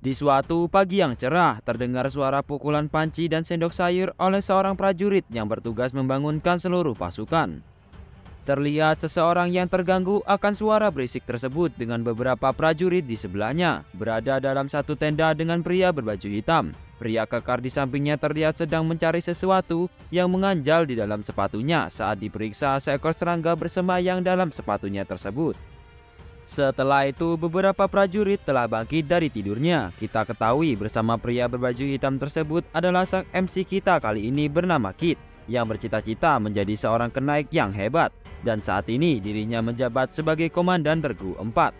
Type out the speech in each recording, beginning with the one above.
Di suatu pagi yang cerah, terdengar suara pukulan panci dan sendok sayur oleh seorang prajurit yang bertugas membangunkan seluruh pasukan. Terlihat seseorang yang terganggu akan suara berisik tersebut dengan beberapa prajurit di sebelahnya, berada dalam satu tenda dengan pria berbaju hitam. Pria kekar di sampingnya terlihat sedang mencari sesuatu yang menganjal di dalam sepatunya saat diperiksa seekor serangga bersemayam dalam sepatunya tersebut. Setelah itu, beberapa prajurit telah bangkit dari tidurnya. Kita ketahui bersama pria berbaju hitam tersebut adalah sang MC kita kali ini bernama Kit, yang bercita-cita menjadi seorang kenaik yang hebat. Dan saat ini dirinya menjabat sebagai Komandan Regu 4.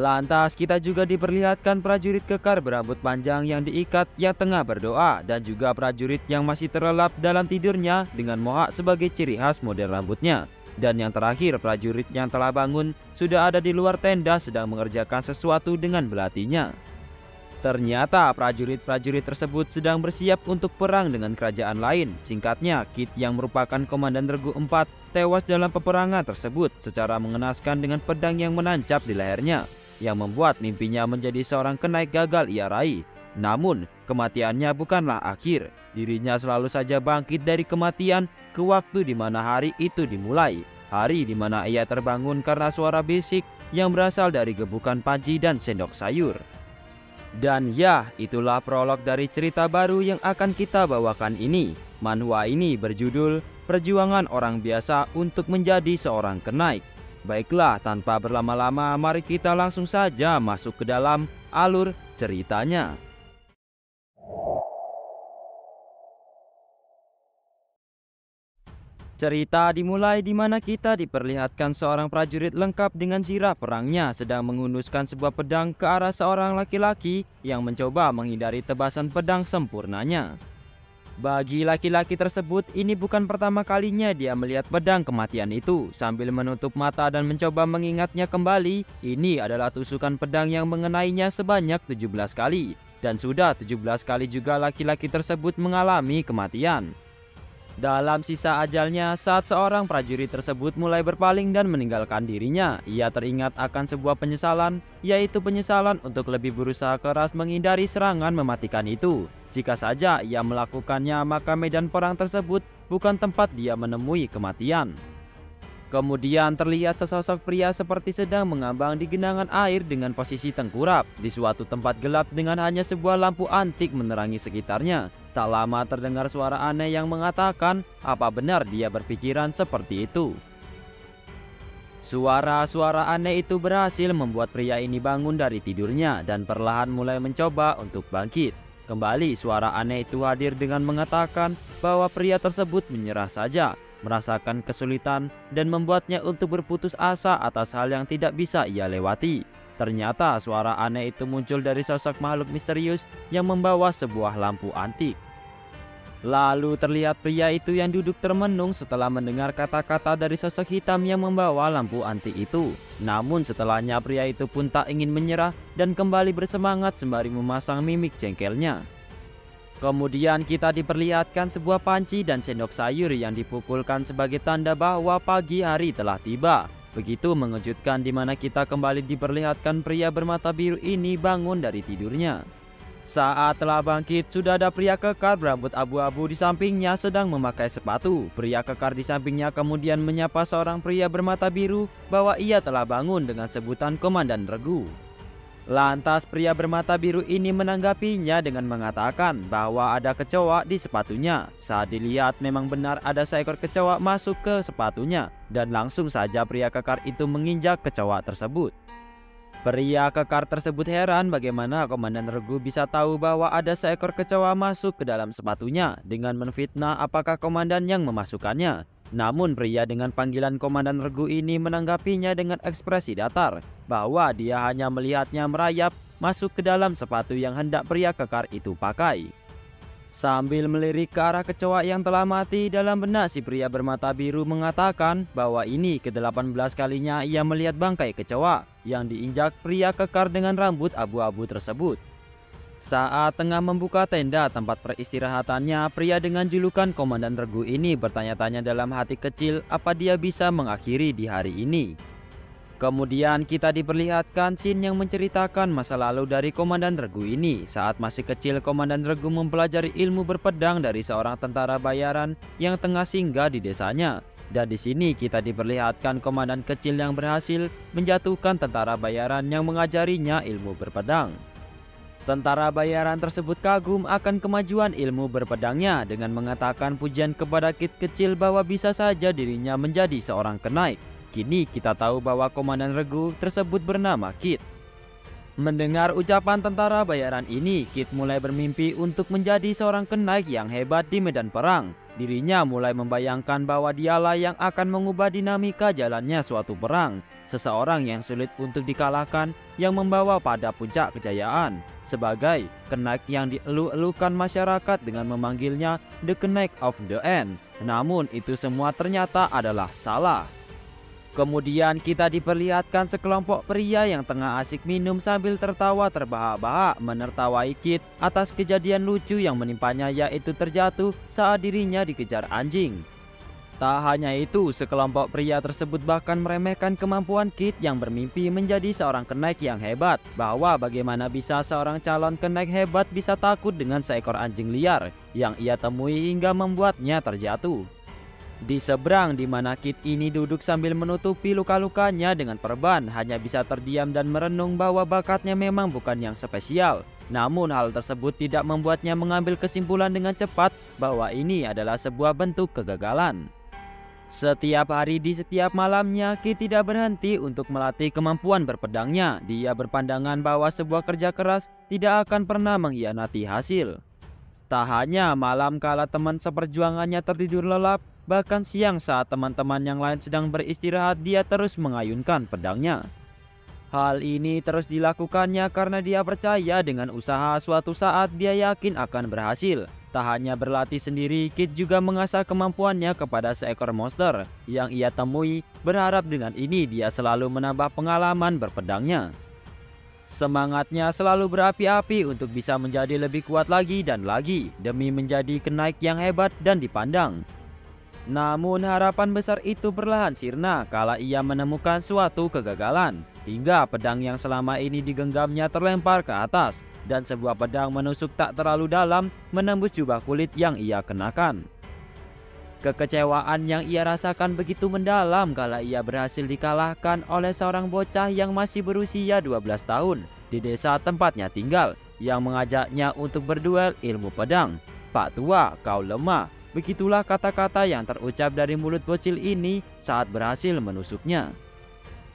Lantas kita juga diperlihatkan prajurit kekar berambut panjang yang diikat yang tengah berdoa, dan juga prajurit yang masih terlelap dalam tidurnya dengan mohak sebagai ciri khas model rambutnya. Dan yang terakhir, prajurit yang telah bangun sudah ada di luar tenda sedang mengerjakan sesuatu dengan belatinya. Ternyata prajurit-prajurit tersebut sedang bersiap untuk perang dengan kerajaan lain. Singkatnya, Kit yang merupakan Komandan Regu 4 tewas dalam peperangan tersebut secara mengenaskan dengan pedang yang menancap di lehernya, yang membuat mimpinya menjadi seorang kenaik gagal ia raih. Namun, kematiannya bukanlah akhir. Dirinya selalu saja bangkit dari kematian ke waktu di mana hari itu dimulai. Hari di mana ia terbangun karena suara bisik yang berasal dari gebukan panci dan sendok sayur. Dan ya, itulah prolog dari cerita baru yang akan kita bawakan ini. Manhwa ini berjudul Perjuangan Orang Biasa untuk Menjadi Seorang Kenaik. Baiklah, tanpa berlama-lama, mari kita langsung saja masuk ke dalam alur ceritanya. Cerita dimulai di mana kita diperlihatkan seorang prajurit lengkap dengan zirah perangnya sedang menghunuskan sebuah pedang ke arah seorang laki-laki yang mencoba menghindari tebasan pedang sempurnanya. Bagi laki-laki tersebut, ini bukan pertama kalinya dia melihat pedang kematian itu. Sambil menutup mata dan mencoba mengingatnya kembali, ini adalah tusukan pedang yang mengenainya sebanyak 17 kali. Dan sudah 17 kali juga laki-laki tersebut mengalami kematian. Dalam sisa ajalnya, saat seorang prajurit tersebut mulai berpaling dan meninggalkan dirinya, ia teringat akan sebuah penyesalan, yaitu penyesalan untuk lebih berusaha keras menghindari serangan mematikan itu. Jika saja ia melakukannya, maka medan perang tersebut bukan tempat dia menemui kematian. Kemudian terlihat sesosok pria seperti sedang mengambang di genangan air dengan posisi tengkurap di suatu tempat gelap dengan hanya sebuah lampu antik menerangi sekitarnya. Tak lama terdengar suara aneh yang mengatakan apa benar dia berpikiran seperti itu. Suara-suara aneh itu berhasil membuat pria ini bangun dari tidurnya dan perlahan mulai mencoba untuk bangkit. Kembali suara aneh itu hadir dengan mengatakan bahwa pria tersebut menyerah saja, merasakan kesulitan dan membuatnya untuk berputus asa atas hal yang tidak bisa ia lewati. Ternyata suara aneh itu muncul dari sosok makhluk misterius yang membawa sebuah lampu antik. Lalu terlihat pria itu yang duduk termenung setelah mendengar kata-kata dari sosok hitam yang membawa lampu antik itu. Namun setelahnya pria itu pun tak ingin menyerah dan kembali bersemangat sembari memasang mimik jengkelnya. Kemudian kita diperlihatkan sebuah panci dan sendok sayur yang dipukulkan sebagai tanda bahwa pagi hari telah tiba. Begitu mengejutkan di mana kita kembali diperlihatkan pria bermata biru ini bangun dari tidurnya. Saat telah bangkit, sudah ada pria kekar berambut abu-abu di sampingnya sedang memakai sepatu. Pria kekar di sampingnya kemudian menyapa seorang pria bermata biru bahwa ia telah bangun dengan sebutan Komandan Regu. Lantas pria bermata biru ini menanggapinya dengan mengatakan bahwa ada kecoa di sepatunya. Saat dilihat memang benar ada seekor kecoa masuk ke sepatunya, dan langsung saja pria kekar itu menginjak kecoa tersebut. Pria kekar tersebut heran bagaimana Komandan Regu bisa tahu bahwa ada seekor kecoa masuk ke dalam sepatunya dengan menfitnah apakah komandan yang memasukkannya. Namun pria dengan panggilan Komandan Regu ini menanggapinya dengan ekspresi datar bahwa dia hanya melihatnya merayap masuk ke dalam sepatu yang hendak pria kekar itu pakai. Sambil melirik ke arah kecoa yang telah mati, dalam benak si pria bermata biru mengatakan bahwa ini ke-18 kalinya ia melihat bangkai kecoa yang diinjak pria kekar dengan rambut abu-abu tersebut. Saat tengah membuka tenda tempat peristirahatannya, pria dengan julukan Komandan Regu ini bertanya-tanya dalam hati kecil apa dia bisa mengakhiri di hari ini. Kemudian kita diperlihatkan scene yang menceritakan masa lalu dari Komandan Regu ini. Saat masih kecil, Komandan Regu mempelajari ilmu berpedang dari seorang tentara bayaran yang tengah singgah di desanya. Dan di sini kita diperlihatkan komandan kecil yang berhasil menjatuhkan tentara bayaran yang mengajarinya ilmu berpedang. Tentara bayaran tersebut kagum akan kemajuan ilmu berpedangnya dengan mengatakan pujian kepada Kit kecil bahwa bisa saja dirinya menjadi seorang kenaik. Kini kita tahu bahwa komandan Regu tersebut bernama Kit. Mendengar ucapan tentara bayaran ini, Kit mulai bermimpi untuk menjadi seorang kenaik yang hebat di medan perang. Dirinya mulai membayangkan bahwa dialah yang akan mengubah dinamika jalannya suatu perang. Seseorang yang sulit untuk dikalahkan yang membawa pada puncak kejayaan. Sebagai kenaik yang dielu-elukan masyarakat dengan memanggilnya The Knight of the End. Namun itu semua ternyata adalah salah. Kemudian kita diperlihatkan sekelompok pria yang tengah asik minum sambil tertawa terbahak-bahak menertawai Kit atas kejadian lucu yang menimpanya, yaitu terjatuh saat dirinya dikejar anjing. Tak hanya itu, sekelompok pria tersebut bahkan meremehkan kemampuan Kit yang bermimpi menjadi seorang kenaik yang hebat, bahwa bagaimana bisa seorang calon kenaik hebat bisa takut dengan seekor anjing liar yang ia temui hingga membuatnya terjatuh. Di seberang di mana Kit ini duduk sambil menutupi luka-lukanya dengan perban, hanya bisa terdiam dan merenung bahwa bakatnya memang bukan yang spesial. Namun hal tersebut tidak membuatnya mengambil kesimpulan dengan cepat bahwa ini adalah sebuah bentuk kegagalan. Setiap hari di setiap malamnya, Kit tidak berhenti untuk melatih kemampuan berpedangnya. Dia berpandangan bahwa sebuah kerja keras tidak akan pernah mengkhianati hasil. Tak hanya malam kala teman seperjuangannya tertidur lelap, bahkan siang saat teman-teman yang lain sedang beristirahat, dia terus mengayunkan pedangnya. Hal ini terus dilakukannya karena dia percaya dengan usaha suatu saat dia yakin akan berhasil. Tak hanya berlatih sendiri, Kit juga mengasah kemampuannya kepada seekor monster yang ia temui, berharap dengan ini dia selalu menambah pengalaman berpedangnya. Semangatnya selalu berapi-api untuk bisa menjadi lebih kuat lagi dan lagi demi menjadi kenaik yang hebat dan dipandang. Namun harapan besar itu perlahan sirna kala ia menemukan suatu kegagalan, hingga pedang yang selama ini digenggamnya terlempar ke atas dan sebuah pedang menusuk tak terlalu dalam menembus jubah kulit yang ia kenakan. Kekecewaan yang ia rasakan begitu mendalam kala ia berhasil dikalahkan oleh seorang bocah yang masih berusia 12 tahun di desa tempatnya tinggal, yang mengajaknya untuk berduel ilmu pedang. "Pak tua, kau lemah." Begitulah kata-kata yang terucap dari mulut bocil ini saat berhasil menusuknya.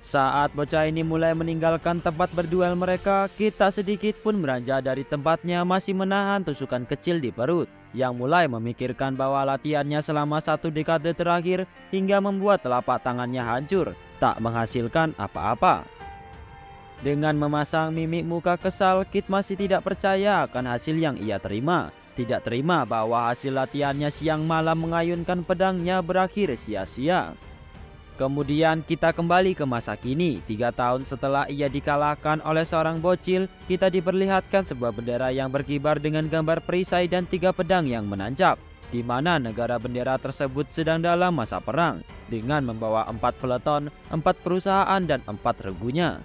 Saat bocah ini mulai meninggalkan tempat berduel mereka, Kit tak sedikit pun beranjak dari tempatnya, masih menahan tusukan kecil di perut, yang mulai memikirkan bahwa latihannya selama 1 dekade terakhir hingga membuat telapak tangannya hancur, tak menghasilkan apa-apa. Dengan memasang mimik muka kesal, Kit masih tidak percaya akan hasil yang ia terima. Tidak terima bahwa hasil latihannya siang malam mengayunkan pedangnya berakhir sia-sia. Kemudian kita kembali ke masa kini. 3 tahun setelah ia dikalahkan oleh seorang bocil, kita diperlihatkan sebuah bendera yang berkibar dengan gambar perisai dan 3 pedang yang menancap, di mana negara bendera tersebut sedang dalam masa perang dengan membawa 4 peleton, 4 perusahaan dan 4 regunya.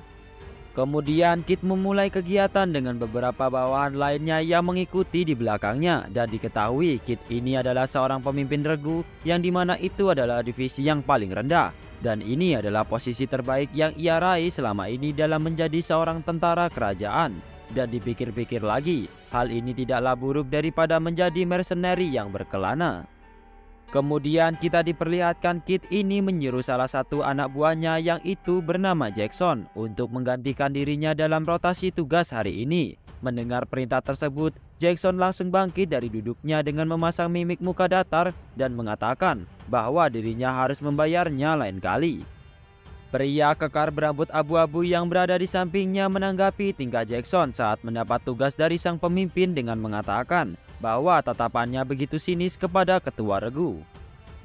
Kemudian Kit memulai kegiatan dengan beberapa bawahan lainnya yang mengikuti di belakangnya, dan diketahui Kit ini adalah seorang pemimpin regu yang dimana itu adalah divisi yang paling rendah, dan ini adalah posisi terbaik yang ia raih selama ini dalam menjadi seorang tentara kerajaan. Dan dipikir-pikir lagi, hal ini tidaklah buruk daripada menjadi mercenary yang berkelana. Kemudian kita diperlihatkan Kit ini menyuruh salah satu anak buahnya yang itu bernama Jackson untuk menggantikan dirinya dalam rotasi tugas hari ini. Mendengar perintah tersebut, Jackson langsung bangkit dari duduknya dengan memasang mimik muka datar dan mengatakan bahwa dirinya harus membayarnya lain kali. Pria kekar berambut abu-abu yang berada di sampingnya menanggapi tingkah Jackson saat mendapat tugas dari sang pemimpin dengan mengatakan bahwa tatapannya begitu sinis kepada ketua regu.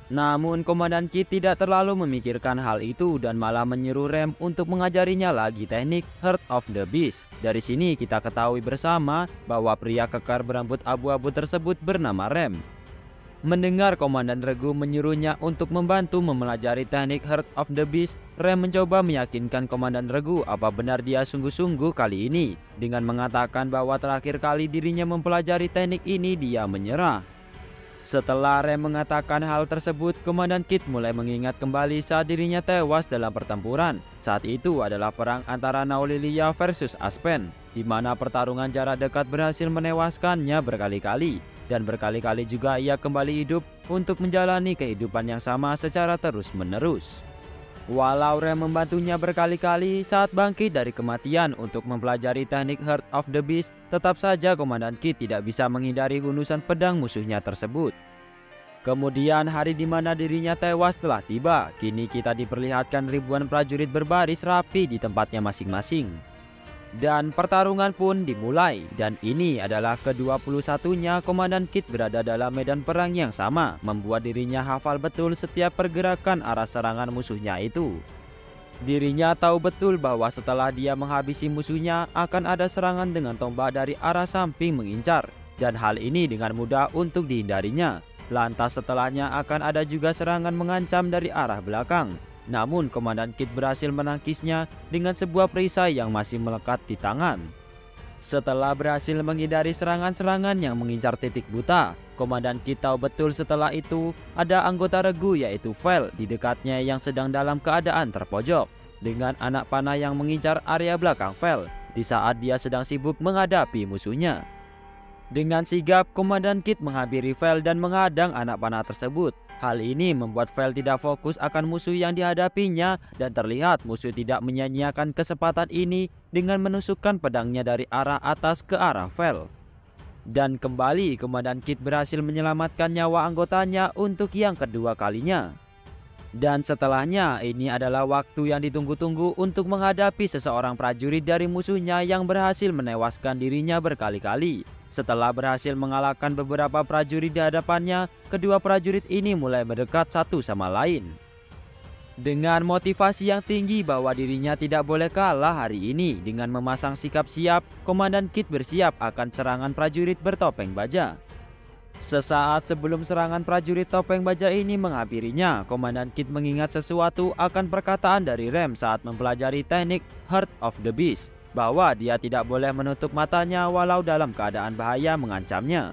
Namun Komandan Kit tidak terlalu memikirkan hal itu dan malah menyuruh Rem untuk mengajarinya lagi teknik Heart of the Beast. Dari sini kita ketahui bersama bahwa pria kekar berambut abu-abu tersebut bernama Rem. Mendengar Komandan Regu menyuruhnya untuk membantu mempelajari teknik Heart of the Beast, Rem mencoba meyakinkan Komandan Regu apa benar dia sungguh-sungguh kali ini. Dengan mengatakan bahwa terakhir kali dirinya mempelajari teknik ini dia menyerah. Setelah Rem mengatakan hal tersebut, Komandan Kid mulai mengingat kembali saat dirinya tewas dalam pertempuran. Saat itu adalah perang antara Naulilia versus Aspen, di mana pertarungan jarak dekat berhasil menewaskannya berkali-kali. Dan berkali-kali juga ia kembali hidup untuk menjalani kehidupan yang sama secara terus-menerus. Walau Rem membantunya berkali-kali saat bangkit dari kematian untuk mempelajari teknik Heart of the Beast, tetap saja Komandan Kid tidak bisa menghindari hunusan pedang musuhnya tersebut. Kemudian hari di mana dirinya tewas telah tiba. Kini kita diperlihatkan ribuan prajurit berbaris rapi di tempatnya masing-masing. Dan pertarungan pun dimulai, dan ini adalah ke-21-nya Komandan Kid berada dalam medan perang yang sama, membuat dirinya hafal betul setiap pergerakan arah serangan musuhnya itu. Dirinya tahu betul bahwa setelah dia menghabisi musuhnya akan ada serangan dengan tombak dari arah samping mengincar, dan hal ini dengan mudah untuk dihindarinya. Lantas setelahnya akan ada juga serangan mengancam dari arah belakang. Namun Komandan Kid berhasil menangkisnya dengan sebuah perisai yang masih melekat di tangan. Setelah berhasil menghindari serangan-serangan yang mengincar titik buta, Komandan Kid tahu betul setelah itu ada anggota Regu yaitu Vel di dekatnya yang sedang dalam keadaan terpojok, dengan anak panah yang mengincar area belakang Vel di saat dia sedang sibuk menghadapi musuhnya. Dengan sigap, Komandan Kid menghampiri Vel dan menghadang anak panah tersebut. Hal ini membuat Vel tidak fokus akan musuh yang dihadapinya, dan terlihat musuh tidak menyia-nyiakan kesempatan ini dengan menusukkan pedangnya dari arah atas ke arah Vel. Dan kembali Komandan Kid berhasil menyelamatkan nyawa anggotanya untuk yang kedua kalinya. Dan setelahnya ini adalah waktu yang ditunggu-tunggu untuk menghadapi seseorang prajurit dari musuhnya yang berhasil menewaskan dirinya berkali-kali. Setelah berhasil mengalahkan beberapa prajurit di hadapannya, kedua prajurit ini mulai mendekat satu sama lain. Dengan motivasi yang tinggi bahwa dirinya tidak boleh kalah hari ini, dengan memasang sikap siap, Komandan Kid bersiap akan serangan prajurit bertopeng baja. Sesaat sebelum serangan prajurit topeng baja ini menghampirinya, Komandan Kid mengingat sesuatu akan perkataan dari Rem saat mempelajari teknik Heart of the Beast, bahwa dia tidak boleh menutup matanya walau dalam keadaan bahaya mengancamnya.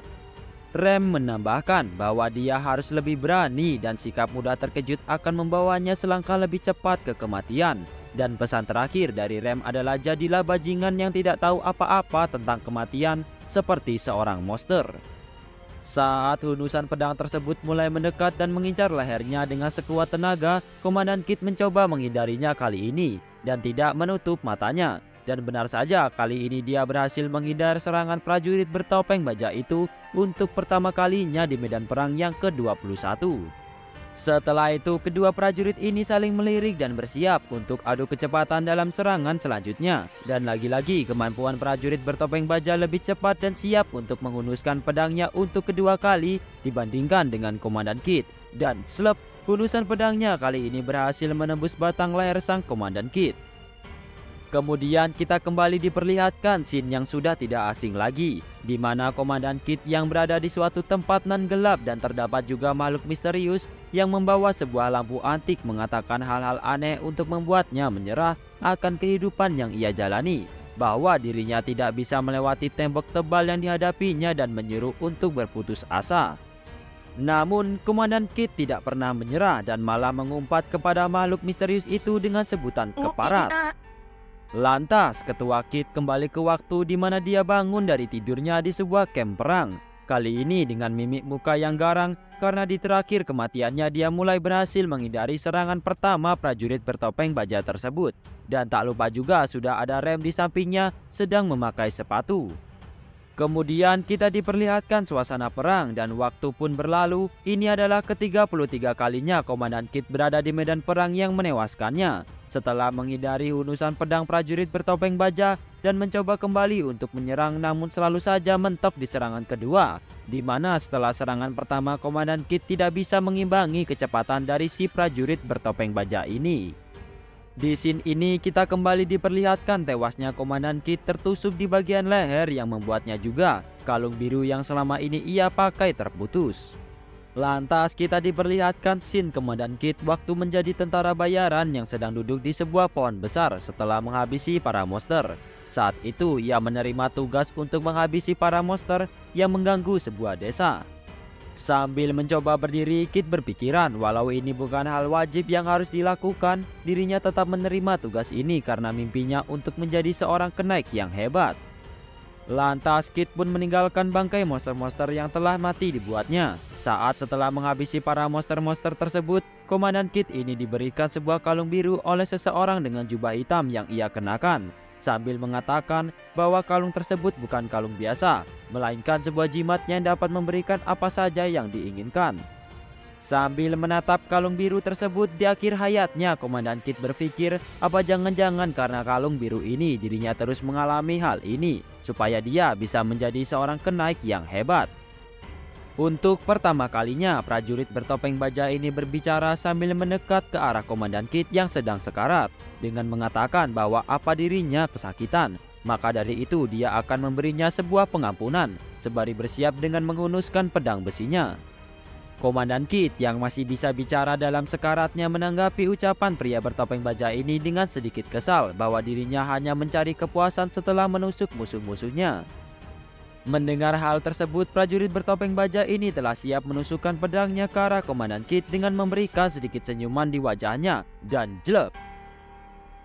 Rem menambahkan bahwa dia harus lebih berani dan sikap mudah terkejut akan membawanya selangkah lebih cepat ke kematian. Dan pesan terakhir dari Rem adalah jadilah bajingan yang tidak tahu apa-apa tentang kematian seperti seorang monster. Saat hunusan pedang tersebut mulai mendekat dan mengincar lehernya dengan sekuat tenaga, Komandan Kid mencoba menghindarinya kali ini dan tidak menutup matanya. Dan benar saja, kali ini dia berhasil menghindar serangan prajurit bertopeng baja itu untuk pertama kalinya di medan perang yang ke-21. Setelah itu, kedua prajurit ini saling melirik dan bersiap untuk adu kecepatan dalam serangan selanjutnya. Dan lagi-lagi, kemampuan prajurit bertopeng baja lebih cepat dan siap untuk menghunuskan pedangnya untuk kedua kali dibandingkan dengan Komandan Kid. Dan slep, hunusan pedangnya kali ini berhasil menembus batang leher sang Komandan Kid. Kemudian kita kembali diperlihatkan scene yang sudah tidak asing lagi, di mana Komandan Kid yang berada di suatu tempat nan gelap dan terdapat juga makhluk misterius yang membawa sebuah lampu antik mengatakan hal-hal aneh untuk membuatnya menyerah akan kehidupan yang ia jalani, bahwa dirinya tidak bisa melewati tembok tebal yang dihadapinya dan menyuruh untuk berputus asa. Namun Komandan Kid tidak pernah menyerah dan malah mengumpat kepada makhluk misterius itu dengan sebutan keparat. Lantas Ketua Kid kembali ke waktu di mana dia bangun dari tidurnya di sebuah kamp perang. Kali ini dengan mimik muka yang garang karena di terakhir kematiannya dia mulai berhasil menghindari serangan pertama prajurit bertopeng baja tersebut. Dan tak lupa juga sudah ada Rem di sampingnya sedang memakai sepatu. Kemudian kita diperlihatkan suasana perang dan waktu pun berlalu. Ini adalah ke-33 kalinya Komandan Kid berada di medan perang yang menewaskannya. Setelah menghindari hunusan pedang prajurit bertopeng baja dan mencoba kembali untuk menyerang, namun selalu saja mentok di serangan kedua, di mana setelah serangan pertama Komandan Kid tidak bisa mengimbangi kecepatan dari si prajurit bertopeng baja ini. Di scene ini kita kembali diperlihatkan tewasnya Komandan Kid tertusuk di bagian leher yang membuatnya juga kalung biru yang selama ini ia pakai terputus. Lantas kita diperlihatkan scene Komandan Kit waktu menjadi tentara bayaran yang sedang duduk di sebuah pohon besar setelah menghabisi para monster. Saat itu ia menerima tugas untuk menghabisi para monster yang mengganggu sebuah desa. Sambil mencoba berdiri, Kit berpikiran walau ini bukan hal wajib yang harus dilakukan, dirinya tetap menerima tugas ini karena mimpinya untuk menjadi seorang kenaik yang hebat. Lantas Kit pun meninggalkan bangkai monster-monster yang telah mati dibuatnya. Saat setelah menghabisi para monster-monster tersebut, Komandan Kit ini diberikan sebuah kalung biru oleh seseorang dengan jubah hitam yang ia kenakan, sambil mengatakan bahwa kalung tersebut bukan kalung biasa, melainkan sebuah jimat yang dapat memberikan apa saja yang diinginkan. Sambil menatap kalung biru tersebut di akhir hayatnya, Komandan Kit berpikir apa jangan-jangan karena kalung biru ini dirinya terus mengalami hal ini supaya dia bisa menjadi seorang kenaik yang hebat. Untuk pertama kalinya prajurit bertopeng baja ini berbicara sambil mendekat ke arah Komandan Kit yang sedang sekarat dengan mengatakan bahwa apa dirinya kesakitan. Maka dari itu dia akan memberinya sebuah pengampunan sembari bersiap dengan menghunuskan pedang besinya. Komandan Kit yang masih bisa bicara dalam sekaratnya menanggapi ucapan pria bertopeng baja ini dengan sedikit kesal bahwa dirinya hanya mencari kepuasan setelah menusuk musuh-musuhnya. Mendengar hal tersebut, prajurit bertopeng baja ini telah siap menusukkan pedangnya ke arah Komandan Kit dengan memberikan sedikit senyuman di wajahnya dan jelek.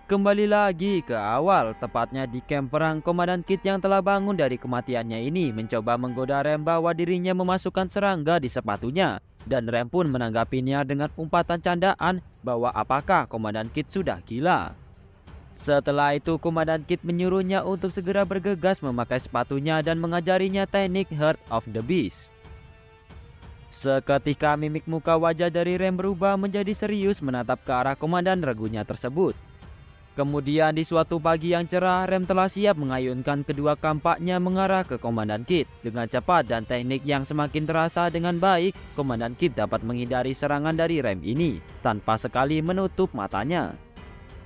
Kembali lagi ke awal, tepatnya di camp perang, Komandan Kit yang telah bangun dari kematiannya ini mencoba menggoda Rem bahwa dirinya memasukkan serangga di sepatunya, dan Rem pun menanggapinya dengan umpatan candaan bahwa apakah Komandan Kit sudah gila. Setelah itu Komandan Kit menyuruhnya untuk segera bergegas memakai sepatunya dan mengajarinya teknik Heart of the Beast. Seketika mimik muka wajah dari Rem berubah menjadi serius menatap ke arah komandan regunya tersebut. Kemudian di suatu pagi yang cerah, Rem telah siap mengayunkan kedua kampaknya mengarah ke Komandan Kit. Dengan cepat dan teknik yang semakin terasa dengan baik, Komandan Kit dapat menghindari serangan dari Rem ini tanpa sekali menutup matanya.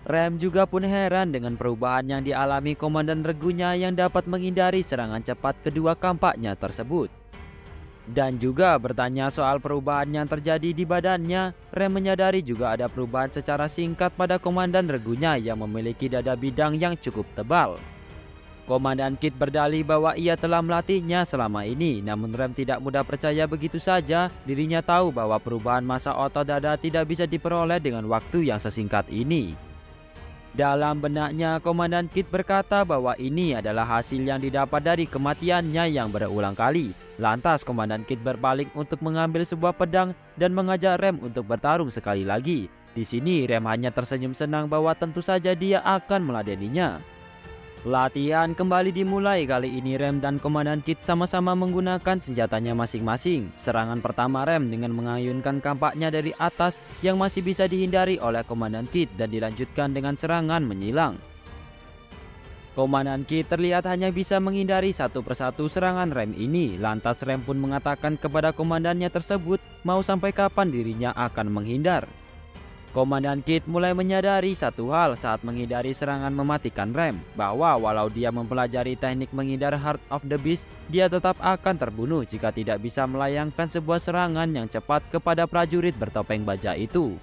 Rem juga pun heran dengan perubahan yang dialami komandan regunya yang dapat menghindari serangan cepat kedua kampaknya tersebut. Dan juga bertanya soal perubahan yang terjadi di badannya, Rem menyadari juga ada perubahan secara singkat pada komandan regunya yang memiliki dada bidang yang cukup tebal. Komandan Kit berdalih bahwa ia telah melatihnya selama ini, namun Rem tidak mudah percaya begitu saja. Dirinya tahu bahwa perubahan massa otot dada tidak bisa diperoleh dengan waktu yang sesingkat ini. Dalam benaknya, Komandan Kit berkata bahwa ini adalah hasil yang didapat dari kematiannya yang berulang kali. Lantas Komandan Kit berbalik untuk mengambil sebuah pedang dan mengajak Rem untuk bertarung sekali lagi. Di sini Rem hanya tersenyum senang bahwa tentu saja dia akan meladeninya. Latihan kembali dimulai. Kali ini Rem dan Komandan Kit sama-sama menggunakan senjatanya masing-masing. Serangan pertama Rem dengan mengayunkan kampaknya dari atas yang masih bisa dihindari oleh Komandan Kit dan dilanjutkan dengan serangan menyilang. Komandan Kit terlihat hanya bisa menghindari satu persatu serangan Rem ini. Lantas Rem pun mengatakan kepada komandannya tersebut mau sampai kapan dirinya akan menghindar. Komandan Kit mulai menyadari satu hal saat menghindari serangan mematikan Rem, bahwa walau dia mempelajari teknik menghindar Heart of the Beast, dia tetap akan terbunuh jika tidak bisa melayangkan sebuah serangan yang cepat kepada prajurit bertopeng baja itu.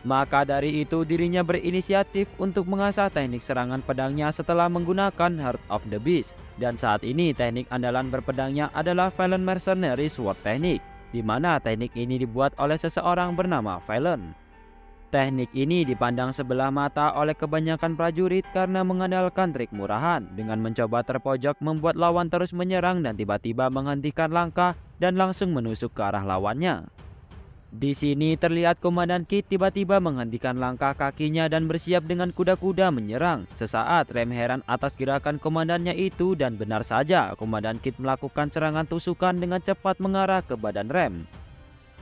Maka dari itu dirinya berinisiatif untuk mengasah teknik serangan pedangnya setelah menggunakan Heart of the Beast. Dan saat ini teknik andalan berpedangnya adalah Valen Mercenary Sword Technique, di mana teknik ini dibuat oleh seseorang bernama Valen. Teknik ini dipandang sebelah mata oleh kebanyakan prajurit karena mengandalkan trik murahan dengan mencoba terpojok membuat lawan terus menyerang dan tiba-tiba menghentikan langkah dan langsung menusuk ke arah lawannya. Di sini terlihat Komandan Kit tiba-tiba menghentikan langkah kakinya dan bersiap dengan kuda-kuda menyerang. Sesaat Rem heran atas gerakan komandannya itu dan benar saja Komandan Kit melakukan serangan tusukan dengan cepat mengarah ke badan Rem.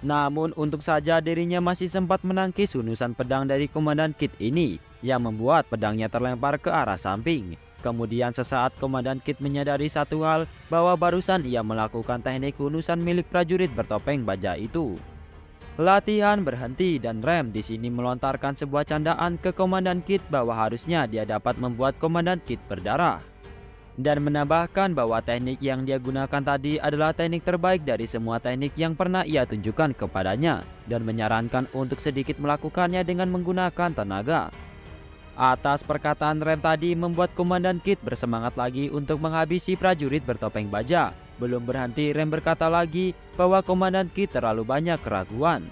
Namun untuk saja dirinya masih sempat menangkis hunusan pedang dari Komandan Kit ini yang membuat pedangnya terlempar ke arah samping. Kemudian sesaat Komandan Kit menyadari satu hal, bahwa barusan ia melakukan teknik hunusan milik prajurit bertopeng baja itu. Latihan berhenti dan Rem di sini melontarkan sebuah candaan ke Komandan Kit bahwa harusnya dia dapat membuat Komandan Kit berdarah. dan menambahkan bahwa teknik yang dia gunakan tadi adalah teknik terbaik dari semua teknik yang pernah ia tunjukkan kepadanya dan menyarankan untuk sedikit melakukannya dengan menggunakan tenaga. Atas perkataan Rem tadi membuat Komandan Kit bersemangat lagi untuk menghabisi prajurit bertopeng baja. Belum berhenti, Rem berkata lagi bahwa Komandan Kit terlalu banyak keraguan.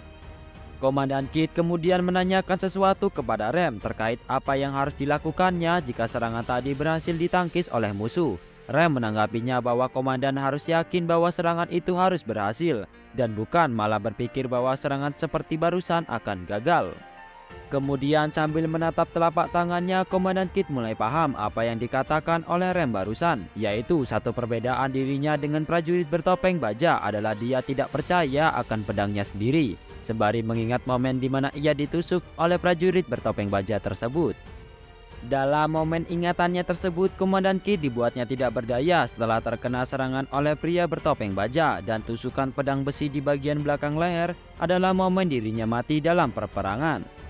Komandan Kit kemudian menanyakan sesuatu kepada Rem terkait apa yang harus dilakukannya jika serangan tadi berhasil ditangkis oleh musuh. Rem menanggapinya bahwa komandan harus yakin bahwa serangan itu harus berhasil dan bukan malah berpikir bahwa serangan seperti barusan akan gagal. Kemudian sambil menatap telapak tangannya, Komandan Kit mulai paham apa yang dikatakan oleh Rem barusan, yaitu satu perbedaan dirinya dengan prajurit bertopeng baja adalah dia tidak percaya akan pedangnya sendiri, sembari mengingat momen di mana ia ditusuk oleh prajurit bertopeng baja tersebut. Dalam momen ingatannya tersebut, Komandan Kit dibuatnya tidak berdaya setelah terkena serangan oleh pria bertopeng baja, dan tusukan pedang besi di bagian belakang leher adalah momen dirinya mati dalam perperangan.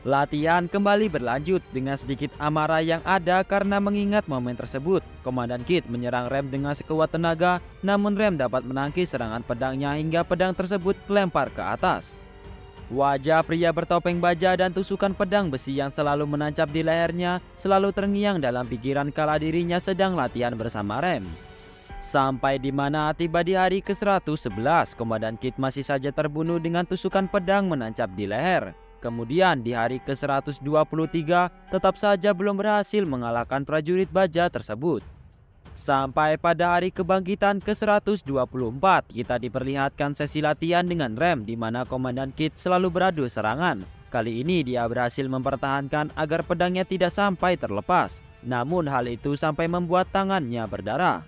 Latihan kembali berlanjut dengan sedikit amarah yang ada karena mengingat momen tersebut. Komandan Kit menyerang Rem dengan sekuat tenaga, namun Rem dapat menangkis serangan pedangnya hingga pedang tersebut kelempar ke atas. Wajah pria bertopeng baja dan tusukan pedang besi yang selalu menancap di lehernya selalu terngiang dalam pikiran kala dirinya sedang latihan bersama Rem. Sampai di mana tiba di hari ke-111, Komandan Kit masih saja terbunuh dengan tusukan pedang menancap di leher. Kemudian di hari ke-123 tetap saja belum berhasil mengalahkan prajurit baja tersebut. Sampai pada hari kebangkitan ke-124 kita diperlihatkan sesi latihan dengan Rem di mana Komandan Kit selalu beradu serangan. Kali ini dia berhasil mempertahankan agar pedangnya tidak sampai terlepas. Namun hal itu sampai membuat tangannya berdarah.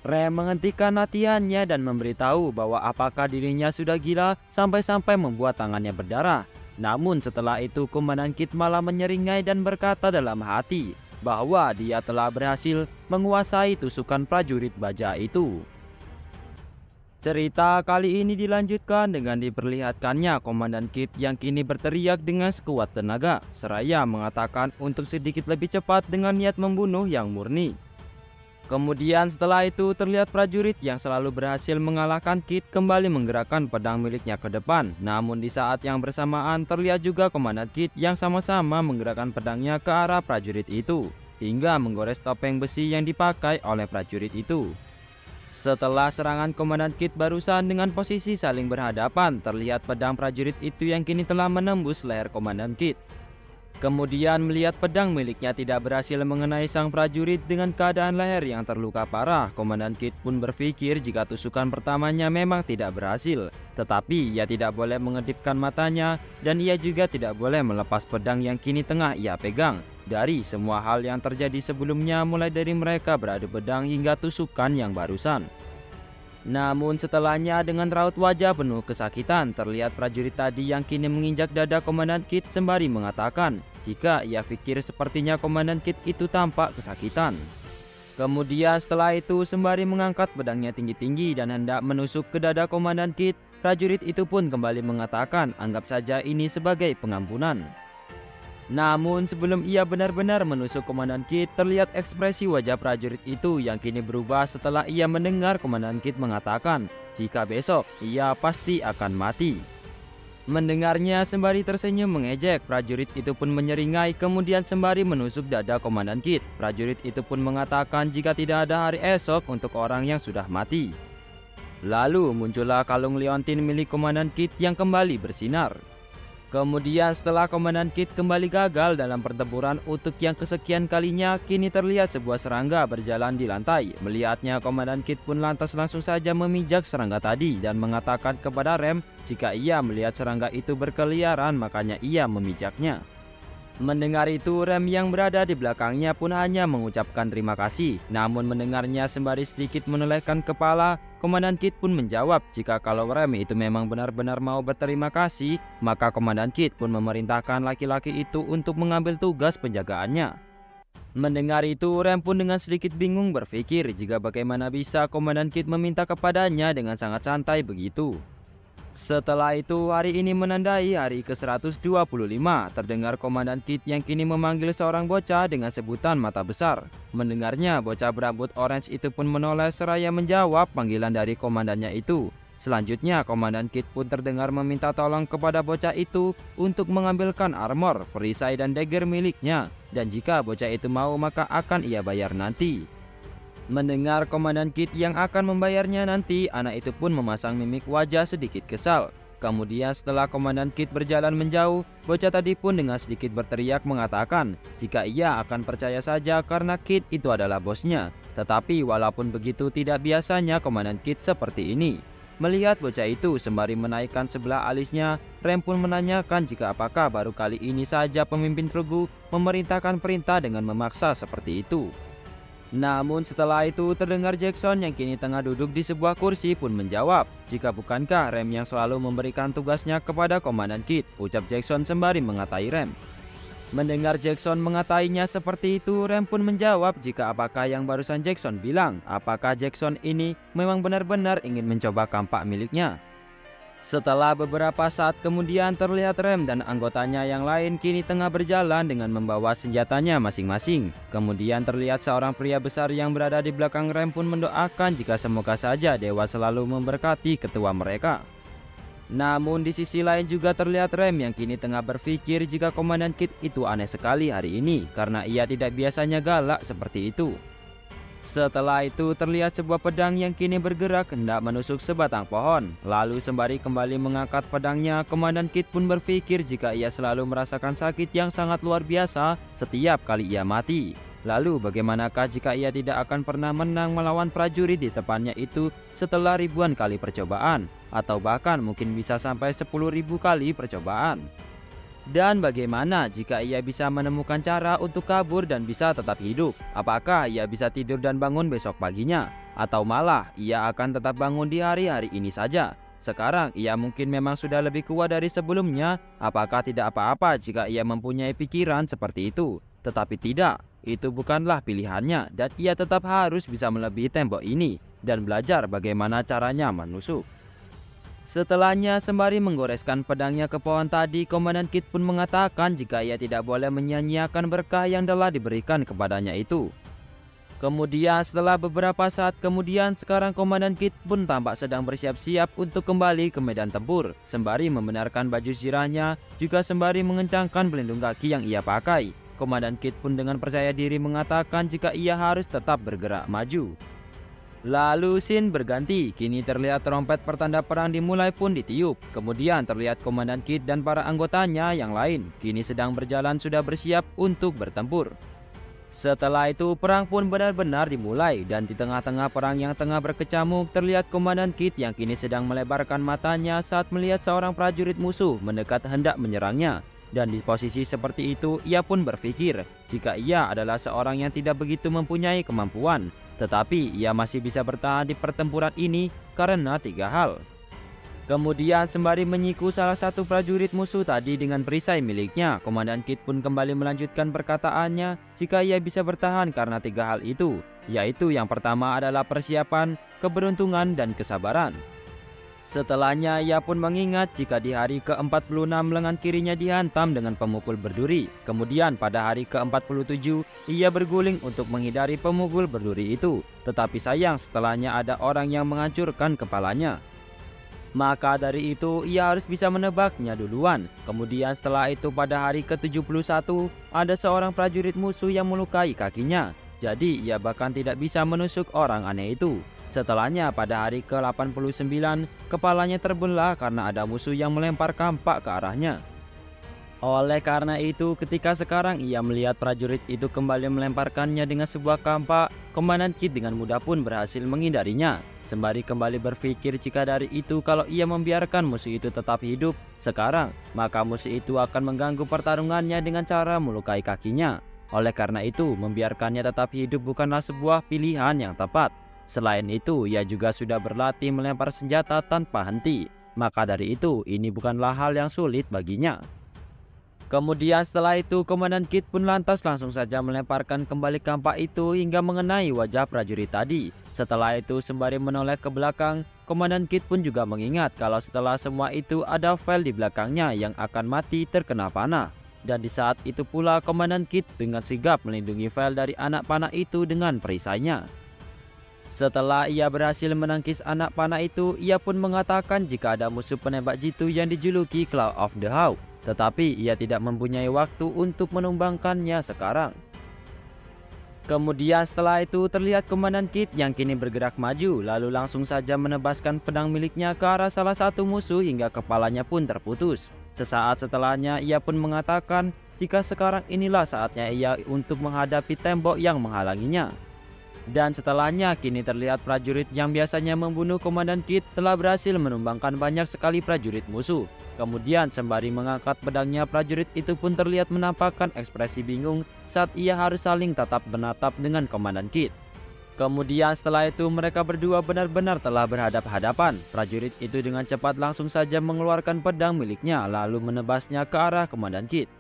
Rem menghentikan latihannya dan memberitahu bahwa apakah dirinya sudah gila sampai-sampai membuat tangannya berdarah. Namun setelah itu Komandan Kit malah menyeringai dan berkata dalam hati bahwa dia telah berhasil menguasai tusukan prajurit baja itu. Cerita kali ini dilanjutkan dengan diperlihatkannya Komandan Kit yang kini berteriak dengan sekuat tenaga, seraya mengatakan untuk sedikit lebih cepat dengan niat membunuh yang murni. Kemudian setelah itu terlihat prajurit yang selalu berhasil mengalahkan Kit kembali menggerakkan pedang miliknya ke depan. Namun di saat yang bersamaan terlihat juga Komandan Kit yang sama-sama menggerakkan pedangnya ke arah prajurit itu, hingga menggores topeng besi yang dipakai oleh prajurit itu. Setelah serangan Komandan Kit barusan dengan posisi saling berhadapan, terlihat pedang prajurit itu yang kini telah menembus leher Komandan Kit. Kemudian melihat pedang miliknya tidak berhasil mengenai sang prajurit dengan keadaan leher yang terluka parah, Komandan Kit pun berpikir jika tusukan pertamanya memang tidak berhasil. Tetapi ia tidak boleh mengedipkan matanya dan ia juga tidak boleh melepas pedang yang kini tengah ia pegang. Dari semua hal yang terjadi sebelumnya, mulai dari mereka beradu pedang hingga tusukan yang barusan. Namun setelahnya dengan raut wajah penuh kesakitan, terlihat prajurit tadi yang kini menginjak dada Komandan Kit sembari mengatakan jika ia pikir sepertinya Komandan Kit itu tampak kesakitan. Kemudian setelah itu sembari mengangkat pedangnya tinggi-tinggi dan hendak menusuk ke dada Komandan Kit, prajurit itu pun kembali mengatakan anggap saja ini sebagai pengampunan. Namun sebelum ia benar-benar menusuk Komandan Kit, terlihat ekspresi wajah prajurit itu yang kini berubah setelah ia mendengar Komandan Kit mengatakan jika besok ia pasti akan mati. Mendengarnya sembari tersenyum mengejek, prajurit itu pun menyeringai kemudian sembari menusuk dada Komandan Kit. Prajurit itu pun mengatakan jika tidak ada hari esok untuk orang yang sudah mati. Lalu muncullah kalung liontin milik Komandan Kit yang kembali bersinar. Kemudian setelah Komandan Kit kembali gagal dalam pertempuran untuk yang kesekian kalinya, kini terlihat sebuah serangga berjalan di lantai. Melihatnya, Komandan Kit pun lantas langsung saja memijak serangga tadi dan mengatakan kepada Rem jika ia melihat serangga itu berkeliaran makanya ia memijaknya. Mendengar itu, Rem yang berada di belakangnya pun hanya mengucapkan terima kasih. Namun mendengarnya sembari sedikit menolehkan kepala, Komandan Kit pun menjawab jika kalau Rem itu memang benar-benar mau berterima kasih, maka Komandan Kit pun memerintahkan laki-laki itu untuk mengambil tugas penjagaannya. Mendengar itu, Rem pun dengan sedikit bingung berpikir jika bagaimana bisa Komandan Kit meminta kepadanya dengan sangat santai begitu. Setelah itu, hari ini menandai hari ke-125, terdengar Komandan Kid yang kini memanggil seorang bocah dengan sebutan mata besar. Mendengarnya, bocah berambut orange itu pun menoleh seraya menjawab panggilan dari komandannya itu. Selanjutnya, Komandan Kid pun terdengar meminta tolong kepada bocah itu untuk mengambilkan armor, perisai dan dagger miliknya. Dan jika bocah itu mau, maka akan ia bayar nanti. Mendengar Komandan Kid yang akan membayarnya nanti, anak itu pun memasang mimik wajah sedikit kesal. Kemudian setelah Komandan Kid berjalan menjauh, bocah tadi pun dengan sedikit berteriak mengatakan jika ia akan percaya saja karena Kid itu adalah bosnya. Tetapi walaupun begitu, tidak biasanya Komandan Kid seperti ini. Melihat bocah itu sembari menaikkan sebelah alisnya, Rem pun menanyakan jika apakah baru kali ini saja pemimpin Trugu memerintahkan perintah dengan memaksa seperti itu. Namun setelah itu terdengar Jackson yang kini tengah duduk di sebuah kursi pun menjawab, jika bukankah Rem yang selalu memberikan tugasnya kepada Komandan Kid, ucap Jackson sembari mengatai Rem. Mendengar Jackson mengatainya seperti itu, Rem pun menjawab jika apakah yang barusan Jackson bilang, apakah Jackson ini memang benar-benar ingin mencoba kampak miliknya. Setelah beberapa saat kemudian terlihat Rem dan anggotanya yang lain kini tengah berjalan dengan membawa senjatanya masing-masing. Kemudian terlihat seorang pria besar yang berada di belakang Rem pun mendoakan jika semoga saja dewa selalu memberkati ketua mereka. Namun di sisi lain juga terlihat Rem yang kini tengah berpikir jika Komandan Kid itu aneh sekali hari ini karena ia tidak biasanya galak seperti itu. Setelah itu terlihat sebuah pedang yang kini bergerak hendak menusuk sebatang pohon. Lalu sembari kembali mengangkat pedangnya, Komandan Kid pun berpikir jika ia selalu merasakan sakit yang sangat luar biasa setiap kali ia mati. Lalu bagaimanakah jika ia tidak akan pernah menang melawan prajurit di depannya itu setelah ribuan kali percobaan, atau bahkan mungkin bisa sampai 10.000 kali percobaan? Dan bagaimana jika ia bisa menemukan cara untuk kabur dan bisa tetap hidup? Apakah ia bisa tidur dan bangun besok paginya? Atau malah ia akan tetap bangun di hari-hari ini saja? Sekarang ia mungkin memang sudah lebih kuat dari sebelumnya. Apakah tidak apa-apa jika ia mempunyai pikiran seperti itu? Tetapi tidak, itu bukanlah pilihannya dan ia tetap harus bisa melebihi tembok ini dan belajar bagaimana caranya menusuk. Setelahnya sembari menggoreskan pedangnya ke pohon tadi, Komandan Kid pun mengatakan jika ia tidak boleh menyia-nyiakan berkah yang telah diberikan kepadanya itu. Kemudian setelah beberapa saat kemudian, sekarang Komandan Kid pun tampak sedang bersiap-siap untuk kembali ke medan tempur. Sembari membenarkan baju zirahnya, juga sembari mengencangkan pelindung kaki yang ia pakai. Komandan Kid pun dengan percaya diri mengatakan jika ia harus tetap bergerak maju. Lalu scene berganti, kini terlihat trompet pertanda perang dimulai pun ditiup. Kemudian terlihat Komandan Kid dan para anggotanya yang lain kini sedang berjalan sudah bersiap untuk bertempur. Setelah itu perang pun benar-benar dimulai dan di tengah-tengah perang yang tengah berkecamuk terlihat Komandan Kid yang kini sedang melebarkan matanya saat melihat seorang prajurit musuh mendekat hendak menyerangnya. Dan di posisi seperti itu ia pun berpikir jika ia adalah seorang yang tidak begitu mempunyai kemampuan, tetapi ia masih bisa bertahan di pertempuran ini karena 3 hal. Kemudian sembari menyiku salah satu prajurit musuh tadi dengan perisai miliknya, Komandan Kid pun kembali melanjutkan perkataannya jika ia bisa bertahan karena 3 hal itu, yaitu yang pertama adalah persiapan, keberuntungan, dan kesabaran. Setelahnya ia pun mengingat jika di hari ke-46 lengan kirinya dihantam dengan pemukul berduri. Kemudian pada hari ke-47 ia berguling untuk menghindari pemukul berduri itu. Tetapi sayang setelahnya ada orang yang menghancurkan kepalanya. Maka dari itu ia harus bisa menebaknya duluan. Kemudian setelah itu pada hari ke-71 ada seorang prajurit musuh yang melukai kakinya. Jadi ia bahkan tidak bisa menusuk orang aneh itu. Setelahnya pada hari ke-89 kepalanya terbelah karena ada musuh yang melempar kampak ke arahnya. Oleh karena itu ketika sekarang ia melihat prajurit itu kembali melemparkannya dengan sebuah kampak, Komandan Kid dengan mudah pun berhasil menghindarinya. Sembari kembali berpikir jika dari itu kalau ia membiarkan musuh itu tetap hidup sekarang, maka musuh itu akan mengganggu pertarungannya dengan cara melukai kakinya. Oleh karena itu membiarkannya tetap hidup bukanlah sebuah pilihan yang tepat. Selain itu, ia juga sudah berlatih melempar senjata tanpa henti. Maka dari itu, ini bukanlah hal yang sulit baginya. Kemudian setelah itu Komandan Kit pun lantas langsung saja melemparkan kembali kampak itu hingga mengenai wajah prajurit tadi. Setelah itu sembari menoleh ke belakang, Komandan Kit pun juga mengingat kalau setelah semua itu ada file di belakangnya yang akan mati terkena panah. Dan di saat itu pula Komandan Kit dengan sigap melindungi file dari anak panah itu dengan perisainya. Setelah ia berhasil menangkis anak panah itu, ia pun mengatakan jika ada musuh penembak jitu yang dijuluki Claw of the Hawk. Tetapi ia tidak mempunyai waktu untuk menumbangkannya sekarang. Kemudian setelah itu terlihat Komandan Kit yang kini bergerak maju, lalu langsung saja menebaskan pedang miliknya ke arah salah satu musuh hingga kepalanya pun terputus. Sesaat setelahnya ia pun mengatakan jika sekarang inilah saatnya ia untuk menghadapi tembok yang menghalanginya. Dan setelahnya kini terlihat prajurit yang biasanya membunuh Komandan Kit telah berhasil menumbangkan banyak sekali prajurit musuh. Kemudian sembari mengangkat pedangnya, prajurit itu pun terlihat menampakkan ekspresi bingung saat ia harus saling tatap menatap dengan Komandan Kit. Kemudian setelah itu mereka berdua benar-benar telah berhadap-hadapan. Prajurit itu dengan cepat langsung saja mengeluarkan pedang miliknya lalu menebasnya ke arah Komandan Kit.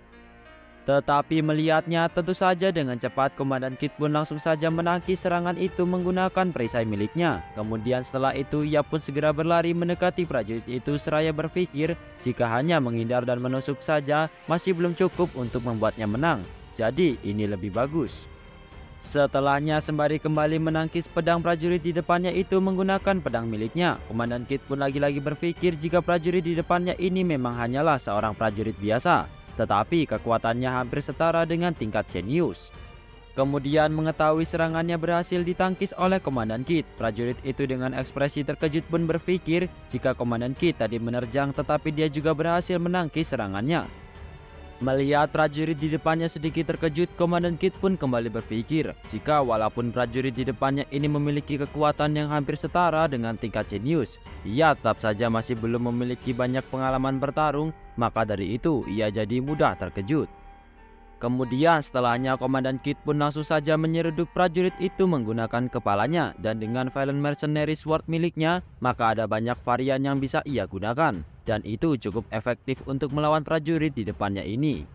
Tetapi melihatnya tentu saja dengan cepat Komandan Kit pun langsung saja menangkis serangan itu menggunakan perisai miliknya. Kemudian setelah itu ia pun segera berlari mendekati prajurit itu seraya berpikir jika hanya menghindar dan menusuk saja masih belum cukup untuk membuatnya menang. Jadi ini lebih bagus. Setelahnya sembari kembali menangkis pedang prajurit di depannya itu menggunakan pedang miliknya, Komandan Kit pun lagi-lagi berpikir jika prajurit di depannya ini memang hanyalah seorang prajurit biasa, tetapi kekuatannya hampir setara dengan tingkat jenius. Kemudian mengetahui serangannya berhasil ditangkis oleh Komandan Kit, prajurit itu dengan ekspresi terkejut pun berpikir jika Komandan Kit tadi menerjang tetapi dia juga berhasil menangkis serangannya. Melihat prajurit di depannya sedikit terkejut, Komandan Kit pun kembali berpikir jika walaupun prajurit di depannya ini memiliki kekuatan yang hampir setara dengan tingkat jenius, ia tetap saja masih belum memiliki banyak pengalaman bertarung, maka dari itu ia jadi mudah terkejut. Kemudian setelahnya Komandan Kit pun langsung saja menyeruduk prajurit itu menggunakan kepalanya, dan dengan Violent Mercenary Sword miliknya maka ada banyak varian yang bisa ia gunakan, dan itu cukup efektif untuk melawan prajurit di depannya ini.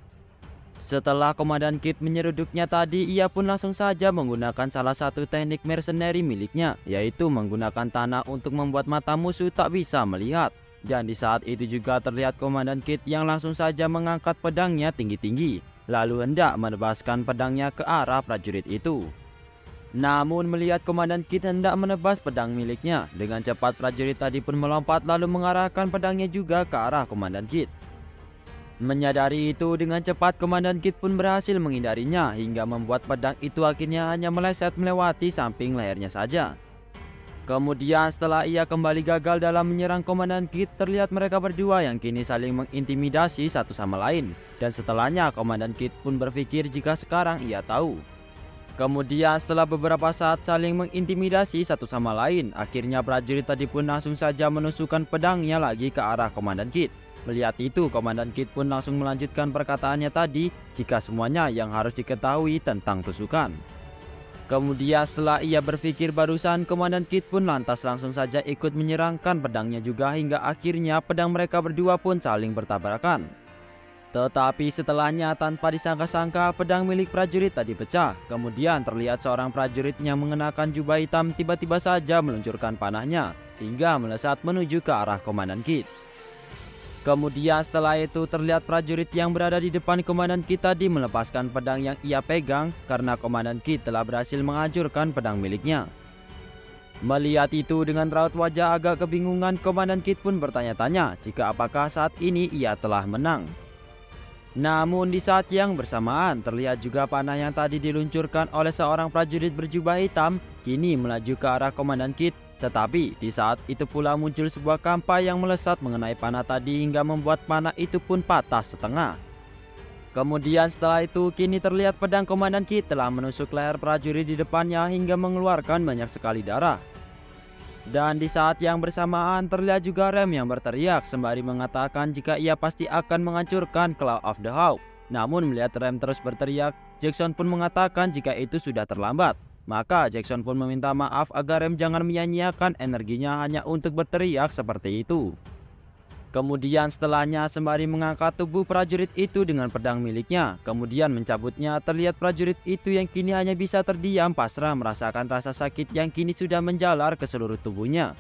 Setelah Komandan Kit menyeruduknya tadi, ia pun langsung saja menggunakan salah satu teknik mercenary miliknya, yaitu menggunakan tanah untuk membuat mata musuh tak bisa melihat. Dan di saat itu juga terlihat Komandan Kit yang langsung saja mengangkat pedangnya tinggi-tinggi, lalu hendak menebaskan pedangnya ke arah prajurit itu. Namun melihat Komandan Kit hendak menebas pedang miliknya, dengan cepat prajurit tadi pun melompat lalu mengarahkan pedangnya juga ke arah Komandan Kit. Menyadari itu, dengan cepat Komandan Kit pun berhasil menghindarinya hingga membuat pedang itu akhirnya hanya meleset melewati samping lehernya saja. Kemudian setelah ia kembali gagal dalam menyerang Komandan Kit, terlihat mereka berdua yang kini saling mengintimidasi satu sama lain. Dan setelahnya Komandan Kit pun berpikir jika sekarang ia tahu. Kemudian setelah beberapa saat saling mengintimidasi satu sama lain, akhirnya prajurit tadi pun langsung saja menusukkan pedangnya lagi ke arah Komandan Kit. Melihat itu, Komandan Kit pun langsung melanjutkan perkataannya tadi jika semuanya yang harus diketahui tentang tusukan. Kemudian setelah ia berpikir barusan, Komandan Kit pun lantas langsung saja ikut menyerangkan pedangnya juga hingga akhirnya pedang mereka berdua pun saling bertabrakan. Tetapi setelahnya tanpa disangka-sangka pedang milik prajurit tadi pecah. Kemudian terlihat seorang prajurit yang mengenakan jubah hitam tiba-tiba saja meluncurkan panahnya hingga melesat menuju ke arah Komandan Kit. Kemudian setelah itu terlihat prajurit yang berada di depan Komandan Kit tadi melepaskan pedang yang ia pegang karena Komandan Kit telah berhasil menghancurkan pedang miliknya. Melihat itu dengan raut wajah agak kebingungan, Komandan Kit pun bertanya-tanya jika apakah saat ini ia telah menang. Namun di saat yang bersamaan terlihat juga panah yang tadi diluncurkan oleh seorang prajurit berjubah hitam kini melaju ke arah Komandan Kit. Tetapi di saat itu pula muncul sebuah kampak yang melesat mengenai panah tadi hingga membuat panah itu pun patah setengah. Kemudian setelah itu kini terlihat pedang Komandan Kit telah menusuk leher prajurit di depannya hingga mengeluarkan banyak sekali darah. Dan di saat yang bersamaan terlihat juga Rem yang berteriak sembari mengatakan jika ia pasti akan menghancurkan Claw of the Hawk. Namun melihat Rem terus berteriak, Jackson pun mengatakan jika itu sudah terlambat. Maka Jackson pun meminta maaf agar Rem jangan menyia-nyiakan energinya hanya untuk berteriak seperti itu. Kemudian setelahnya sembari mengangkat tubuh prajurit itu dengan pedang miliknya, kemudian mencabutnya, terlihat prajurit itu yang kini hanya bisa terdiam pasrah merasakan rasa sakit yang kini sudah menjalar ke seluruh tubuhnya.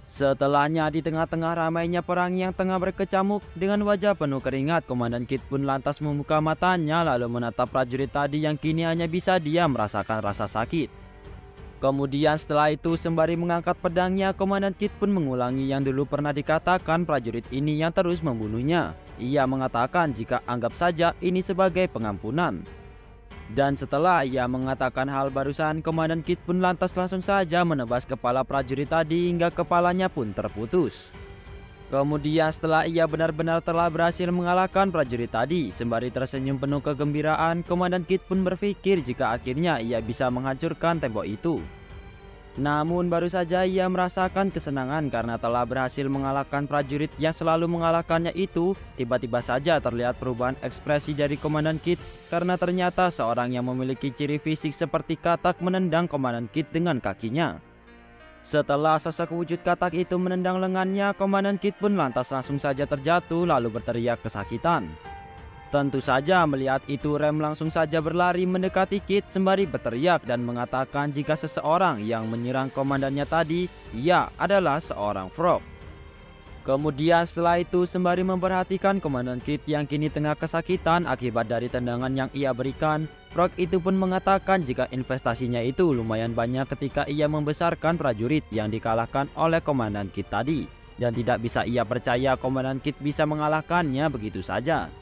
Setelahnya di tengah-tengah ramainya perang yang tengah berkecamuk, dengan wajah penuh keringat, Komandan Kit pun lantas membuka matanya lalu menatap prajurit tadi yang kini hanya bisa diam merasakan rasa sakit. Kemudian setelah itu sembari mengangkat pedangnya, Komandan Kit pun mengulangi yang dulu pernah dikatakan prajurit ini yang terus membunuhnya. Ia mengatakan jika anggap saja ini sebagai pengampunan. Dan setelah ia mengatakan hal barusan, Komandan Kit pun lantas langsung saja menebas kepala prajurit tadi hingga kepalanya pun terputus. Kemudian setelah ia benar-benar telah berhasil mengalahkan prajurit tadi, sembari tersenyum penuh kegembiraan, Komandan Kit pun berpikir jika akhirnya ia bisa menghancurkan tembok itu. Namun baru saja ia merasakan kesenangan karena telah berhasil mengalahkan prajurit yang selalu mengalahkannya itu, tiba-tiba saja terlihat perubahan ekspresi dari Komandan Kit karena ternyata seorang yang memiliki ciri fisik seperti katak menendang Komandan Kit dengan kakinya. Setelah sosok wujud katak itu menendang lengannya, Komandan Kit pun lantas langsung saja terjatuh lalu berteriak kesakitan. Tentu saja melihat itu Rem langsung saja berlari mendekati Kit sembari berteriak dan mengatakan jika seseorang yang menyerang komandannya tadi, ia adalah seorang frog. Kemudian setelah itu sembari memperhatikan Komandan Kit yang kini tengah kesakitan akibat dari tendangan yang ia berikan, frog itu pun mengatakan jika investasinya itu lumayan banyak ketika ia membesarkan prajurit yang dikalahkan oleh Komandan Kit tadi, dan tidak bisa ia percaya Komandan Kit bisa mengalahkannya begitu saja.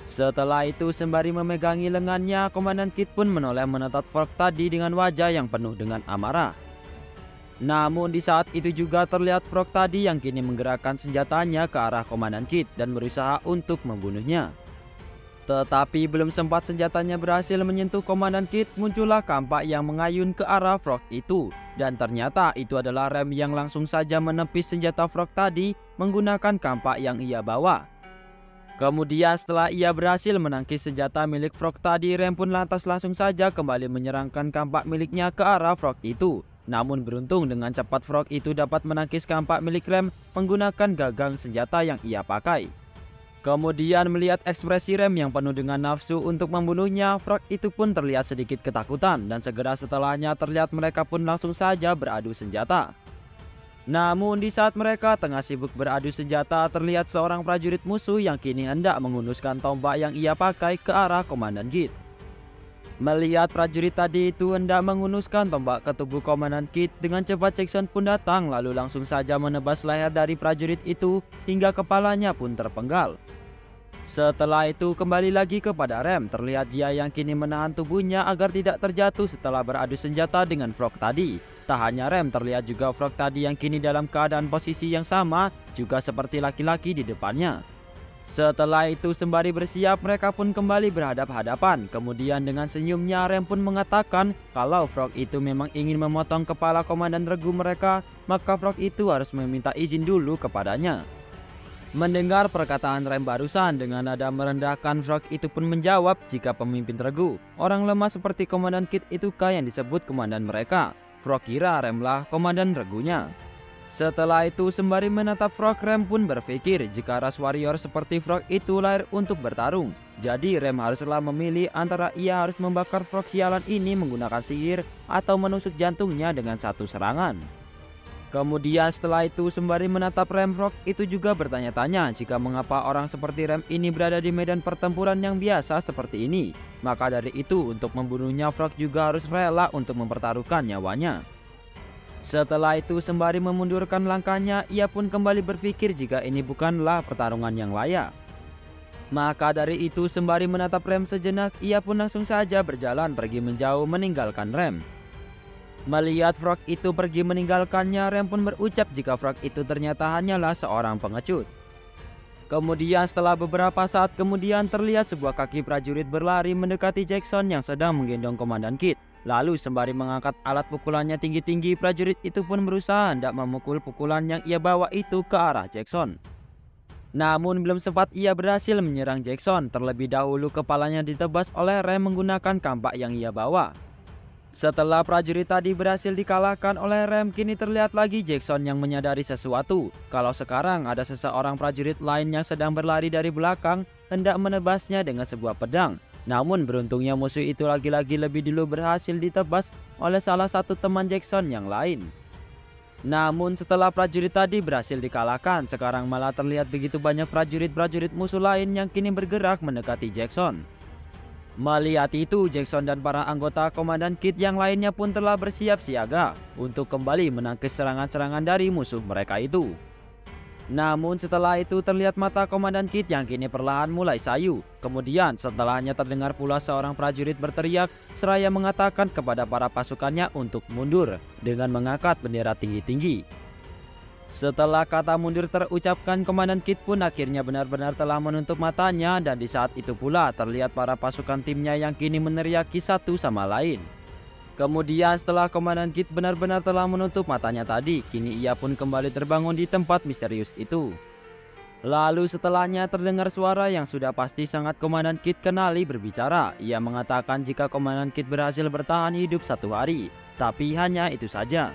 Setelah itu sembari memegangi lengannya, Komandan Kit pun menoleh menatap frog tadi dengan wajah yang penuh dengan amarah. Namun di saat itu juga terlihat frog tadi yang kini menggerakkan senjatanya ke arah Komandan Kit dan berusaha untuk membunuhnya. Tetapi belum sempat senjatanya berhasil menyentuh Komandan Kit, muncullah kampak yang mengayun ke arah frog itu. Dan ternyata itu adalah Rem yang langsung saja menepis senjata frog tadi menggunakan kampak yang ia bawa. Kemudian setelah ia berhasil menangkis senjata milik frog tadi, Rem pun lantas langsung saja kembali menyerangkan kampak miliknya ke arah frog itu. Namun beruntung dengan cepat frog itu dapat menangkis kampak milik Rem menggunakan gagang senjata yang ia pakai. Kemudian melihat ekspresi Rem yang penuh dengan nafsu untuk membunuhnya, frog itu pun terlihat sedikit ketakutan dan segera setelahnya terlihat mereka pun langsung saja beradu senjata. Namun di saat mereka tengah sibuk beradu senjata, terlihat seorang prajurit musuh yang kini hendak menghunuskan tombak yang ia pakai ke arah Komandan Kit. Melihat prajurit tadi itu hendak menghunuskan tombak ke tubuh Komandan Kit, dengan cepat Jackson pun datang lalu langsung saja menebas leher dari prajurit itu hingga kepalanya pun terpenggal. Setelah itu kembali lagi kepada Rem, terlihat dia yang kini menahan tubuhnya agar tidak terjatuh setelah beradu senjata dengan frog tadi. Tak hanya Rem, terlihat juga frog tadi yang kini dalam keadaan posisi yang sama, juga seperti laki-laki di depannya. Setelah itu sembari bersiap, mereka pun kembali berhadap-hadapan. Kemudian dengan senyumnya Rem pun mengatakan kalau frog itu memang ingin memotong kepala komandan regu mereka, maka frog itu harus meminta izin dulu kepadanya. Mendengar perkataan Rem barusan dengan nada merendahkan, frog itu pun menjawab jika pemimpin regu, orang lemah seperti Komandan Kit itukah yang disebut komandan mereka. Frog kira Remlah komandan regunya. Setelah itu sembari menatap Frog, Rem pun berpikir jika ras warrior seperti Frog itu lahir untuk bertarung. Jadi Rem haruslah memilih antara ia harus membakar Frog sialan ini menggunakan sihir atau menusuk jantungnya dengan satu serangan. Kemudian setelah itu sembari menatap Rem, Frog itu juga bertanya-tanya jika mengapa orang seperti Rem ini berada di medan pertempuran yang biasa seperti ini. Maka dari itu untuk membunuhnya Frog juga harus rela untuk mempertaruhkan nyawanya. Setelah itu sembari memundurkan langkahnya, ia pun kembali berpikir jika ini bukanlah pertarungan yang layak. Maka dari itu sembari menatap Rem sejenak, ia pun langsung saja berjalan pergi menjauh meninggalkan Rem. Melihat Frog itu pergi meninggalkannya, Rem pun berucap jika Frog itu ternyata hanyalah seorang pengecut. Kemudian setelah beberapa saat kemudian terlihat sebuah kaki prajurit berlari mendekati Jackson yang sedang menggendong Komandan Kit. Lalu sembari mengangkat alat pukulannya tinggi-tinggi, prajurit itu pun berusaha hendak memukul pukulan yang ia bawa itu ke arah Jackson. Namun belum sempat ia berhasil menyerang Jackson, terlebih dahulu kepalanya ditebas oleh Rem menggunakan kampak yang ia bawa. Setelah prajurit tadi berhasil dikalahkan oleh Rem, kini terlihat lagi Jackson yang menyadari sesuatu. Kalau sekarang ada seseorang prajurit lain yang sedang berlari dari belakang, hendak menebasnya dengan sebuah pedang. Namun beruntungnya musuh itu lagi-lagi lebih dulu berhasil ditebas oleh salah satu teman Jackson yang lain. Namun setelah prajurit tadi berhasil dikalahkan, sekarang malah terlihat begitu banyak prajurit-prajurit musuh lain yang kini bergerak mendekati Jackson. Melihat itu, Jackson dan para anggota Komandan Kit yang lainnya pun telah bersiap siaga untuk kembali menangkis serangan-serangan dari musuh mereka itu. Namun setelah itu terlihat mata Komandan Kit yang kini perlahan mulai sayu. Kemudian setelahnya terdengar pula seorang prajurit berteriak seraya mengatakan kepada para pasukannya untuk mundur dengan mengangkat bendera tinggi-tinggi. Setelah kata mundur terucapkan, Komandan Kit pun akhirnya benar-benar telah menutup matanya, dan di saat itu pula terlihat para pasukan timnya yang kini meneriaki satu sama lain. Kemudian setelah Komandan Kit benar-benar telah menutup matanya tadi, kini ia pun kembali terbangun di tempat misterius itu. Lalu setelahnya terdengar suara yang sudah pasti sangat Komandan Kit kenali berbicara. Ia mengatakan jika Komandan Kit berhasil bertahan hidup 1 hari, tapi hanya itu saja.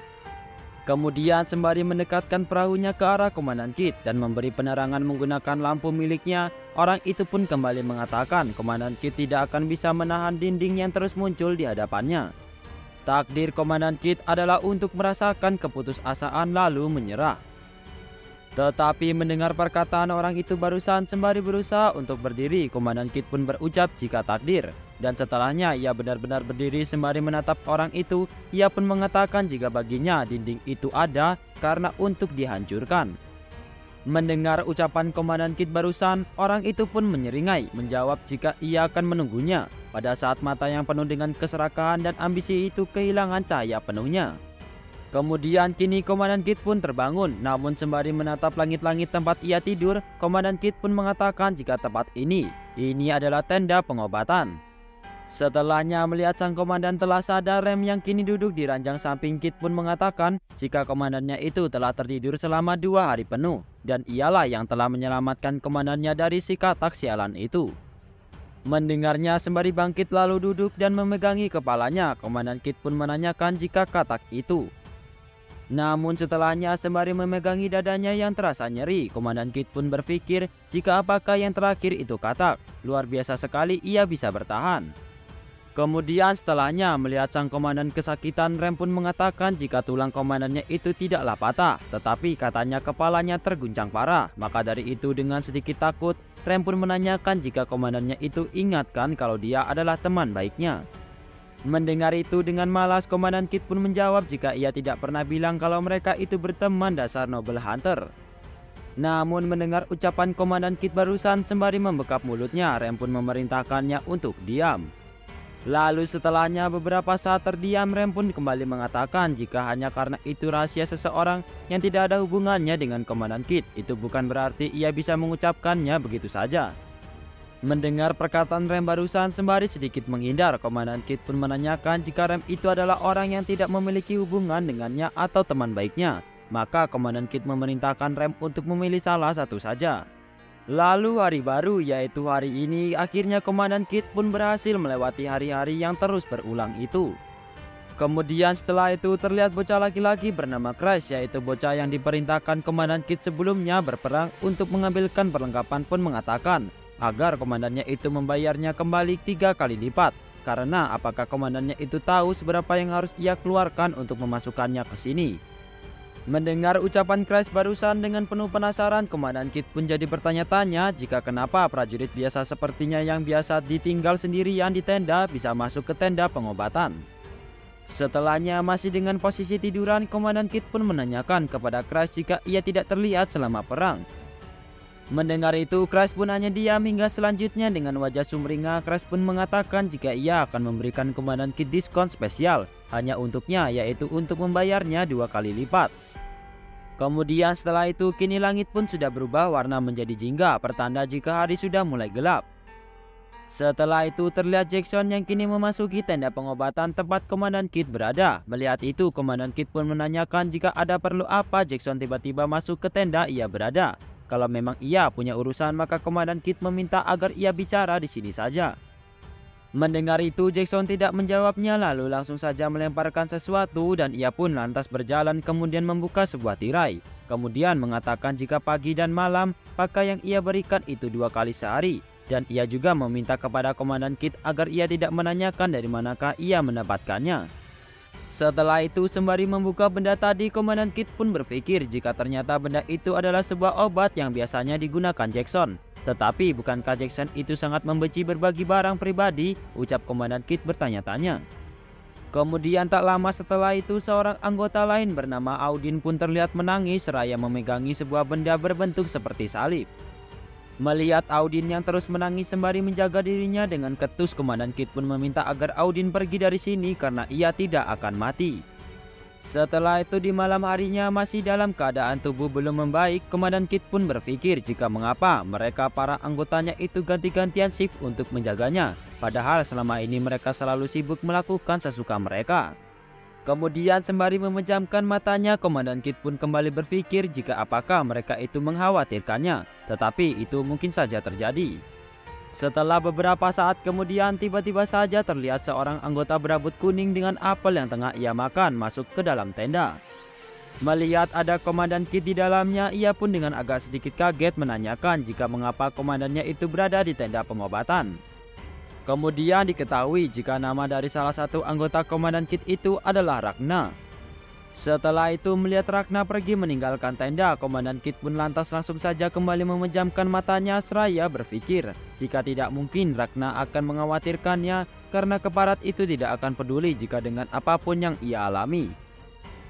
Kemudian sembari mendekatkan perahunya ke arah Komandan Kit dan memberi penerangan menggunakan lampu miliknya, orang itu pun kembali mengatakan Komandan Kit tidak akan bisa menahan dinding yang terus muncul di hadapannya. Takdir Komandan Kit adalah untuk merasakan keputusasaan lalu menyerah. Tetapi mendengar perkataan orang itu barusan, sembari berusaha untuk berdiri, Komandan Kit pun berucap jika takdir. Dan setelahnya ia benar-benar berdiri sembari menatap orang itu. Ia pun mengatakan jika baginya dinding itu ada karena untuk dihancurkan. Mendengar ucapan Komandan Kit barusan, orang itu pun menyeringai menjawab jika ia akan menunggunya. Pada saat mata yang penuh dengan keserakahan dan ambisi itu kehilangan cahaya penuhnya. Kemudian kini Komandan Kit pun terbangun, namun sembari menatap langit-langit tempat ia tidur, Komandan Kit pun mengatakan jika tempat ini adalah tenda pengobatan. Setelahnya melihat sang komandan telah sadar, Rem yang kini duduk di ranjang samping Kit pun mengatakan jika komandannya itu telah tertidur selama 2 hari penuh, dan ialah yang telah menyelamatkan komandannya dari si katak sialan itu. Mendengarnya sembari bangkit lalu duduk dan memegangi kepalanya, Komandan Kit pun menanyakan jika katak itu. Namun setelahnya sembari memegangi dadanya yang terasa nyeri, Komandan Kit pun berpikir jika apakah yang terakhir itu katak. Luar biasa sekali ia bisa bertahan. Kemudian setelahnya melihat sang komandan kesakitan, Rem pun mengatakan jika tulang komandannya itu tidaklah patah, tetapi katanya kepalanya terguncang parah. Maka dari itu dengan sedikit takut, Rem pun menanyakan jika komandannya itu ingatkan kalau dia adalah teman baiknya. Mendengar itu dengan malas, Komandan Kit pun menjawab jika ia tidak pernah bilang kalau mereka itu berteman, dasar noble hunter. Namun mendengar ucapan Komandan Kit barusan, sembari membekap mulutnya, Rem pun memerintahkannya untuk diam. Lalu setelahnya beberapa saat terdiam, Rem pun kembali mengatakan jika hanya karena itu rahasia seseorang yang tidak ada hubungannya dengan Komandan Kit, itu bukan berarti ia bisa mengucapkannya begitu saja. Mendengar perkataan Rem barusan, sembari sedikit menghindar, Komandan Kit pun menanyakan jika Rem itu adalah orang yang tidak memiliki hubungan dengannya atau teman baiknya. Maka Komandan Kit memerintahkan Rem untuk memilih salah satu saja. Lalu hari baru, yaitu hari ini, akhirnya Komandan Kit pun berhasil melewati hari-hari yang terus berulang itu. Kemudian setelah itu terlihat bocah laki-laki bernama Crash, yaitu bocah yang diperintahkan Komandan Kit sebelumnya berperang untuk mengambilkan perlengkapan, pun mengatakan agar komandannya itu membayarnya kembali 3 kali lipat. Karena apakah komandannya itu tahu seberapa yang harus ia keluarkan untuk memasukkannya ke sini. Mendengar ucapan Crash barusan dengan penuh penasaran, Komandan Kit pun jadi bertanya-tanya jika kenapa prajurit biasa sepertinya yang biasa ditinggal sendirian di tenda bisa masuk ke tenda pengobatan. Setelahnya masih dengan posisi tiduran, Komandan Kit pun menanyakan kepada Crash jika ia tidak terlihat selama perang. Mendengar itu, Crash pun hanya diam hingga selanjutnya dengan wajah sumringah. Crash pun mengatakan jika ia akan memberikan Komandan Kit diskon spesial hanya untuknya, yaitu untuk membayarnya 2 kali lipat. Kemudian setelah itu kini langit pun sudah berubah warna menjadi jingga, pertanda jika hari sudah mulai gelap. Setelah itu terlihat Jackson yang kini memasuki tenda pengobatan tempat Komandan Kit berada. Melihat itu, Komandan Kit pun menanyakan jika ada perlu apa Jackson tiba-tiba masuk ke tenda ia berada. Kalau memang ia punya urusan, maka Komandan Kit meminta agar ia bicara di sini saja. Mendengar itu, Jackson tidak menjawabnya lalu langsung saja melemparkan sesuatu dan ia pun lantas berjalan kemudian membuka sebuah tirai. Kemudian mengatakan jika pagi dan malam pakai yang ia berikan itu 2 kali sehari. Dan ia juga meminta kepada Komandan Kit agar ia tidak menanyakan dari manakah ia mendapatkannya. Setelah itu sembari membuka benda tadi, Komandan Kit pun berpikir jika ternyata benda itu adalah sebuah obat yang biasanya digunakan Jackson. Tetapi bukankah Jackson itu sangat membenci berbagi barang pribadi? Ucap Komandan Kit bertanya-tanya. Kemudian tak lama setelah itu seorang anggota lain bernama Audin pun terlihat menangis seraya memegangi sebuah benda berbentuk seperti salib. Melihat Audin yang terus menangis sembari menjaga dirinya dengan ketus, Komandan Kit pun meminta agar Audin pergi dari sini karena ia tidak akan mati. Setelah itu di malam harinya masih dalam keadaan tubuh belum membaik, Komandan Kit pun berpikir jika mengapa mereka para anggotanya itu ganti-gantian shift untuk menjaganya. Padahal selama ini mereka selalu sibuk melakukan sesuka mereka. Kemudian sembari memejamkan matanya, Komandan Kit pun kembali berpikir jika apakah mereka itu mengkhawatirkannya. Tetapi itu mungkin saja terjadi. Setelah beberapa saat kemudian tiba-tiba saja terlihat seorang anggota berambut kuning dengan apel yang tengah ia makan masuk ke dalam tenda. Melihat ada Komandan Kit di dalamnya, ia pun dengan agak sedikit kaget menanyakan jika mengapa komandannya itu berada di tenda pengobatan. Kemudian diketahui jika nama dari salah satu anggota Komandan Kit itu adalah Ragna. Setelah itu melihat Ragna pergi meninggalkan tenda, Komandan Kit pun lantas langsung saja kembali memejamkan matanya seraya berpikir jika tidak mungkin Ragna akan mengkhawatirkannya karena keparat itu tidak akan peduli jika dengan apapun yang ia alami.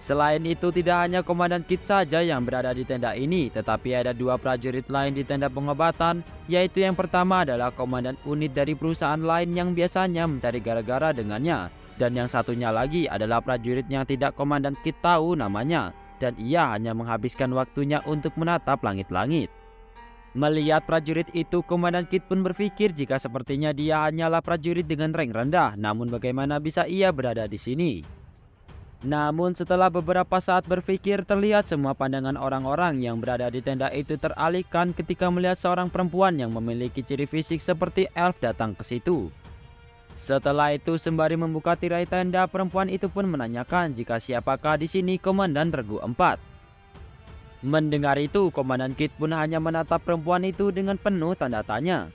Selain itu tidak hanya Komandan Kit saja yang berada di tenda ini, tetapi ada 2 prajurit lain di tenda pengobatan, yaitu yang pertama adalah komandan unit dari perusahaan lain yang biasanya mencari gara-gara dengannya. Dan yang satunya lagi adalah prajurit yang tidak Komandan Kit tahu namanya, dan ia hanya menghabiskan waktunya untuk menatap langit-langit. Melihat prajurit itu, Komandan Kit pun berpikir jika sepertinya dia hanyalah prajurit dengan rank rendah, namun bagaimana bisa ia berada di sini? Namun setelah beberapa saat berpikir, terlihat semua pandangan orang-orang yang berada di tenda itu teralihkan ketika melihat seorang perempuan yang memiliki ciri fisik seperti elf datang ke situ. Setelah itu sembari membuka tirai tenda, perempuan itu pun menanyakan jika siapakah di sini Komandan Regu 4. Mendengar itu, Komandan Kit pun hanya menatap perempuan itu dengan penuh tanda tanya.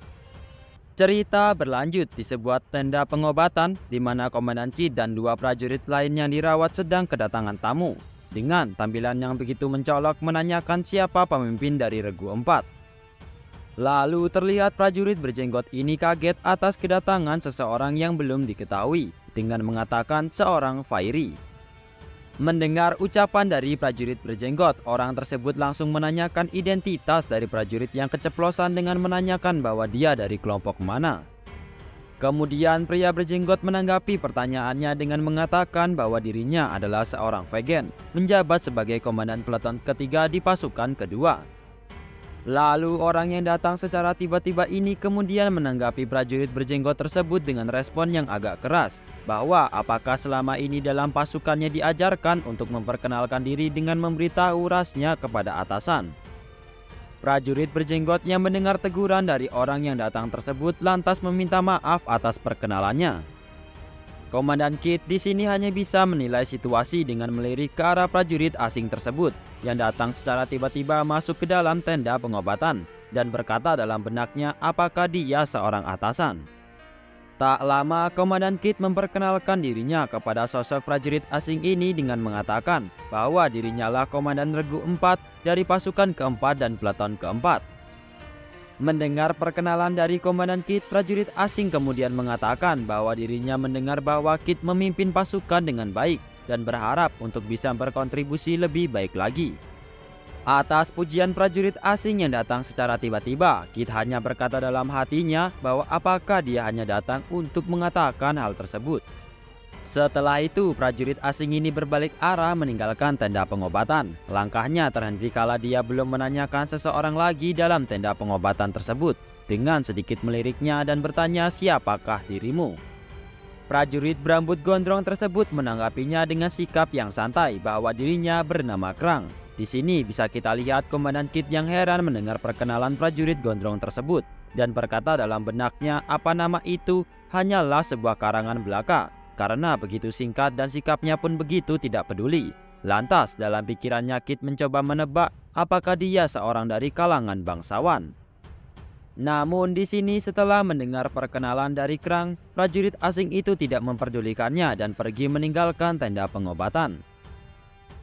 Cerita berlanjut di sebuah tenda pengobatan di mana Komandan Kit dan 2 prajurit lain yang dirawat sedang kedatangan tamu. Dengan tampilan yang begitu mencolok menanyakan siapa pemimpin dari Regu 4. Lalu terlihat prajurit berjenggot ini kaget atas kedatangan seseorang yang belum diketahui dengan mengatakan seorang Fairy. Mendengar ucapan dari prajurit berjenggot, orang tersebut langsung menanyakan identitas dari prajurit yang keceplosan dengan menanyakan bahwa dia dari kelompok mana. Kemudian pria berjenggot menanggapi pertanyaannya dengan mengatakan bahwa dirinya adalah seorang vegan, menjabat sebagai komandan peleton ketiga di pasukan kedua. Lalu orang yang datang secara tiba-tiba ini kemudian menanggapi prajurit berjenggot tersebut dengan respon yang agak keras, bahwa apakah selama ini dalam pasukannya diajarkan untuk memperkenalkan diri dengan memberitahu rasnya kepada atasan. Prajurit berjenggot yang mendengar teguran dari orang yang datang tersebut lantas meminta maaf atas perkenalannya. Komandan Kit di sini hanya bisa menilai situasi dengan melirik ke arah prajurit asing tersebut yang datang secara tiba-tiba masuk ke dalam tenda pengobatan dan berkata dalam benaknya apakah dia seorang atasan. Tak lama Komandan Kit memperkenalkan dirinya kepada sosok prajurit asing ini dengan mengatakan bahwa dirinya lah Komandan Regu 4 dari pasukan keempat dan peleton keempat. Mendengar perkenalan dari Komandan Kit, prajurit asing kemudian mengatakan bahwa dirinya mendengar bahwa Kit memimpin pasukan dengan baik dan berharap untuk bisa berkontribusi lebih baik lagi. Atas pujian prajurit asing yang datang secara tiba-tiba, Kit hanya berkata dalam hatinya bahwa apakah dia hanya datang untuk mengatakan hal tersebut. Setelah itu, prajurit asing ini berbalik arah meninggalkan tenda pengobatan. Langkahnya terhenti kala dia belum menanyakan seseorang lagi dalam tenda pengobatan tersebut. Dengan sedikit meliriknya dan bertanya siapakah dirimu. Prajurit berambut gondrong tersebut menanggapinya dengan sikap yang santai bahwa dirinya bernama Krang. Di sini bisa kita lihat Komandan Kit yang heran mendengar perkenalan prajurit gondrong tersebut. dan berkata dalam benaknya apa nama itu hanyalah sebuah karangan belaka. Karena begitu singkat dan sikapnya pun begitu tidak peduli. Lantas dalam pikirannya Kit mencoba menebak apakah dia seorang dari kalangan bangsawan. Namun di sini setelah mendengar perkenalan dari Krang, prajurit asing itu tidak memperdulikannya dan pergi meninggalkan tenda pengobatan.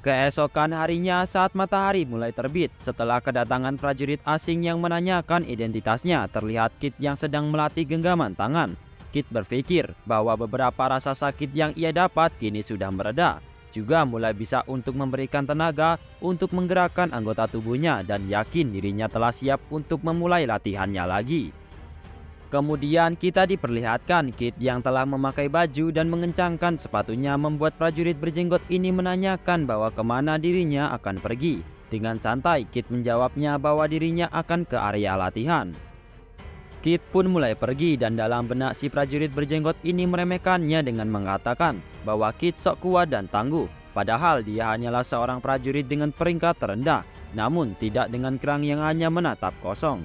Keesokan harinya saat matahari mulai terbit, setelah kedatangan prajurit asing yang menanyakan identitasnya, terlihat Kit yang sedang melatih genggaman tangan. Kit berpikir bahwa beberapa rasa sakit yang ia dapat kini sudah mereda, juga mulai bisa untuk memberikan tenaga untuk menggerakkan anggota tubuhnya dan yakin dirinya telah siap untuk memulai latihannya lagi. Kemudian kita diperlihatkan Kit yang telah memakai baju dan mengencangkan sepatunya membuat prajurit berjenggot ini menanyakan bahwa kemana dirinya akan pergi. Dengan santai Kit menjawabnya bahwa dirinya akan ke area latihan. Kit pun mulai pergi dan dalam benak si prajurit berjenggot ini meremehkannya dengan mengatakan bahwa Kit sok kuat dan tangguh. Padahal dia hanyalah seorang prajurit dengan peringkat terendah, namun tidak dengan Krang yang hanya menatap kosong.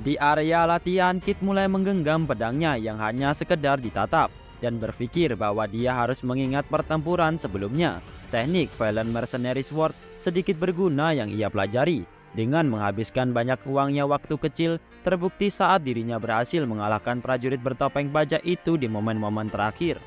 Di area latihan Kit mulai menggenggam pedangnya yang hanya sekedar ditatap dan berpikir bahwa dia harus mengingat pertempuran sebelumnya. Teknik Violent Mercenary Sword sedikit berguna yang ia pelajari. Dengan menghabiskan banyak uangnya waktu kecil, terbukti saat dirinya berhasil mengalahkan prajurit bertopeng baja itu di momen-momen terakhir.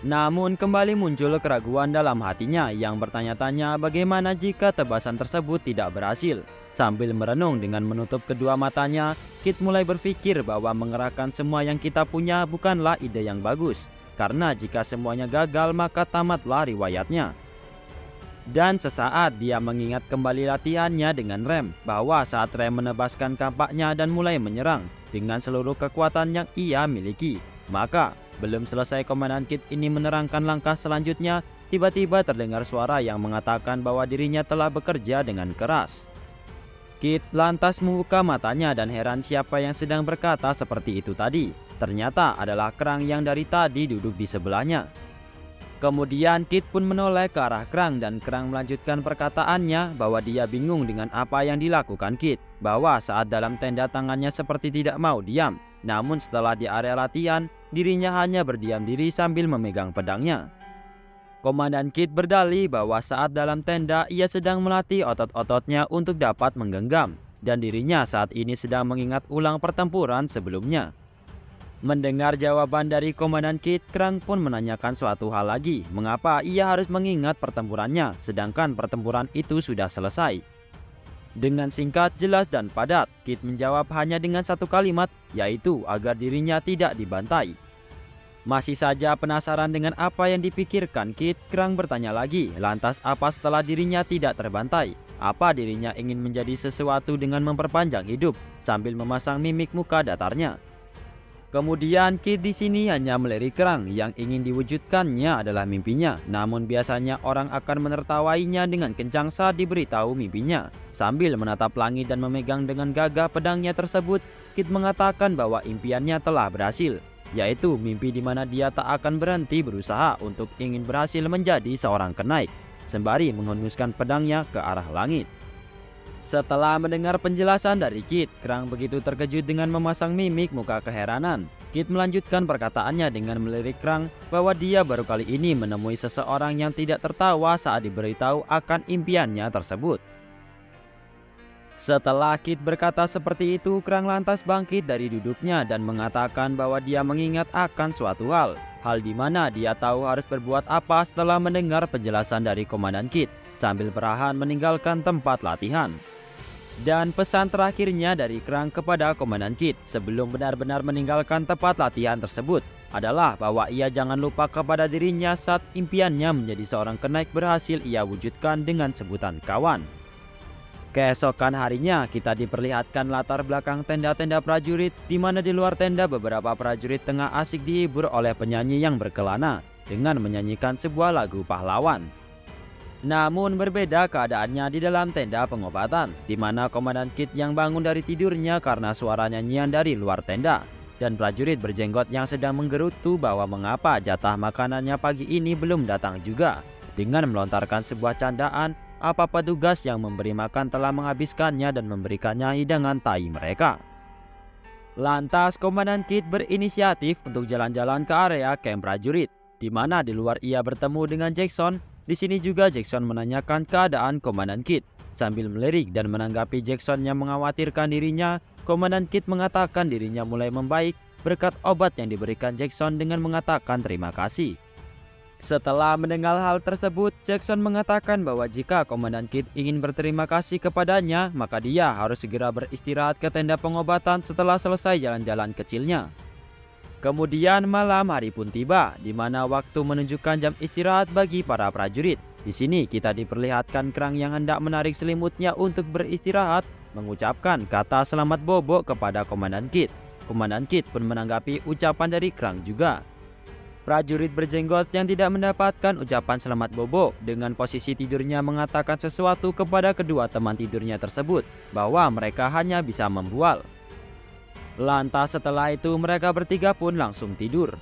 Namun kembali muncul keraguan dalam hatinya yang bertanya-tanya bagaimana jika tebasan tersebut tidak berhasil. Sambil merenung dengan menutup kedua matanya, Kit mulai berpikir bahwa mengerahkan semua yang kita punya bukanlah ide yang bagus. Karena jika semuanya gagal maka tamatlah riwayatnya. Dan sesaat dia mengingat kembali latihannya dengan Rem, bahwa saat Rem menebaskan kampaknya dan mulai menyerang dengan seluruh kekuatan yang ia miliki. Maka, belum selesai Komandan Kit ini menerangkan langkah selanjutnya, tiba-tiba terdengar suara yang mengatakan bahwa dirinya telah bekerja dengan keras. Kit lantas membuka matanya dan heran siapa yang sedang berkata seperti itu tadi. Ternyata adalah Krang yang dari tadi duduk di sebelahnya. Kemudian Kit pun menoleh ke arah Krang dan Krang melanjutkan perkataannya bahwa dia bingung dengan apa yang dilakukan Kit. Bahwa saat dalam tenda tangannya seperti tidak mau diam. Namun setelah di area latihan, dirinya hanya berdiam diri sambil memegang pedangnya. Komandan Kit berdalih bahwa saat dalam tenda ia sedang melatih otot-ototnya untuk dapat menggenggam. Dan dirinya saat ini sedang mengingat ulang pertempuran sebelumnya. Mendengar jawaban dari Komandan Kit, Krang pun menanyakan suatu hal lagi. Mengapa ia harus mengingat pertempurannya, sedangkan pertempuran itu sudah selesai? Dengan singkat, jelas, dan padat, Kit menjawab hanya dengan satu kalimat, yaitu agar dirinya tidak dibantai. Masih saja penasaran dengan apa yang dipikirkan Kit, Krang bertanya lagi, lantas apa setelah dirinya tidak terbantai? Apa dirinya ingin menjadi sesuatu dengan memperpanjang hidup, sambil memasang mimik muka datarnya? Kemudian Kit di sini hanya melirik Krang yang ingin diwujudkannya adalah mimpinya. Namun biasanya orang akan menertawainya dengan kencang saat diberitahu mimpinya. Sambil menatap langit dan memegang dengan gagah pedangnya tersebut, Kit mengatakan bahwa impiannya telah berhasil, yaitu mimpi di mana dia tak akan berhenti berusaha untuk ingin berhasil menjadi seorang kenaik, sembari menghunuskan pedangnya ke arah langit. Setelah mendengar penjelasan dari Kit, Krang begitu terkejut dengan memasang mimik muka keheranan. Kit melanjutkan perkataannya dengan melirik Krang bahwa dia baru kali ini menemui seseorang yang tidak tertawa saat diberitahu akan impiannya tersebut. Setelah Kit berkata seperti itu, Krang lantas bangkit dari duduknya dan mengatakan bahwa dia mengingat akan suatu hal di mana dia tahu harus berbuat apa setelah mendengar penjelasan dari Komandan Kit, sambil perlahan meninggalkan tempat latihan. Dan pesan terakhirnya dari Krang kepada Komandan Kit sebelum benar-benar meninggalkan tempat latihan tersebut adalah bahwa ia jangan lupa kepada dirinya saat impiannya menjadi seorang kenaik berhasil ia wujudkan dengan sebutan kawan. Keesokan harinya kita diperlihatkan latar belakang tenda-tenda prajurit, di mana di luar tenda beberapa prajurit tengah asik dihibur oleh penyanyi yang berkelana dengan menyanyikan sebuah lagu pahlawan. Namun berbeda keadaannya di dalam tenda pengobatan, di mana Komandan Kit yang bangun dari tidurnya karena suara nyanyian dari luar tenda, dan prajurit berjenggot yang sedang menggerutu bahwa mengapa jatah makanannya pagi ini belum datang juga, dengan melontarkan sebuah candaan apa petugas yang memberi makan telah menghabiskannya dan memberikannya hidangan tai mereka. Lantas Komandan Kit berinisiatif untuk jalan-jalan ke area kamp prajurit, di mana di luar ia bertemu dengan Jackson. Di sini juga Jackson menanyakan keadaan Komandan Kit. Sambil melirik dan menanggapi Jackson yang mengkhawatirkan dirinya, Komandan Kit mengatakan dirinya mulai membaik berkat obat yang diberikan Jackson dengan mengatakan terima kasih. Setelah mendengar hal tersebut, Jackson mengatakan bahwa jika Komandan Kit ingin berterima kasih kepadanya, maka dia harus segera beristirahat ke tenda pengobatan setelah selesai jalan-jalan kecilnya. Kemudian malam hari pun tiba, di mana waktu menunjukkan jam istirahat bagi para prajurit. Di sini kita diperlihatkan Krang yang hendak menarik selimutnya untuk beristirahat, mengucapkan kata selamat bobo kepada Komandan Kit. Komandan Kit pun menanggapi ucapan dari Krang juga. Prajurit berjenggot yang tidak mendapatkan ucapan selamat bobo dengan posisi tidurnya mengatakan sesuatu kepada kedua teman tidurnya tersebut bahwa mereka hanya bisa membual. Lantas setelah itu mereka bertiga pun langsung tidur.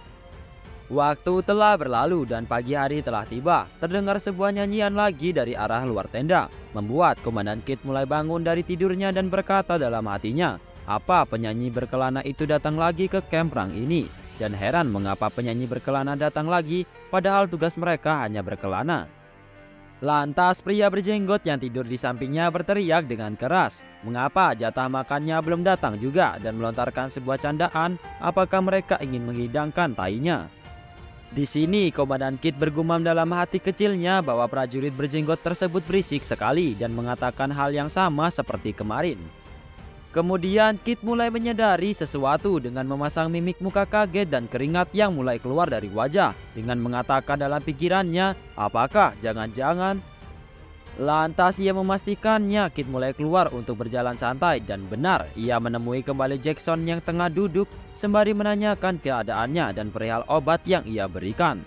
Waktu telah berlalu dan pagi hari telah tiba. Terdengar sebuah nyanyian lagi dari arah luar tenda, membuat Komandan Kit mulai bangun dari tidurnya dan berkata dalam hatinya, apa penyanyi berkelana itu datang lagi ke kamp perang ini? Dan heran mengapa penyanyi berkelana datang lagi, padahal tugas mereka hanya berkelana. Lantas pria berjenggot yang tidur di sampingnya berteriak dengan keras, mengapa jatah makannya belum datang juga, dan melontarkan sebuah candaan, apakah mereka ingin menghidangkan tainya. Di sini Komandan Kit bergumam dalam hati kecilnya bahwa prajurit berjenggot tersebut berisik sekali dan mengatakan hal yang sama seperti kemarin. Kemudian Kit mulai menyadari sesuatu dengan memasang mimik muka kaget dan keringat yang mulai keluar dari wajah dengan mengatakan dalam pikirannya, apakah jangan-jangan. Lantas ia memastikannya Kit mulai keluar untuk berjalan santai dan benar ia menemui kembali Jackson yang tengah duduk sembari menanyakan keadaannya dan perihal obat yang ia berikan.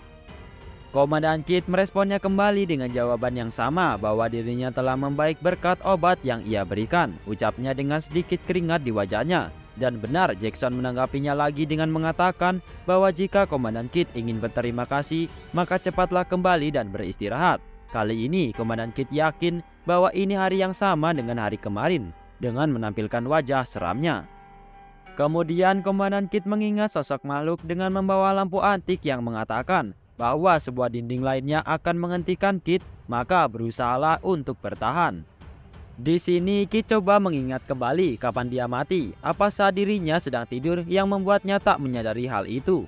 Komandan Kit meresponnya kembali dengan jawaban yang sama bahwa dirinya telah membaik berkat obat yang ia berikan, ucapnya dengan sedikit keringat di wajahnya. Dan benar Jackson menanggapinya lagi dengan mengatakan bahwa jika Komandan Kit ingin berterima kasih, maka cepatlah kembali dan beristirahat. Kali ini Komandan Kit yakin bahwa ini hari yang sama dengan hari kemarin, dengan menampilkan wajah seramnya. Kemudian Komandan Kit mengingat sosok makhluk dengan membawa lampu antik yang mengatakan bahwa sebuah dinding lainnya akan menghentikan Kit, maka berusahalah untuk bertahan. Di sini Kit coba mengingat kembali kapan dia mati, apa saat dirinya sedang tidur yang membuatnya tak menyadari hal itu.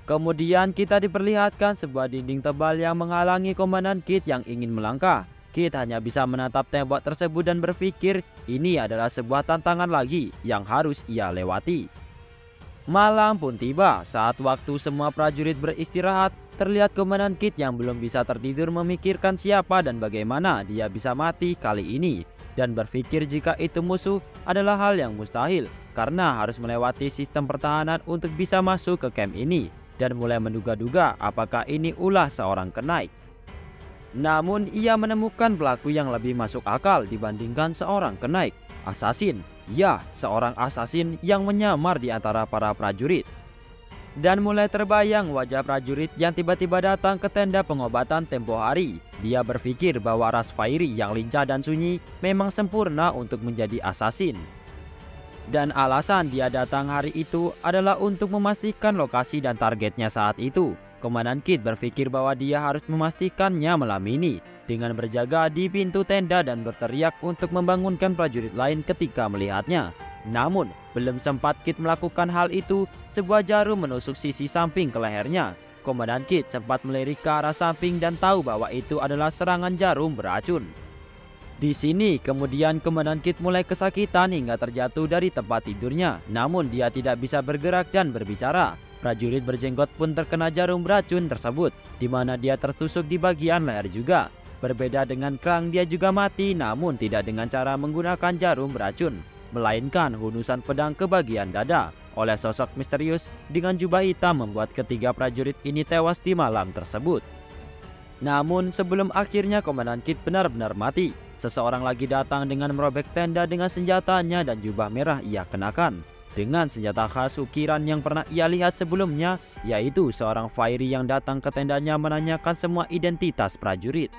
Kemudian kita diperlihatkan sebuah dinding tebal yang menghalangi Komandan Kit yang ingin melangkah. Kit hanya bisa menatap tembok tersebut dan berpikir ini adalah sebuah tantangan lagi yang harus ia lewati. Malam pun tiba, saat waktu semua prajurit beristirahat, terlihat Komandan Kit yang belum bisa tertidur memikirkan siapa dan bagaimana dia bisa mati kali ini, dan berpikir jika itu musuh adalah hal yang mustahil karena harus melewati sistem pertahanan untuk bisa masuk ke camp ini, dan mulai menduga-duga apakah ini ulah seorang kenaik. Namun ia menemukan pelaku yang lebih masuk akal dibandingkan seorang kenaik, asasin. Ya, seorang asasin yang menyamar di antara para prajurit. Dan mulai terbayang wajah prajurit yang tiba-tiba datang ke tenda pengobatan tempo hari. Dia berpikir bahwa ras Fairy yang lincah dan sunyi memang sempurna untuk menjadi asasin. Dan alasan dia datang hari itu adalah untuk memastikan lokasi dan targetnya saat itu. Komandan Kit berpikir bahwa dia harus memastikannya malam ini dengan berjaga di pintu tenda dan berteriak untuk membangunkan prajurit lain ketika melihatnya. Namun, belum sempat Kit melakukan hal itu, sebuah jarum menusuk sisi samping ke lehernya. Komandan Kit sempat melirik ke arah samping dan tahu bahwa itu adalah serangan jarum beracun. Di sini kemudian Komandan Kit mulai kesakitan hingga terjatuh dari tempat tidurnya. Namun dia tidak bisa bergerak dan berbicara. Prajurit berjenggot pun terkena jarum beracun tersebut, di mana dia tertusuk di bagian leher juga. Berbeda dengan Krang, dia juga mati namun tidak dengan cara menggunakan jarum beracun, melainkan hunusan pedang ke bagian dada oleh sosok misterius dengan jubah hitam membuat ketiga prajurit ini tewas di malam tersebut. Namun sebelum akhirnya Komandan Kit benar-benar mati, seseorang lagi datang dengan merobek tenda dengan senjatanya dan jubah merah ia kenakan. Dengan senjata khas ukiran yang pernah ia lihat sebelumnya, yaitu seorang Fairy yang datang ke tendanya menanyakan semua identitas prajurit.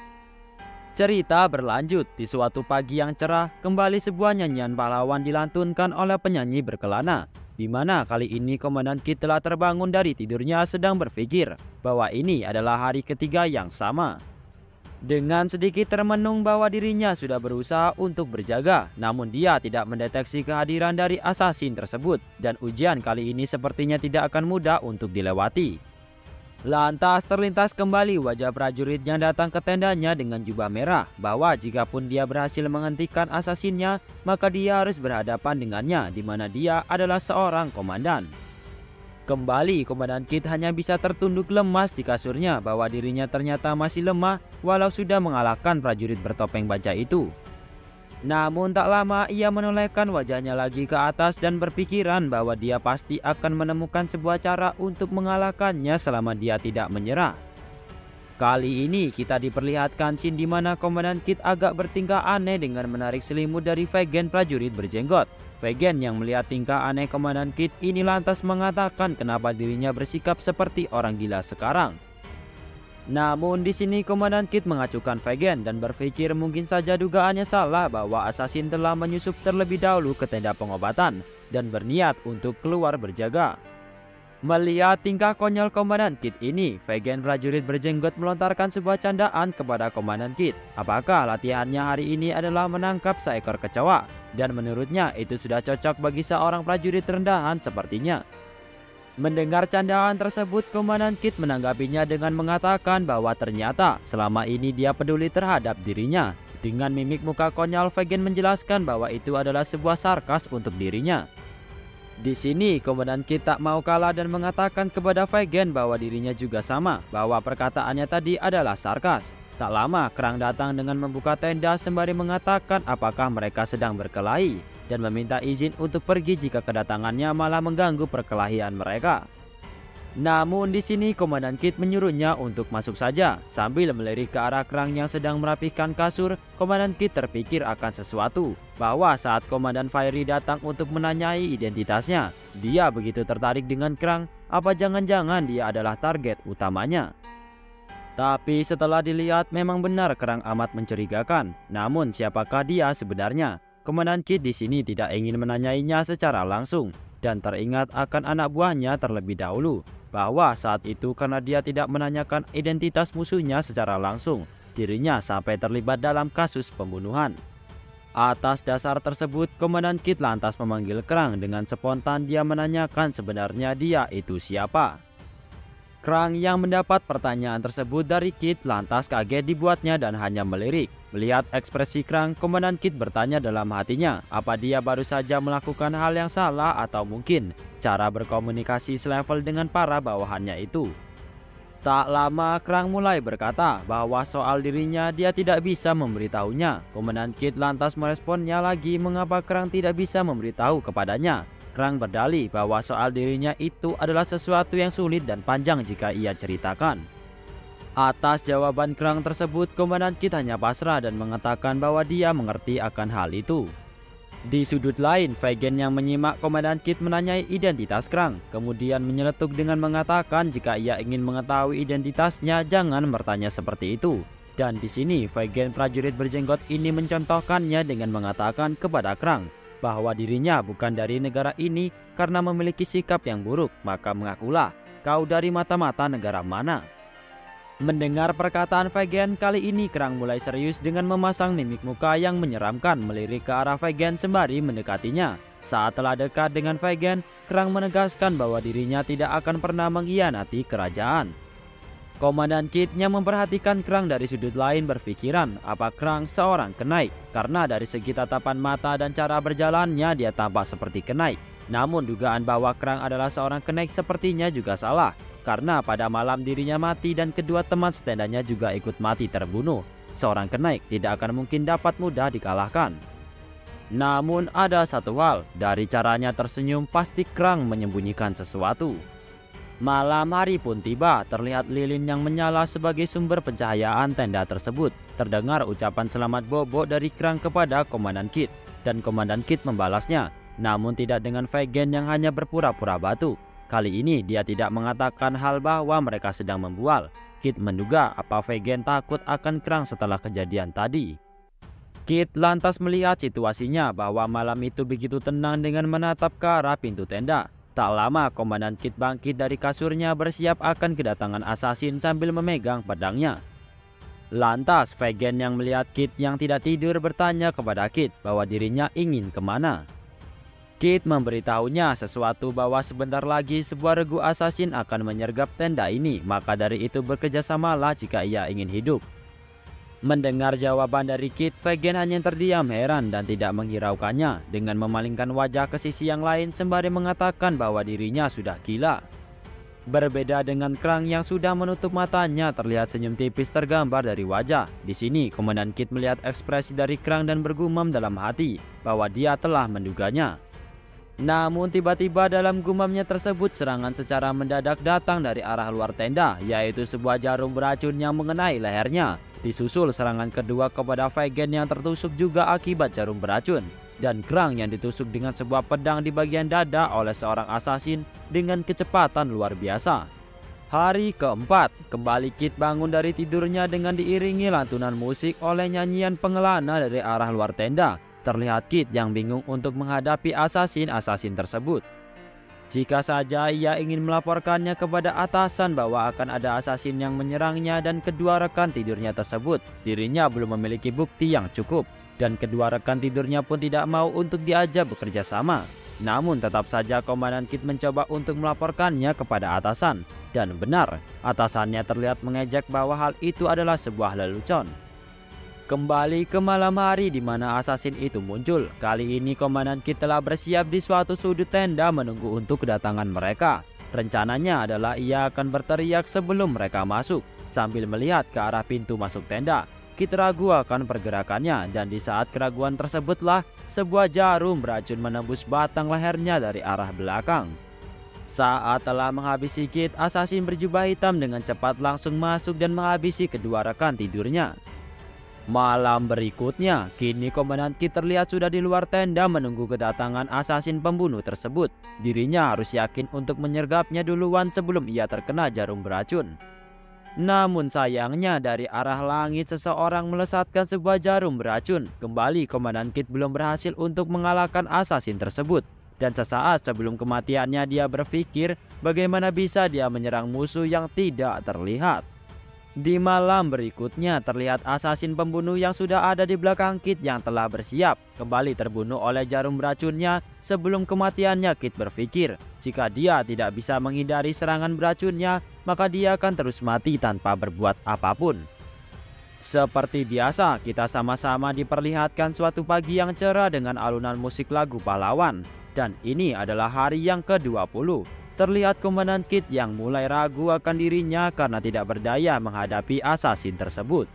Cerita berlanjut, di suatu pagi yang cerah, kembali sebuah nyanyian pahlawan dilantunkan oleh penyanyi berkelana. di mana kali ini Komandan Kit telah terbangun dari tidurnya sedang berpikir bahwa ini adalah hari ketiga yang sama. Dengan sedikit termenung bahwa dirinya sudah berusaha untuk berjaga, namun dia tidak mendeteksi kehadiran dari asasin tersebut dan ujian kali ini sepertinya tidak akan mudah untuk dilewati. Lantas terlintas kembali wajah prajurit yang datang ke tendanya dengan jubah merah bahwa jikapun dia berhasil menghentikan asasinnya, maka dia harus berhadapan dengannya di mana dia adalah seorang komandan. Kembali Komandan Kit hanya bisa tertunduk lemas di kasurnya bahwa dirinya ternyata masih lemah walau sudah mengalahkan prajurit bertopeng baja itu. Namun tak lama ia menolehkan wajahnya lagi ke atas dan berpikiran bahwa dia pasti akan menemukan sebuah cara untuk mengalahkannya selama dia tidak menyerah. Kali ini kita diperlihatkan scene di mana Komandan Kit agak bertingkah aneh dengan menarik selimut dari Vegen prajurit berjenggot. Vegen yang melihat tingkah aneh Komandan Kit ini lantas mengatakan kenapa dirinya bersikap seperti orang gila sekarang. Namun di sini Komandan Kit mengacukan Vegen dan berpikir mungkin saja dugaannya salah bahwa asasin telah menyusup terlebih dahulu ke tenda pengobatan dan berniat untuk keluar berjaga. Melihat tingkah konyol Komandan Kit ini, Vegen prajurit berjenggot melontarkan sebuah candaan kepada Komandan Kit. Apakah latihannya hari ini adalah menangkap seekor kecoa? Dan menurutnya itu sudah cocok bagi seorang prajurit rendahan sepertinya. Mendengar candaan tersebut, Komandan Kit menanggapinya dengan mengatakan bahwa ternyata selama ini dia peduli terhadap dirinya. Dengan mimik muka konyol, Vegen menjelaskan bahwa itu adalah sebuah sarkas untuk dirinya. Di sini Komandan Kit tak mau kalah dan mengatakan kepada Vegen bahwa dirinya juga sama, bahwa perkataannya tadi adalah sarkas. Tak lama Krang datang dengan membuka tenda sembari mengatakan apakah mereka sedang berkelahi dan meminta izin untuk pergi jika kedatangannya malah mengganggu perkelahian mereka. Namun di sini Komandan Kit menyuruhnya untuk masuk saja. Sambil melirik ke arah Krang yang sedang merapihkan kasur, Komandan Kit terpikir akan sesuatu. Bahwa saat Komandan Fiery datang untuk menanyai identitasnya, dia begitu tertarik dengan Krang, apa jangan-jangan dia adalah target utamanya. Tapi setelah dilihat memang benar Krang amat mencurigakan. Namun siapakah dia sebenarnya? Komandan Kit di sini tidak ingin menanyainya secara langsung dan teringat akan anak buahnya terlebih dahulu. Bahwa saat itu karena dia tidak menanyakan identitas musuhnya secara langsung, dirinya sampai terlibat dalam kasus pembunuhan. Atas dasar tersebut, Komandan Kit lantas memanggil Krang dengan spontan dia menanyakan sebenarnya dia itu siapa. Krang yang mendapat pertanyaan tersebut dari Kit lantas kaget dibuatnya dan hanya melirik. Melihat ekspresi Krang, Komandan Kit bertanya dalam hatinya, apa dia baru saja melakukan hal yang salah atau mungkin cara berkomunikasi selevel dengan para bawahannya itu. Tak lama Krang mulai berkata bahwa soal dirinya dia tidak bisa memberitahunya. Komandan Kit lantas meresponnya lagi mengapa Krang tidak bisa memberitahu kepadanya. Krang berdalih bahwa soal dirinya itu adalah sesuatu yang sulit dan panjang jika ia ceritakan. Atas jawaban Krang tersebut, Komandan Kit hanya pasrah dan mengatakan bahwa dia mengerti akan hal itu. Di sudut lain, Vegen yang menyimak Komandan Kit menanyai identitas Krang, kemudian menyeletuk dengan mengatakan jika ia ingin mengetahui identitasnya jangan bertanya seperti itu. Dan di sini Vegen prajurit berjenggot ini mencontohkannya dengan mengatakan kepada Krang bahwa dirinya bukan dari negara ini karena memiliki sikap yang buruk, maka mengakulah kau dari mata-mata negara mana. Mendengar perkataan Vegen, kali ini Krang mulai serius dengan memasang mimik muka yang menyeramkan melirik ke arah Vegen sembari mendekatinya. Saat telah dekat dengan Vegen, Krang menegaskan bahwa dirinya tidak akan pernah mengkhianati kerajaan. Komandan Kit-nya memperhatikan Krang dari sudut lain berpikiran apa Krang seorang kenaik. Karena dari segi tatapan mata dan cara berjalannya dia tampak seperti kenaik. Namun dugaan bahwa Krang adalah seorang kenaik sepertinya juga salah. Karena pada malam dirinya mati dan kedua teman setendanya juga ikut mati terbunuh. Seorang kenaik tidak akan mungkin dapat mudah dikalahkan. Namun ada satu hal, dari caranya tersenyum pasti Krang menyembunyikan sesuatu. Malam hari pun tiba, terlihat lilin yang menyala sebagai sumber pencahayaan tenda tersebut. Terdengar ucapan selamat Bobo dari Krang kepada Komandan Kit, dan Komandan Kit membalasnya, namun tidak dengan Vegen yang hanya berpura-pura batu. Kali ini dia tidak mengatakan hal bahwa mereka sedang membual. Kit menduga apa Vegen takut akan Krang setelah kejadian tadi. Kit lantas melihat situasinya bahwa malam itu begitu tenang dengan menatap ke arah pintu tenda. Tak lama Komandan Kit bangkit dari kasurnya bersiap akan kedatangan asasin sambil memegang pedangnya. Lantas Vegan yang melihat Kit yang tidak tidur bertanya kepada Kit bahwa dirinya ingin kemana. Kit memberitahunya sesuatu bahwa sebentar lagi sebuah regu asasin akan menyergap tenda ini, maka dari itu bekerjasamalah jika ia ingin hidup. Mendengar jawaban dari Kit, Vegan hanya terdiam heran dan tidak menghiraukannya dengan memalingkan wajah ke sisi yang lain sembari mengatakan bahwa dirinya sudah gila. Berbeda dengan Krang yang sudah menutup matanya, terlihat senyum tipis tergambar dari wajah. Di sini Komandan Kit melihat ekspresi dari Krang dan bergumam dalam hati bahwa dia telah menduganya. Namun tiba-tiba dalam gumamnya tersebut serangan secara mendadak datang dari arah luar tenda, yaitu sebuah jarum beracun yang mengenai lehernya. Disusul serangan kedua kepada Vegan yang tertusuk juga akibat jarum beracun, dan Krang yang ditusuk dengan sebuah pedang di bagian dada oleh seorang asasin dengan kecepatan luar biasa. Hari keempat, kembali Kit bangun dari tidurnya dengan diiringi lantunan musik oleh nyanyian pengelana dari arah luar tenda. Terlihat Kit yang bingung untuk menghadapi asasin-asasin tersebut. Jika saja ia ingin melaporkannya kepada atasan bahwa akan ada asasin yang menyerangnya dan kedua rekan tidurnya tersebut, dirinya belum memiliki bukti yang cukup, dan kedua rekan tidurnya pun tidak mau untuk diajak bekerja sama. Namun tetap saja Komandan Kit mencoba untuk melaporkannya kepada atasan, dan benar, atasannya terlihat mengejek bahwa hal itu adalah sebuah lelucon. Kembali ke malam hari di mana asasin itu muncul. Kali ini Komandan Kit telah bersiap di suatu sudut tenda menunggu untuk kedatangan mereka. Rencananya adalah ia akan berteriak sebelum mereka masuk, sambil melihat ke arah pintu masuk tenda. Kit ragu akan pergerakannya, dan di saat keraguan tersebutlah sebuah jarum beracun menembus batang lehernya dari arah belakang. Saat telah menghabisi Kit, asasin berjubah hitam dengan cepat langsung masuk dan menghabisi kedua rekan tidurnya. Malam berikutnya, kini Komandan Kit terlihat sudah di luar tenda menunggu kedatangan asasin pembunuh tersebut. Dirinya harus yakin untuk menyergapnya duluan sebelum ia terkena jarum beracun. Namun sayangnya dari arah langit seseorang melesatkan sebuah jarum beracun. Kembali Komandan Kit belum berhasil untuk mengalahkan asasin tersebut. Dan sesaat sebelum kematiannya dia berpikir bagaimana bisa dia menyerang musuh yang tidak terlihat. Di malam berikutnya terlihat asasin pembunuh yang sudah ada di belakang Kit yang telah bersiap kembali terbunuh oleh jarum beracunnya. Sebelum kematiannya Kit berpikir jika dia tidak bisa menghindari serangan beracunnya maka dia akan terus mati tanpa berbuat apapun. Seperti biasa kita sama-sama diperlihatkan suatu pagi yang cerah dengan alunan musik lagu pahlawan. Dan ini adalah hari yang ke-20. Terlihat Komandan Kit yang mulai ragu akan dirinya karena tidak berdaya menghadapi asasin tersebut.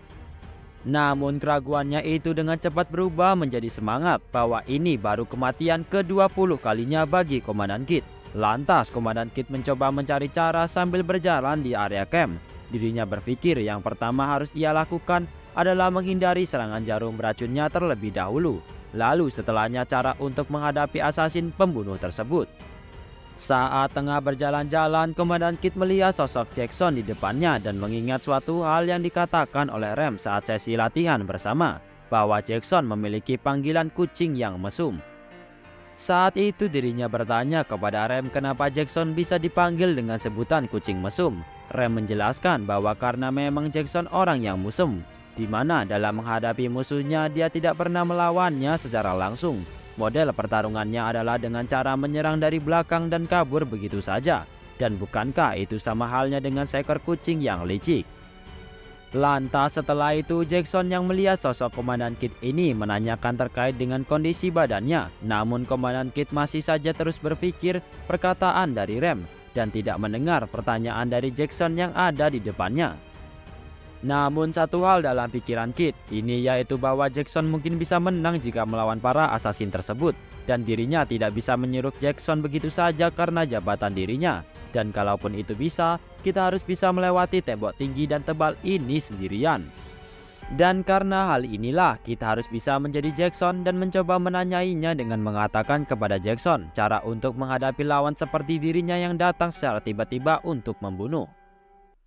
Namun keraguannya itu dengan cepat berubah menjadi semangat bahwa ini baru kematian ke-20 kalinya bagi Komandan Kit. Lantas Komandan Kit mencoba mencari cara sambil berjalan di area camp. Dirinya berpikir yang pertama harus ia lakukan adalah menghindari serangan jarum beracunnya terlebih dahulu. Lalu setelahnya cara untuk menghadapi asasin pembunuh tersebut. Saat tengah berjalan-jalan, Komandan Kit melihat sosok Jackson di depannya dan mengingat suatu hal yang dikatakan oleh Rem saat sesi latihan bersama, bahwa Jackson memiliki panggilan kucing yang mesum. Saat itu dirinya bertanya kepada Rem kenapa Jackson bisa dipanggil dengan sebutan kucing mesum. Rem menjelaskan bahwa karena memang Jackson orang yang mesum, di mana dalam menghadapi musuhnya dia tidak pernah melawannya secara langsung. Model pertarungannya adalah dengan cara menyerang dari belakang dan kabur begitu saja. Dan bukankah itu sama halnya dengan seekor kucing yang licik? Lantas setelah itu Jackson yang melihat sosok Komandan Kit ini menanyakan terkait dengan kondisi badannya. Namun Komandan Kit masih saja terus berpikir perkataan dari Rem dan tidak mendengar pertanyaan dari Jackson yang ada di depannya. Namun satu hal dalam pikiran Kit ini yaitu bahwa Jackson mungkin bisa menang jika melawan para asasin tersebut, dan dirinya tidak bisa menyeruk Jackson begitu saja karena jabatan dirinya. Dan kalaupun itu bisa, kita harus bisa melewati tembok tinggi dan tebal ini sendirian. Dan karena hal inilah kita harus bisa menjadi Jackson dan mencoba menanyainya dengan mengatakan kepada Jackson cara untuk menghadapi lawan seperti dirinya yang datang secara tiba-tiba untuk membunuh.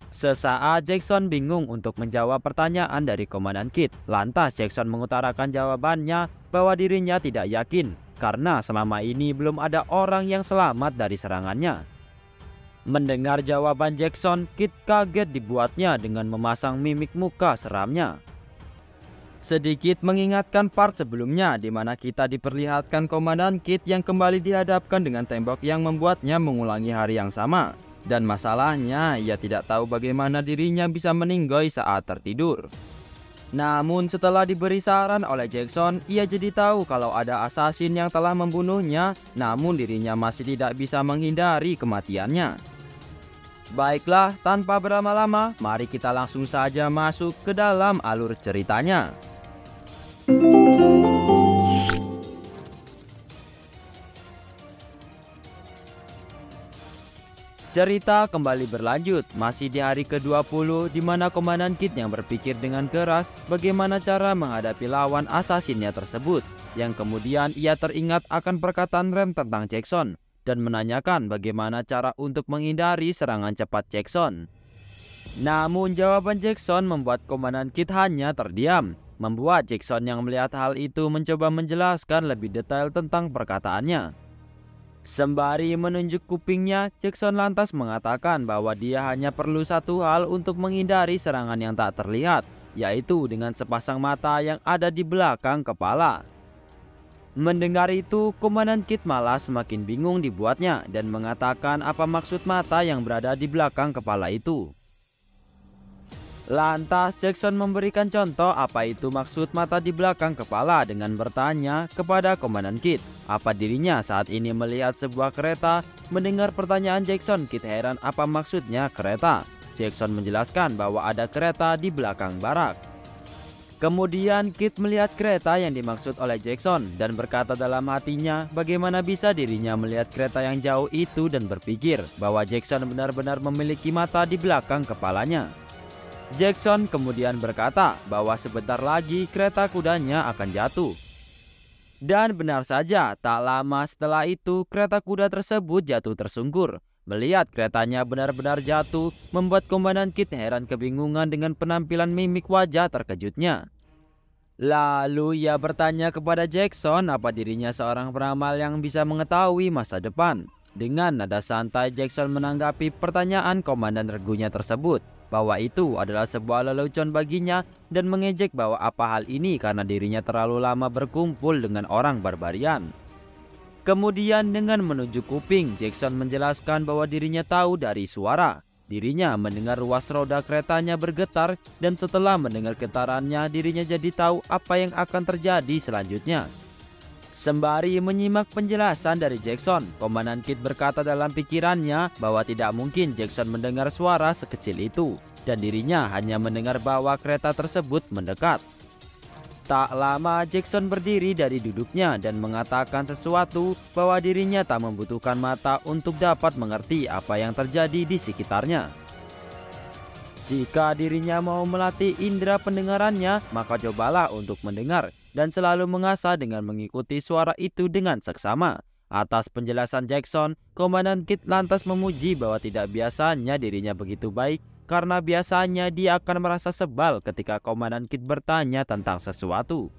Sesaat Jackson bingung untuk menjawab pertanyaan dari Komandan Kit. Lantas Jackson mengutarakan jawabannya bahwa dirinya tidak yakin karena selama ini belum ada orang yang selamat dari serangannya. Mendengar jawaban Jackson, Kit kaget dibuatnya dengan memasang mimik muka seramnya. Sedikit mengingatkan part sebelumnya di mana kita diperlihatkan Komandan Kit yang kembali dihadapkan dengan tembok yang membuatnya mengulangi hari yang sama. Dan masalahnya, ia tidak tahu bagaimana dirinya bisa meninggoy saat tertidur. Namun setelah diberi saran oleh Jackson, ia jadi tahu kalau ada asasin yang telah membunuhnya, namun dirinya masih tidak bisa menghindari kematiannya. Baiklah, tanpa berlama-lama, mari kita langsung saja masuk ke dalam alur ceritanya. Cerita kembali berlanjut, masih di hari ke-20 di mana Komandan Kit yang berpikir dengan keras bagaimana cara menghadapi lawan asasinnya tersebut. Yang kemudian ia teringat akan perkataan Rem tentang Jackson dan menanyakan bagaimana cara untuk menghindari serangan cepat Jackson. Namun jawaban Jackson membuat Komandan Kit hanya terdiam, membuat Jackson yang melihat hal itu mencoba menjelaskan lebih detail tentang perkataannya. Sembari menunjuk kupingnya, Jackson lantas mengatakan bahwa dia hanya perlu satu hal untuk menghindari serangan yang tak terlihat, yaitu dengan sepasang mata yang ada di belakang kepala. Mendengar itu, Komandan Kit malah semakin bingung dibuatnya dan mengatakan apa maksud mata yang berada di belakang kepala itu. Lantas Jackson memberikan contoh apa itu maksud mata di belakang kepala dengan bertanya kepada Komandan Kit apa dirinya saat ini melihat sebuah kereta. Mendengar pertanyaan Jackson, Kit heran apa maksudnya kereta. Jackson menjelaskan bahwa ada kereta di belakang barak. Kemudian Kit melihat kereta yang dimaksud oleh Jackson dan berkata dalam hatinya bagaimana bisa dirinya melihat kereta yang jauh itu dan berpikir bahwa Jackson benar-benar memiliki mata di belakang kepalanya. Jackson kemudian berkata bahwa sebentar lagi kereta kudanya akan jatuh. Dan benar saja, tak lama setelah itu kereta kuda tersebut jatuh tersungkur. Melihat keretanya benar-benar jatuh, membuat Komandan Kit heran kebingungan dengan penampilan mimik wajah terkejutnya. Lalu ia bertanya kepada Jackson apa dirinya seorang peramal yang bisa mengetahui masa depan. Dengan nada santai Jackson menanggapi pertanyaan komandan regunya tersebut bahwa itu adalah sebuah lelucon baginya dan mengejek bahwa apa hal ini karena dirinya terlalu lama berkumpul dengan orang barbarian. Kemudian dengan menunjuk kuping, Jackson menjelaskan bahwa dirinya tahu dari suara. Dirinya mendengar ruas roda keretanya bergetar dan setelah mendengar getarannya dirinya jadi tahu apa yang akan terjadi selanjutnya. Sembari menyimak penjelasan dari Jackson, Komandan Kit berkata dalam pikirannya bahwa tidak mungkin Jackson mendengar suara sekecil itu dan dirinya hanya mendengar bahwa kereta tersebut mendekat. Tak lama Jackson berdiri dari duduknya dan mengatakan sesuatu bahwa dirinya tak membutuhkan mata untuk dapat mengerti apa yang terjadi di sekitarnya. Jika dirinya mau melatih indera pendengarannya, maka cobalah untuk mendengar dan selalu mengasah dengan mengikuti suara itu dengan seksama. Atas penjelasan Jackson, Komandan Kit lantas memuji bahwa tidak biasanya dirinya begitu baik karena biasanya dia akan merasa sebal ketika Komandan Kit bertanya tentang sesuatu.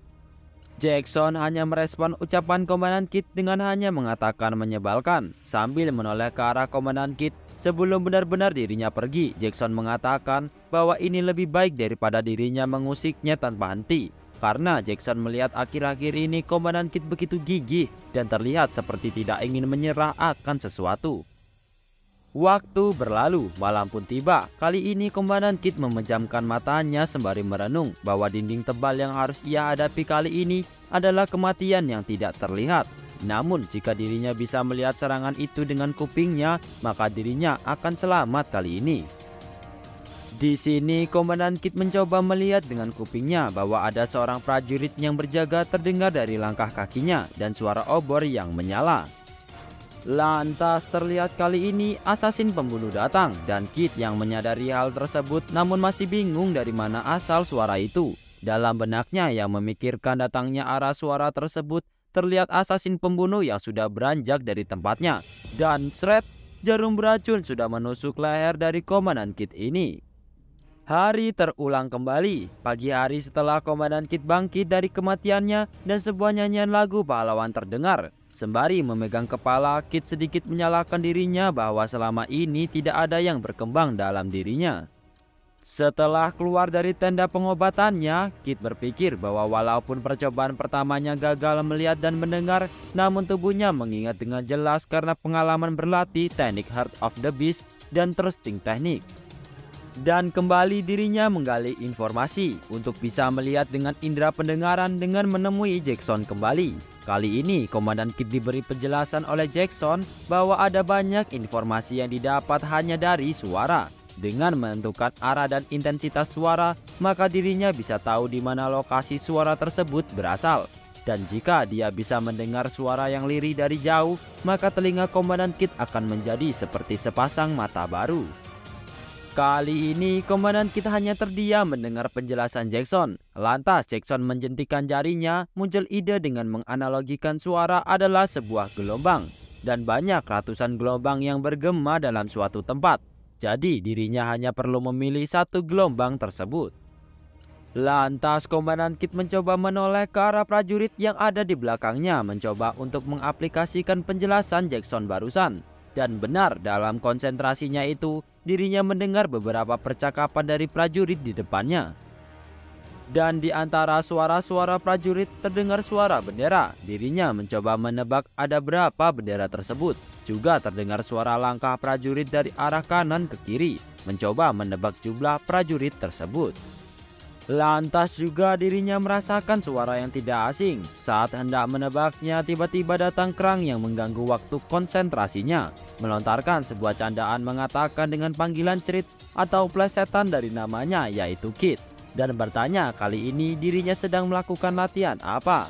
Jackson hanya merespon ucapan Komandan Kit dengan hanya mengatakan menyebalkan sambil menoleh ke arah Komandan Kit. Sebelum benar-benar dirinya pergi, Jackson mengatakan bahwa ini lebih baik daripada dirinya mengusiknya tanpa henti. Karena Jackson melihat akhir-akhir ini Komandan Kit begitu gigih dan terlihat seperti tidak ingin menyerah akan sesuatu. Waktu berlalu, malam pun tiba. Kali ini Komandan Kit memejamkan matanya sembari merenung bahwa dinding tebal yang harus ia hadapi kali ini adalah kematian yang tidak terlihat. Namun jika dirinya bisa melihat serangan itu dengan kupingnya, maka dirinya akan selamat kali ini. Di sini Komandan Kit mencoba melihat dengan kupingnya bahwa ada seorang prajurit yang berjaga terdengar dari langkah kakinya dan suara obor yang menyala. Lantas terlihat kali ini asasin pembunuh datang dan Kit yang menyadari hal tersebut namun masih bingung dari mana asal suara itu. Dalam benaknya yang memikirkan datangnya arah suara tersebut, terlihat asasin pembunuh yang sudah beranjak dari tempatnya dan seret, jarum beracun sudah menusuk leher dari Komandan Kit ini. Hari terulang kembali. Pagi hari setelah Komandan Kit bangkit dari kematiannya dan sebuah nyanyian lagu pahlawan terdengar. Sembari memegang kepala, Kit sedikit menyalahkan dirinya bahwa selama ini tidak ada yang berkembang dalam dirinya. Setelah keluar dari tenda pengobatannya, Kit berpikir bahwa walaupun percobaan pertamanya gagal melihat dan mendengar, namun tubuhnya mengingat dengan jelas karena pengalaman berlatih teknik Heart of the Beast dan Thrusting Technique. Dan kembali dirinya menggali informasi untuk bisa melihat dengan indera pendengaran dengan menemui Jackson kembali. Kali ini Komandan Kit diberi penjelasan oleh Jackson bahwa ada banyak informasi yang didapat hanya dari suara. Dengan menentukan arah dan intensitas suara, maka dirinya bisa tahu di mana lokasi suara tersebut berasal. Dan jika dia bisa mendengar suara yang lirih dari jauh, maka telinga Komandan Kit akan menjadi seperti sepasang mata baru. Kali ini Komandan Kit hanya terdiam mendengar penjelasan Jackson. Lantas Jackson menjentikan jarinya, muncul ide dengan menganalogikan suara adalah sebuah gelombang. Dan banyak ratusan gelombang yang bergema dalam suatu tempat. Jadi dirinya hanya perlu memilih satu gelombang tersebut. Lantas Komandan Kit mencoba menoleh ke arah prajurit yang ada di belakangnya, mencoba untuk mengaplikasikan penjelasan Jackson barusan. Dan benar, dalam konsentrasinya itu, dirinya mendengar beberapa percakapan dari prajurit di depannya. Dan di antara suara-suara prajurit terdengar suara bendera. Dirinya mencoba menebak ada berapa bendera tersebut. Juga terdengar suara langkah prajurit dari arah kanan ke kiri, mencoba menebak jumlah prajurit tersebut. Lantas juga dirinya merasakan suara yang tidak asing. Saat hendak menebaknya, tiba-tiba datang Krang yang mengganggu waktu konsentrasinya, melontarkan sebuah candaan mengatakan dengan panggilan cerit atau plesetan dari namanya, yaitu Kit, dan bertanya kali ini dirinya sedang melakukan latihan apa.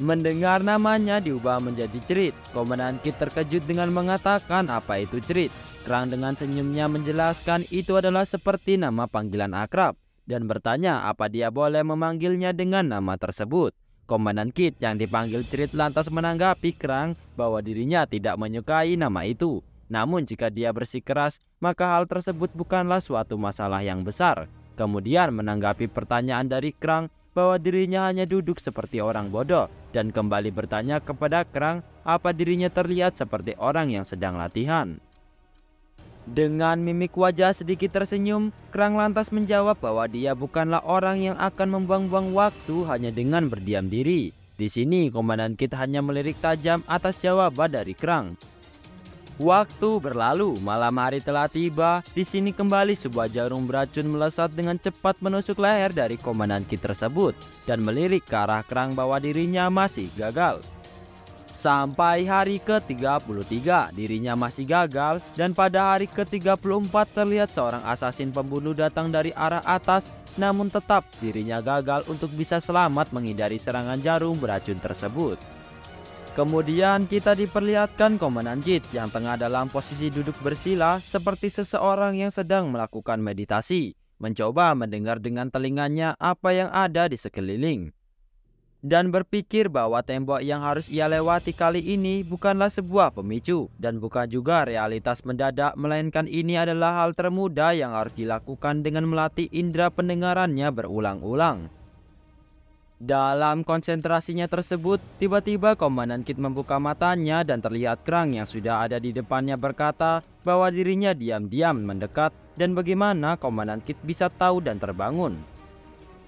Mendengar namanya diubah menjadi cerit, Komandan Kit terkejut dengan mengatakan apa itu cerit. Krang dengan senyumnya menjelaskan itu adalah seperti nama panggilan akrab, dan bertanya apa dia boleh memanggilnya dengan nama tersebut. Komandan Kit yang dipanggil cerit lantas menanggapi Krang bahwa dirinya tidak menyukai nama itu. Namun jika dia bersikeras, maka hal tersebut bukanlah suatu masalah yang besar. Kemudian menanggapi pertanyaan dari Krang bahwa dirinya hanya duduk seperti orang bodoh, dan kembali bertanya kepada Krang apa dirinya terlihat seperti orang yang sedang latihan. Dengan mimik wajah sedikit tersenyum, Krang lantas menjawab bahwa dia bukanlah orang yang akan membuang-buang waktu hanya dengan berdiam diri. Di sini Komandan Kit hanya melirik tajam atas jawaban dari Krang. Waktu berlalu, malam hari telah tiba. Di sini kembali sebuah jarum beracun melesat dengan cepat menusuk leher dari Komandan Kit tersebut dan melirik ke arah Krang bahwa dirinya masih gagal. Sampai hari ke-33 dirinya masih gagal, dan pada hari ke-34 terlihat seorang asasin pembunuh datang dari arah atas, namun tetap dirinya gagal untuk bisa selamat menghindari serangan jarum beracun tersebut. Kemudian kita diperlihatkan Komandan Kit yang tengah dalam posisi duduk bersila seperti seseorang yang sedang melakukan meditasi, mencoba mendengar dengan telinganya apa yang ada di sekeliling. Dan berpikir bahwa tembok yang harus ia lewati kali ini bukanlah sebuah pemicu dan bukan juga realitas mendadak, melainkan ini adalah hal termudah yang harus dilakukan dengan melatih indera pendengarannya berulang-ulang. Dalam konsentrasinya tersebut, tiba-tiba Komandan Kit membuka matanya dan terlihat Krang yang sudah ada di depannya berkata bahwa dirinya diam-diam mendekat, dan bagaimana Komandan Kit bisa tahu dan terbangun.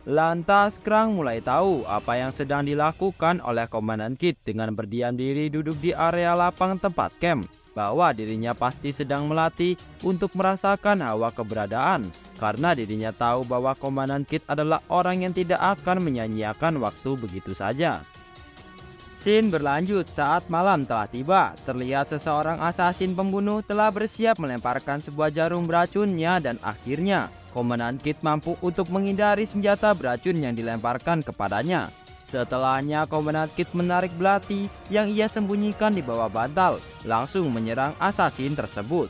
Lantas Krang mulai tahu apa yang sedang dilakukan oleh Komandan Kit dengan berdiam diri duduk di area lapang tempat camp, bahwa dirinya pasti sedang melatih untuk merasakan hawa keberadaan, karena dirinya tahu bahwa Komandan Kit adalah orang yang tidak akan menyia-nyiakan waktu begitu saja. Scene berlanjut saat malam telah tiba. Terlihat seseorang asasin pembunuh telah bersiap melemparkan sebuah jarum beracunnya, dan akhirnya Komandan Kit mampu untuk menghindari senjata beracun yang dilemparkan kepadanya. Setelahnya Komandan Kit menarik belati yang ia sembunyikan di bawah bantal, langsung menyerang asasin tersebut.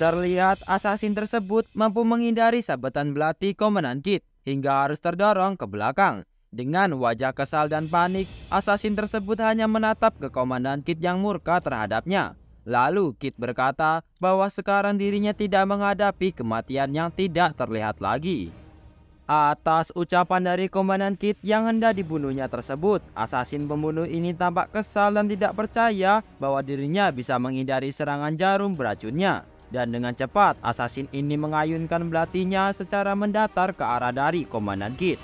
Terlihat asasin tersebut mampu menghindari sabetan belati Komandan Kit hingga harus terdorong ke belakang. Dengan wajah kesal dan panik, asasin tersebut hanya menatap ke Komandan Kit yang murka terhadapnya. Lalu Kit berkata bahwa sekarang dirinya tidak menghadapi kematian yang tidak terlihat lagi. Atas ucapan dari Komandan Kit yang hendak dibunuhnya tersebut, asasin pembunuh ini tampak kesal dan tidak percaya bahwa dirinya bisa menghindari serangan jarum beracunnya. Dan dengan cepat, asasin ini mengayunkan belatinya secara mendatar ke arah dari Komandan Kit.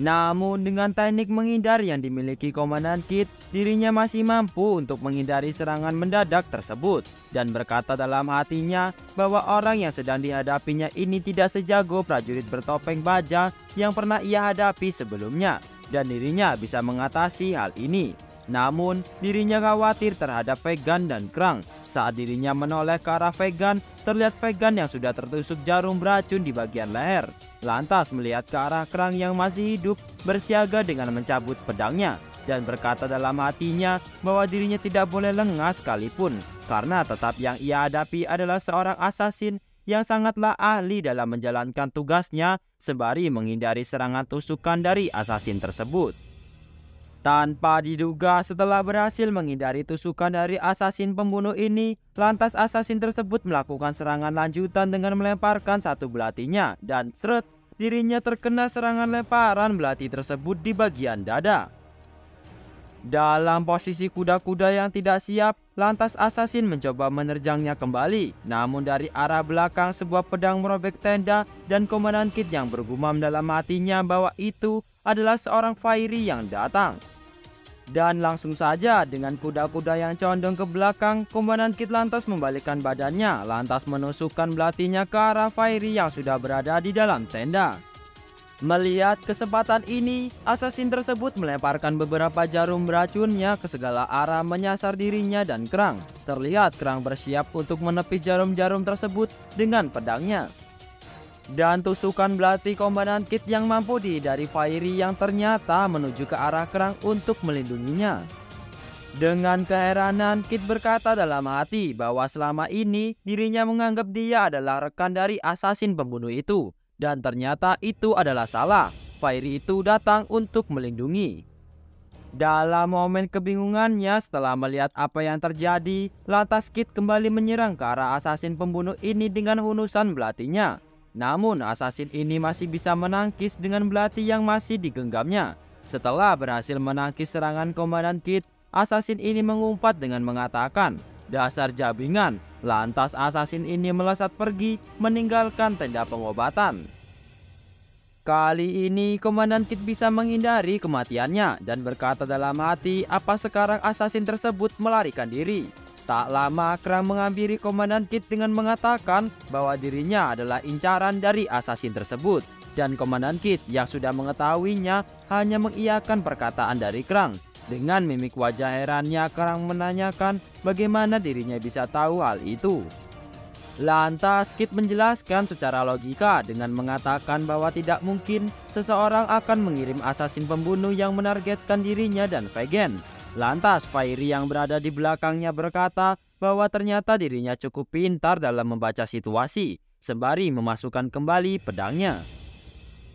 Namun dengan teknik menghindar yang dimiliki Komandan Kit, dirinya masih mampu untuk menghindari serangan mendadak tersebut dan berkata dalam hatinya bahwa orang yang sedang dihadapinya ini tidak sejago prajurit bertopeng baja yang pernah ia hadapi sebelumnya dan dirinya bisa mengatasi hal ini. Namun dirinya khawatir terhadap Vegan dan Krang. Saat dirinya menoleh ke arah Vegan, terlihat Vegan yang sudah tertusuk jarum beracun di bagian leher. Lantas melihat ke arah Krang yang masih hidup, bersiaga dengan mencabut pedangnya dan berkata dalam hatinya bahwa dirinya tidak boleh lengah sekalipun, karena tetap yang ia hadapi adalah seorang asasin yang sangatlah ahli dalam menjalankan tugasnya sembari menghindari serangan tusukan dari asasin tersebut. Tanpa diduga, setelah berhasil menghindari tusukan dari asasin pembunuh ini, lantas asasin tersebut melakukan serangan lanjutan dengan melemparkan satu belatinya dan seret, dirinya terkena serangan lemparan belati tersebut di bagian dada. Dalam posisi kuda-kuda yang tidak siap, lantas asasin mencoba menerjangnya kembali. Namun dari arah belakang sebuah pedang merobek tenda dan Komandan Kit yang bergumam dalam hatinya bahwa itu adalah seorang Fairy yang datang. Dan langsung saja dengan kuda-kuda yang condong ke belakang, Komandan Kit lantas membalikkan badannya, lantas menusukkan belatinya ke arah Fairy yang sudah berada di dalam tenda. Melihat kesempatan ini, asasin tersebut melemparkan beberapa jarum beracunnya ke segala arah menyasar dirinya dan Krang. Terlihat Krang bersiap untuk menepis jarum-jarum tersebut dengan pedangnya. Dan tusukan belati Komandan Kit yang mampu dihindari Fairy yang ternyata menuju ke arah Krang untuk melindunginya. Dengan keheranan, Kit berkata dalam hati bahwa selama ini dirinya menganggap dia adalah rekan dari asasin pembunuh itu. Dan ternyata itu adalah salah. Fairy itu datang untuk melindungi. Dalam momen kebingungannya setelah melihat apa yang terjadi, lantas Kit kembali menyerang ke arah asasin pembunuh ini dengan hunusan belatinya. Namun asasin ini masih bisa menangkis dengan belati yang masih digenggamnya. Setelah berhasil menangkis serangan Komandan Kit, asasin ini mengumpat dengan mengatakan, "Dasar jabingan." Lantas asasin ini melesat pergi meninggalkan tenda pengobatan. Kali ini Komandan Kit bisa menghindari kematiannya dan berkata dalam hati apa sekarang asasin tersebut melarikan diri. Tak lama Krang menghampiri Komandan Kit dengan mengatakan bahwa dirinya adalah incaran dari asasin tersebut. Dan Komandan Kit yang sudah mengetahuinya hanya mengiyakan perkataan dari Krang. Dengan mimik wajah herannya, Krang menanyakan bagaimana dirinya bisa tahu hal itu. Lantas Kit menjelaskan secara logika dengan mengatakan bahwa tidak mungkin seseorang akan mengirim asasin pembunuh yang menargetkan dirinya dan Vegan. Lantas Fairy yang berada di belakangnya berkata bahwa ternyata dirinya cukup pintar dalam membaca situasi, sembari memasukkan kembali pedangnya.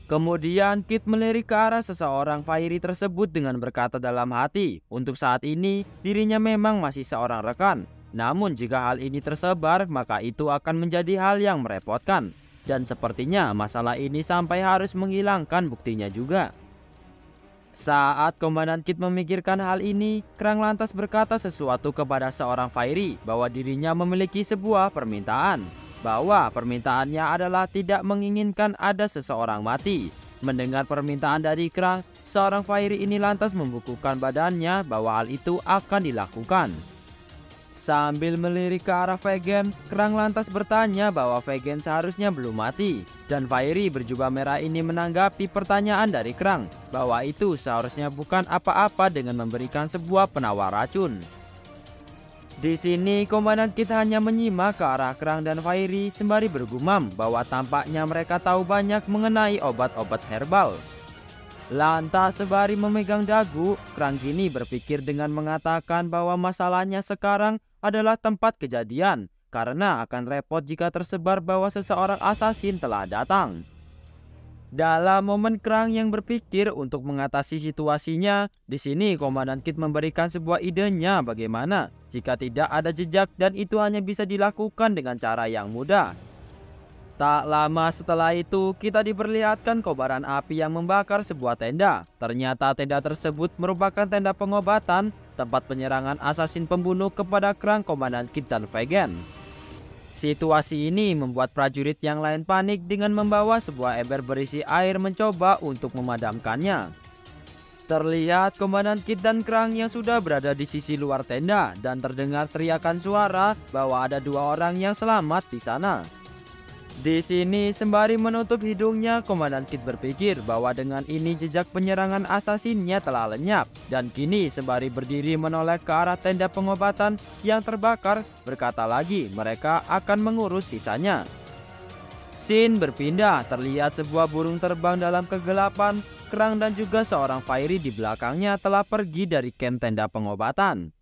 Kemudian Kit melirik ke arah seseorang Fairy tersebut dengan berkata dalam hati, untuk saat ini dirinya memang masih seorang rekan. Namun jika hal ini tersebar, maka itu akan menjadi hal yang merepotkan. Dan sepertinya masalah ini sampai harus menghilangkan buktinya juga. Saat Komandan Kit memikirkan hal ini, Krang lantas berkata sesuatu kepada seorang Fairy bahwa dirinya memiliki sebuah permintaan. Bahwa permintaannya adalah tidak menginginkan ada seseorang mati. Mendengar permintaan dari Krang, seorang Fairy ini lantas membukukan badannya bahwa hal itu akan dilakukan. Sambil melirik ke arah Vegan, Krang lantas bertanya bahwa Vegan seharusnya belum mati. Dan Fairy berjubah merah ini menanggapi pertanyaan dari Krang bahwa itu seharusnya bukan apa-apa dengan memberikan sebuah penawar racun. Di sini Komandan Kit hanya menyimak ke arah Krang dan Fairy sembari bergumam bahwa tampaknya mereka tahu banyak mengenai obat-obat herbal. Lantas sembari memegang dagu, Krang kini berpikir dengan mengatakan bahwa masalahnya sekarang adalah tempat kejadian karena akan repot jika tersebar bahwa seseorang asasin telah datang. Dalam momen Krang yang berpikir untuk mengatasi situasinya, di sini Komandan Kit memberikan sebuah idenya bagaimana jika tidak ada jejak dan itu hanya bisa dilakukan dengan cara yang mudah. Tak lama setelah itu, kita diperlihatkan kobaran api yang membakar sebuah tenda. Ternyata tenda tersebut merupakan tenda pengobatan, tempat penyerangan asasin pembunuh kepada Krang, Komandan Kit, dan Vegan. Situasi ini membuat prajurit yang lain panik dengan membawa sebuah ember berisi air mencoba untuk memadamkannya. Terlihat Komandan Kit dan Krang yang sudah berada di sisi luar tenda dan terdengar teriakan suara bahwa ada 2 orang yang selamat di sana. Di sini sembari menutup hidungnya, Komandan Kit berpikir bahwa dengan ini jejak penyerangan asasinnya telah lenyap. Dan kini sembari berdiri menoleh ke arah tenda pengobatan yang terbakar, berkata lagi mereka akan mengurus sisanya. Scene berpindah, terlihat sebuah burung terbang dalam kegelapan. Krang dan juga seorang Fairy di belakangnya telah pergi dari camp tenda pengobatan.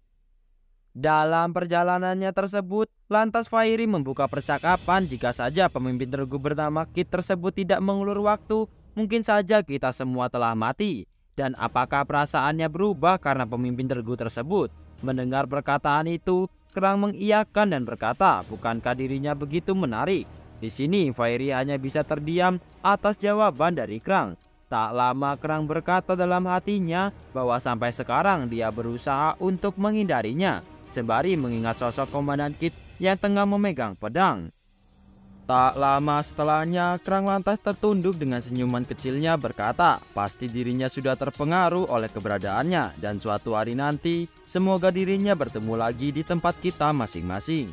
Dalam perjalanannya tersebut, lantas Fairy membuka percakapan jika saja pemimpin regu bernama Kit tersebut tidak mengulur waktu, mungkin saja kita semua telah mati. Dan apakah perasaannya berubah karena pemimpin regu tersebut? Mendengar perkataan itu, Krang mengiyakan dan berkata, bukankah dirinya begitu menarik? Di sini Fairy hanya bisa terdiam atas jawaban dari Krang. Tak lama Krang berkata dalam hatinya bahwa sampai sekarang dia berusaha untuk menghindarinya, sembari mengingat sosok Komandan Kit yang tengah memegang pedang. Tak lama setelahnya, Krang lantas tertunduk dengan senyuman kecilnya berkata, pasti dirinya sudah terpengaruh oleh keberadaannya dan suatu hari nanti, semoga dirinya bertemu lagi di tempat kita masing-masing.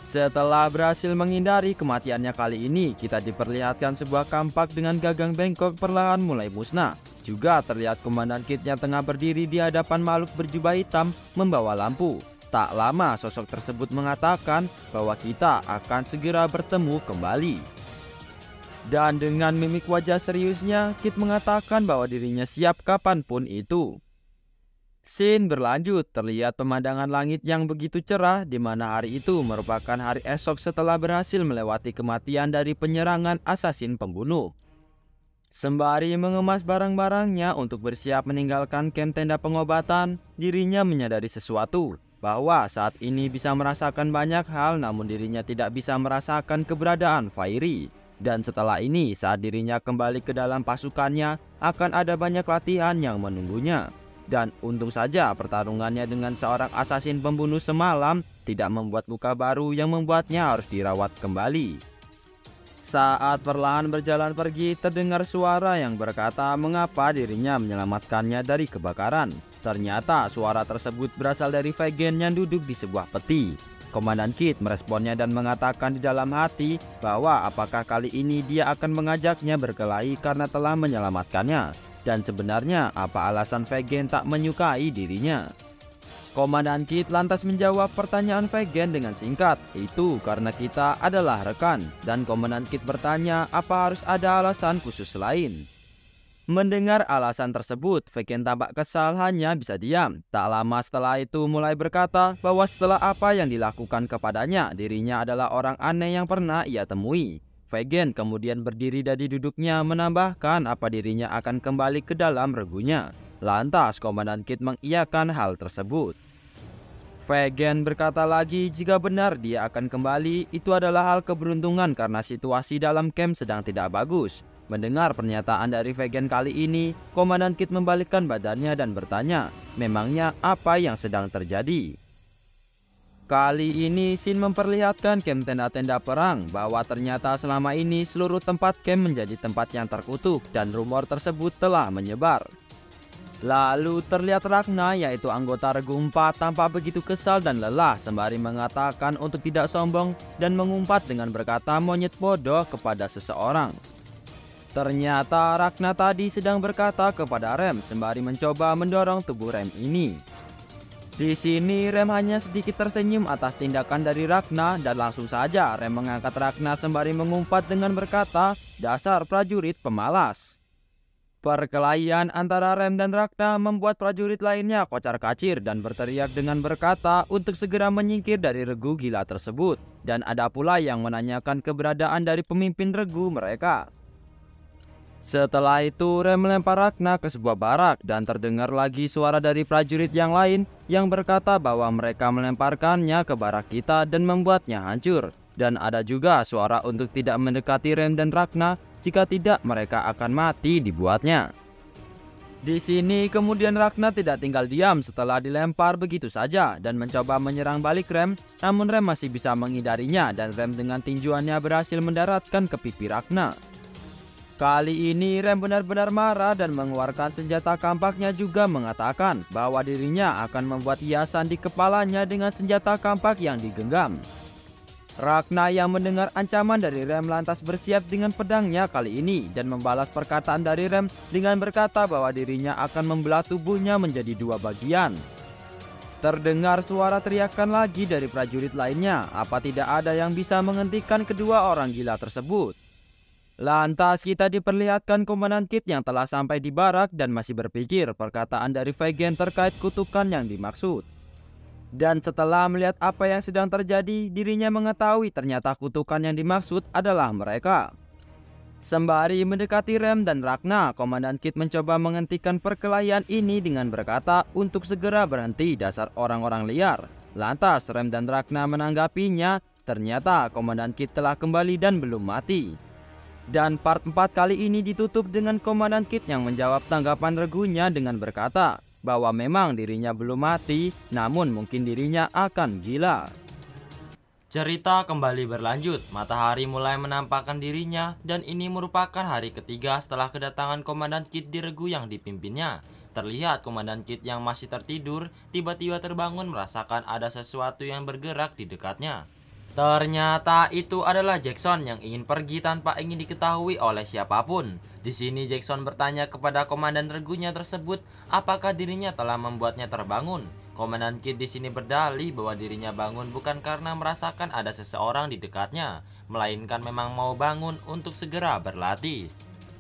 Setelah berhasil menghindari kematiannya kali ini, kita diperlihatkan sebuah kampak dengan gagang bengkok perlahan mulai musnah. Juga terlihat Komandan Kit yang tengah berdiri di hadapan makhluk berjubah hitam membawa lampu. Tak lama sosok tersebut mengatakan bahwa kita akan segera bertemu kembali. Dan dengan mimik wajah seriusnya, Kit mengatakan bahwa dirinya siap kapanpun itu. Scene berlanjut, terlihat pemandangan langit yang begitu cerah di mana hari itu merupakan hari esok setelah berhasil melewati kematian dari penyerangan asasin pembunuh. Sembari mengemas barang-barangnya untuk bersiap meninggalkan camp tenda pengobatan, dirinya menyadari sesuatu, bahwa saat ini bisa merasakan banyak hal namun dirinya tidak bisa merasakan keberadaan Fairy. Dan setelah ini saat dirinya kembali ke dalam pasukannya akan ada banyak latihan yang menunggunya. Dan untung saja pertarungannya dengan seorang asasin pembunuh semalam tidak membuat luka baru yang membuatnya harus dirawat kembali. Saat perlahan berjalan pergi, terdengar suara yang berkata mengapa dirinya menyelamatkannya dari kebakaran. Ternyata suara tersebut berasal dari Vegan yang duduk di sebuah peti. Komandan Kit meresponnya dan mengatakan di dalam hati bahwa apakah kali ini dia akan mengajaknya berkelahi karena telah menyelamatkannya. Dan sebenarnya apa alasan Vegan tak menyukai dirinya? Komandan Kit lantas menjawab pertanyaan Vegan dengan singkat, itu karena kita adalah rekan. Dan Komandan Kit bertanya apa harus ada alasan khusus lain. Mendengar alasan tersebut, Vegan tampak kesal hanya bisa diam. Tak lama setelah itu mulai berkata bahwa setelah apa yang dilakukan kepadanya, dirinya adalah orang aneh yang pernah ia temui. Vegan kemudian berdiri dari duduknya menambahkan apa dirinya akan kembali ke dalam regunya. Lantas Komandan Kit mengiyakan hal tersebut. Vegan berkata lagi jika benar dia akan kembali itu adalah hal keberuntungan karena situasi dalam camp sedang tidak bagus. Mendengar pernyataan dari Vegan kali ini, Komandan Kit membalikkan badannya dan bertanya, memangnya apa yang sedang terjadi? Kali ini Scene memperlihatkan camp tenda-tenda perang bahwa ternyata selama ini seluruh tempat camp menjadi tempat yang terkutuk dan rumor tersebut telah menyebar. Lalu terlihat Ragna yaitu anggota regu 4 tampak begitu kesal dan lelah sembari mengatakan untuk tidak sombong dan mengumpat dengan berkata monyet bodoh kepada seseorang. Ternyata Ragna tadi sedang berkata kepada Rem sembari mencoba mendorong tubuh Rem ini. Di sini Rem hanya sedikit tersenyum atas tindakan dari Ragna dan langsung saja Rem mengangkat Ragna sembari mengumpat dengan berkata, dasar prajurit pemalas. Perkelahian antara Rem dan Ragna membuat prajurit lainnya kocar-kacir dan berteriak dengan berkata untuk segera menyingkir dari regu gila tersebut. Dan ada pula yang menanyakan keberadaan dari pemimpin regu mereka. Setelah itu Rem melempar Ragna ke sebuah barak dan terdengar lagi suara dari prajurit yang lain yang berkata bahwa mereka melemparkannya ke barak kita dan membuatnya hancur. Dan ada juga suara untuk tidak mendekati Rem dan Ragna, jika tidak mereka akan mati dibuatnya. Di sini kemudian Ragna tidak tinggal diam setelah dilempar begitu saja dan mencoba menyerang balik Rem, namun Rem masih bisa menghindarinya dan Rem dengan tinjuannya berhasil mendaratkan ke pipi Ragna. Kali ini Rem benar-benar marah dan mengeluarkan senjata kampaknya, juga mengatakan bahwa dirinya akan membuat hiasan di kepalanya dengan senjata kampak yang digenggam. Ragna yang mendengar ancaman dari Rem lantas bersiap dengan pedangnya kali ini dan membalas perkataan dari Rem dengan berkata bahwa dirinya akan membelah tubuhnya menjadi dua bagian. Terdengar suara teriakan lagi dari prajurit lainnya, apa tidak ada yang bisa menghentikan kedua orang gila tersebut. Lantas kita diperlihatkan Komandan Kit yang telah sampai di barak dan masih berpikir perkataan dari Vegen terkait kutukan yang dimaksud. Dan setelah melihat apa yang sedang terjadi, dirinya mengetahui ternyata kutukan yang dimaksud adalah mereka. Sembari mendekati Rem dan Ragna, Komandan Kit mencoba menghentikan perkelahian ini dengan berkata untuk segera berhenti, dasar orang-orang liar. Lantas Rem dan Ragna menanggapinya, ternyata Komandan Kit telah kembali dan belum mati. Dan part 4 kali ini ditutup dengan Komandan Kit yang menjawab tanggapan regunya dengan berkata bahwa memang dirinya belum mati, namun mungkin dirinya akan gila. Cerita kembali berlanjut, matahari mulai menampakkan dirinya dan ini merupakan hari ketiga setelah kedatangan Komandan Kit di regu yang dipimpinnya. Terlihat Komandan Kit yang masih tertidur tiba-tiba terbangun merasakan ada sesuatu yang bergerak di dekatnya. Ternyata itu adalah Jackson yang ingin pergi tanpa ingin diketahui oleh siapapun. Di sini Jackson bertanya kepada komandan regunya tersebut apakah dirinya telah membuatnya terbangun. Komandan Kit di sini berdalih bahwa dirinya bangun bukan karena merasakan ada seseorang di dekatnya, melainkan memang mau bangun untuk segera berlatih.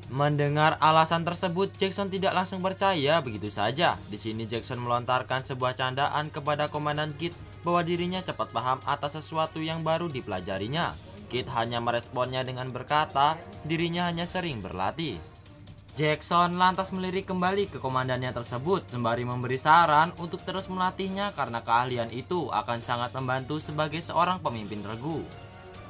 Mendengar alasan tersebut, Jackson tidak langsung percaya begitu saja. Di sini Jackson melontarkan sebuah candaan kepada Komandan Kit bahwa dirinya cepat paham atas sesuatu yang baru dipelajarinya. Kit hanya meresponnya dengan berkata dirinya hanya sering berlatih. Jackson lantas melirik kembali ke komandannya tersebut sembari memberi saran untuk terus melatihnya karena keahlian itu akan sangat membantu sebagai seorang pemimpin regu.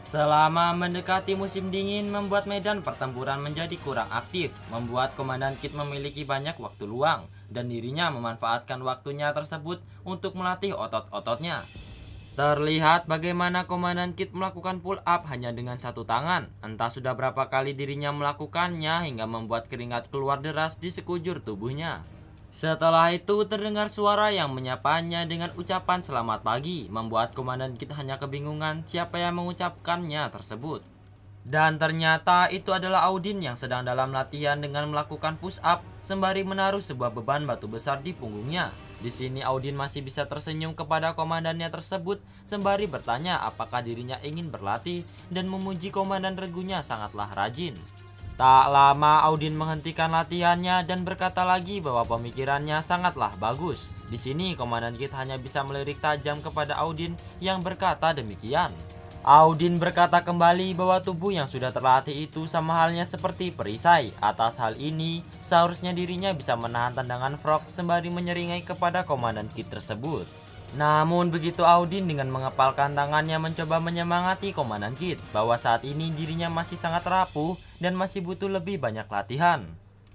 Selama mendekati musim dingin membuat medan pertempuran menjadi kurang aktif, membuat Komandan Kit memiliki banyak waktu luang dan dirinya memanfaatkan waktunya tersebut untuk melatih otot-ototnya. Terlihat bagaimana Komandan Kit melakukan pull up hanya dengan satu tangan. Entah sudah berapa kali dirinya melakukannya hingga membuat keringat keluar deras di sekujur tubuhnya. Setelah itu terdengar suara yang menyapanya dengan ucapan selamat pagi, membuat Komandan Kit hanya kebingungan siapa yang mengucapkannya tersebut. Dan ternyata itu adalah Audin yang sedang dalam latihan dengan melakukan push up sembari menaruh sebuah beban batu besar di punggungnya. Di sini Audin masih bisa tersenyum kepada komandannya tersebut sembari bertanya apakah dirinya ingin berlatih dan memuji komandan regunya sangatlah rajin. Tak lama Audin menghentikan latihannya dan berkata lagi bahwa pemikirannya sangatlah bagus. Di sini Komandan Kit hanya bisa melirik tajam kepada Audin yang berkata demikian. Audin berkata kembali bahwa tubuh yang sudah terlatih itu sama halnya seperti perisai. Atas hal ini, seharusnya dirinya bisa menahan tendangan Frog sembari menyeringai kepada Komandan Kit tersebut. Namun begitu Audin dengan mengepalkan tangannya mencoba menyemangati Komandan Kit bahwa saat ini dirinya masih sangat rapuh dan masih butuh lebih banyak latihan.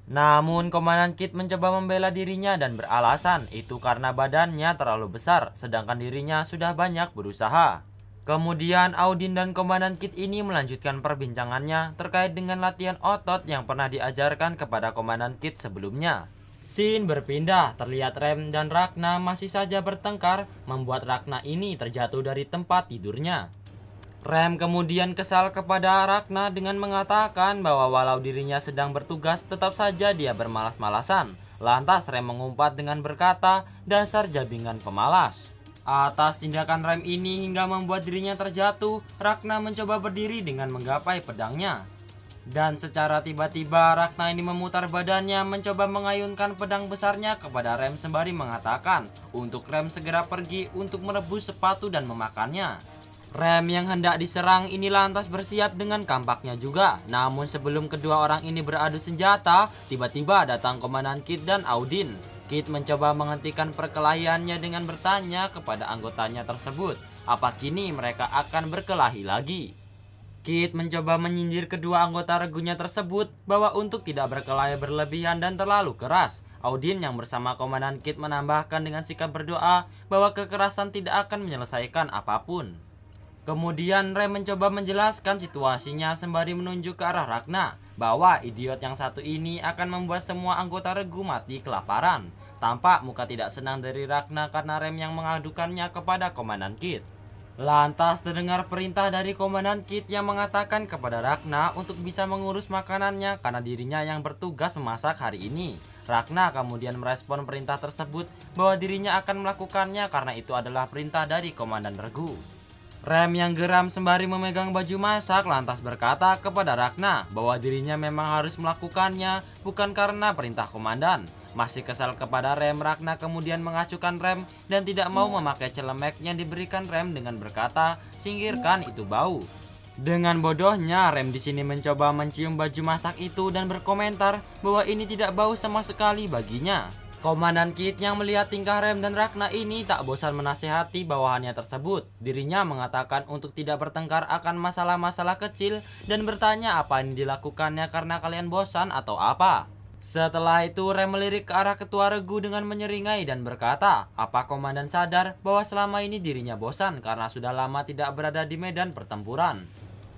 Namun Komandan Kit mencoba membela dirinya dan beralasan itu karena badannya terlalu besar sedangkan dirinya sudah banyak berusaha. Kemudian Audin dan Komandan Kit ini melanjutkan perbincangannya terkait dengan latihan otot yang pernah diajarkan kepada Komandan Kit sebelumnya. Scene berpindah, terlihat Rem dan Ragna masih saja bertengkar, membuat Ragna ini terjatuh dari tempat tidurnya. Rem kemudian kesal kepada Ragna dengan mengatakan bahwa walau dirinya sedang bertugas, tetap saja dia bermalas-malasan. Lantas Rem mengumpat dengan berkata, dasar jabingan pemalas. Atas tindakan Rem ini hingga membuat dirinya terjatuh, Ragna mencoba berdiri dengan menggapai pedangnya. Dan secara tiba-tiba Ragna ini memutar badannya mencoba mengayunkan pedang besarnya kepada Rem sembari mengatakan untuk Rem segera pergi untuk merebus sepatu dan memakannya. Rem yang hendak diserang ini lantas bersiap dengan kampaknya juga. Namun sebelum kedua orang ini beradu senjata, tiba-tiba datang Komandan Kit dan Audin. Kit mencoba menghentikan perkelahiannya dengan bertanya kepada anggotanya tersebut, apa kini mereka akan berkelahi lagi? Kit mencoba menyindir kedua anggota regunya tersebut bahwa untuk tidak berkelahi berlebihan dan terlalu keras. Audin yang bersama Komandan Kit menambahkan dengan sikap berdoa bahwa kekerasan tidak akan menyelesaikan apapun. Kemudian Rem mencoba menjelaskan situasinya sembari menunjuk ke arah Ragna bahwa idiot yang satu ini akan membuat semua anggota regu mati kelaparan. Tampak muka tidak senang dari Ragna karena Rem yang mengadukannya kepada Komandan Kit. Lantas terdengar perintah dari Komandan Kit yang mengatakan kepada Ragna untuk bisa mengurus makanannya karena dirinya yang bertugas memasak hari ini. Ragna kemudian merespon perintah tersebut bahwa dirinya akan melakukannya karena itu adalah perintah dari Komandan Regu. Rem yang geram sembari memegang baju masak lantas berkata kepada Ragna bahwa dirinya memang harus melakukannya bukan karena perintah komandan. Masih kesal kepada Rem, Ragna kemudian mengacukan Rem dan tidak mau memakai celemek yang diberikan Rem dengan berkata, "Singkirkan, itu bau." Dengan bodohnya, Rem di sini mencoba mencium baju masak itu dan berkomentar bahwa ini tidak bau sama sekali baginya. Komandan Kit yang melihat tingkah Rem dan Ragna ini tak bosan menasihati bawahannya tersebut. Dirinya mengatakan untuk tidak bertengkar akan masalah-masalah kecil dan bertanya apa yang dilakukannya karena kalian bosan atau apa. Setelah itu Rem melirik ke arah ketua regu dengan menyeringai dan berkata, apa komandan sadar bahwa selama ini dirinya bosan karena sudah lama tidak berada di medan pertempuran.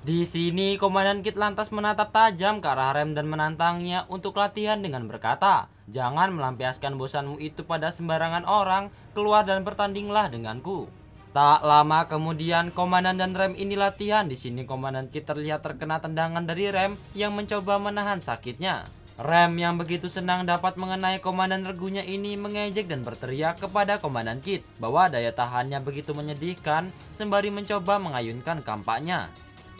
Di sini Komandan Kit lantas menatap tajam ke arah Rem dan menantangnya untuk latihan dengan berkata, jangan melampiaskan bosanmu itu pada sembarangan orang, keluar dan bertandinglah denganku. Tak lama kemudian Komandan dan Rem ini latihan. Di sini Komandan Kit terlihat terkena tendangan dari Rem yang mencoba menahan sakitnya. Rem yang begitu senang dapat mengenai komandan regunya ini mengejek dan berteriak kepada Komandan Kit bahwa daya tahannya begitu menyedihkan sembari mencoba mengayunkan kampaknya.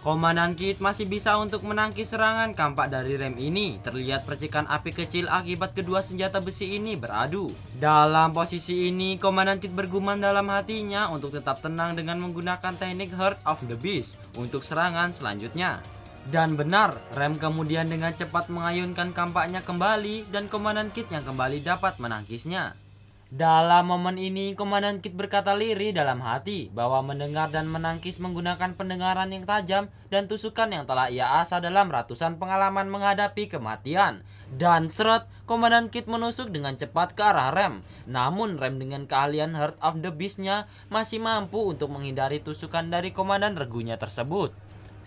Komandan Kit masih bisa untuk menangkis serangan kampak dari Rem ini. Terlihat percikan api kecil akibat kedua senjata besi ini beradu. Dalam posisi ini, Komandan Kit bergumam dalam hatinya untuk tetap tenang dengan menggunakan teknik Heart of the Beast untuk serangan selanjutnya. Dan benar, Rem kemudian dengan cepat mengayunkan kampaknya kembali dan Komandan Kit yang kembali dapat menangkisnya. Dalam momen ini, Komandan Kit berkata lirih dalam hati bahwa mendengar dan menangkis menggunakan pendengaran yang tajam dan tusukan yang telah ia asah dalam ratusan pengalaman menghadapi kematian. Dan seret, Komandan Kit menusuk dengan cepat ke arah Rem. Namun Rem dengan keahlian Heart of the Beast-nya masih mampu untuk menghindari tusukan dari komandan regunya tersebut.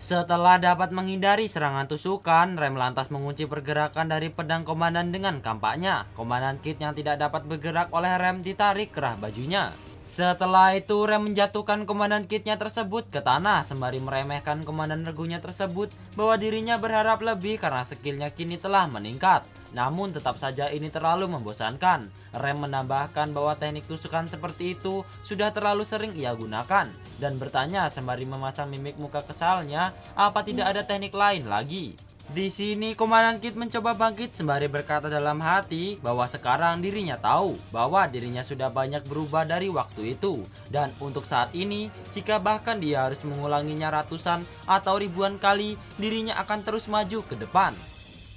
Setelah dapat menghindari serangan tusukan, Rem lantas mengunci pergerakan dari pedang komandan dengan kampaknya. Komandan Kit yang tidak dapat bergerak oleh Rem ditarik kerah bajunya. Setelah itu Rem menjatuhkan komandan Kitnya tersebut ke tanah sembari meremehkan komandan regunya tersebut bahwa dirinya berharap lebih karena skillnya kini telah meningkat. Namun tetap saja ini terlalu membosankan. Rem menambahkan bahwa teknik tusukan seperti itu sudah terlalu sering ia gunakan dan bertanya sembari memasang mimik muka kesalnya apa tidak ada teknik lain lagi. Di sini Komandan Kit mencoba bangkit sembari berkata dalam hati bahwa sekarang dirinya tahu bahwa dirinya sudah banyak berubah dari waktu itu. Dan untuk saat ini, jika bahkan dia harus mengulanginya ratusan atau ribuan kali, dirinya akan terus maju ke depan.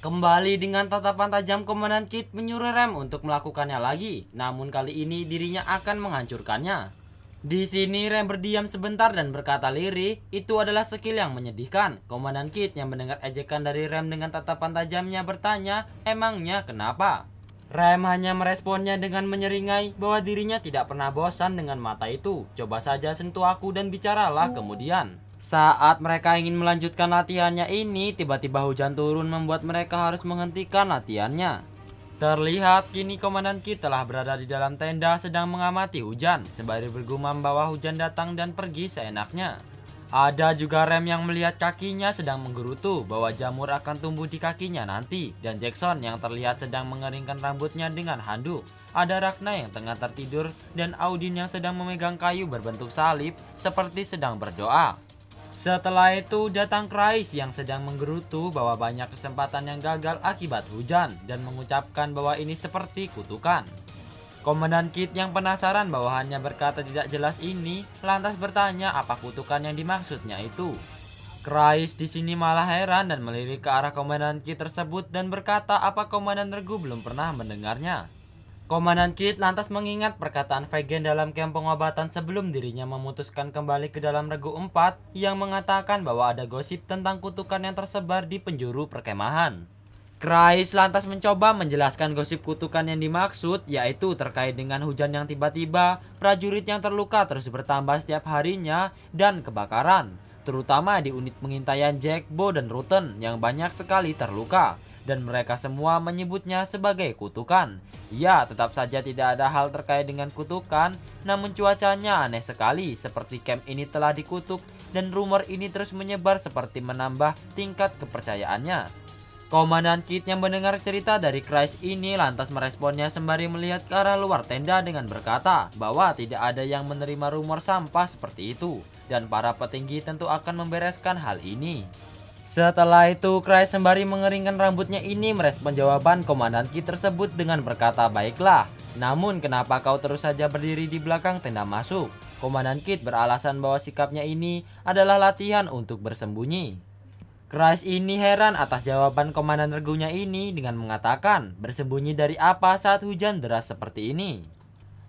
Kembali dengan tatapan tajam, Komandan Kit menyuruh Rem untuk melakukannya lagi. Namun kali ini dirinya akan menghancurkannya. Di sini Rem berdiam sebentar dan berkata lirih, itu adalah skill yang menyedihkan. Komandan Kit yang mendengar ejekan dari Rem dengan tatapan tajamnya bertanya, emangnya kenapa? Rem hanya meresponnya dengan menyeringai bahwa dirinya tidak pernah bosan dengan mata itu. Coba saja sentuh aku dan bicaralah kemudian. Saat mereka ingin melanjutkan latihannya ini, tiba-tiba hujan turun membuat mereka harus menghentikan latihannya. Terlihat kini Komandan Kit telah berada di dalam tenda sedang mengamati hujan sembari bergumam bahwa hujan datang dan pergi seenaknya. Ada juga Rem yang melihat kakinya sedang menggerutu bahwa jamur akan tumbuh di kakinya nanti. Dan Jackson yang terlihat sedang mengeringkan rambutnya dengan handuk. Ada Ragna yang tengah tertidur dan Audin yang sedang memegang kayu berbentuk salib seperti sedang berdoa. Setelah itu datang Krais yang sedang menggerutu bahwa banyak kesempatan yang gagal akibat hujan dan mengucapkan bahwa ini seperti kutukan. Komandan Kit yang penasaran bawahannya berkata tidak jelas ini lantas bertanya apa kutukan yang dimaksudnya itu. Chris di sini malah heran dan melirik ke arah Komandan Kit tersebut dan berkata apa Komandan Regu belum pernah mendengarnya. Komandan Kit lantas mengingat perkataan Vegen dalam camp pengobatan sebelum dirinya memutuskan kembali ke dalam Regu 4 yang mengatakan bahwa ada gosip tentang kutukan yang tersebar di penjuru perkemahan. Chris lantas mencoba menjelaskan gosip kutukan yang dimaksud, yaitu terkait dengan hujan yang tiba-tiba, prajurit yang terluka terus bertambah setiap harinya, dan kebakaran. Terutama di unit pengintaian Jack, Bo, dan Rutten yang banyak sekali terluka. Dan mereka semua menyebutnya sebagai kutukan. Ya, tetap saja tidak ada hal terkait dengan kutukan, namun cuacanya aneh sekali seperti camp ini telah dikutuk dan rumor ini terus menyebar seperti menambah tingkat kepercayaannya. Komandan Kit yang mendengar cerita dari Chris ini lantas meresponnya sembari melihat ke arah luar tenda dengan berkata bahwa tidak ada yang menerima rumor sampah seperti itu dan para petinggi tentu akan membereskan hal ini. Setelah itu Chris sembari mengeringkan rambutnya ini merespon jawaban Komandan Kit tersebut dengan berkata baiklah, namun kenapa kau terus saja berdiri di belakang tenda masuk? Komandan Kit beralasan bahwa sikapnya ini adalah latihan untuk bersembunyi. Chris ini heran atas jawaban Komandan Regunya ini dengan mengatakan bersembunyi dari apa saat hujan deras seperti ini.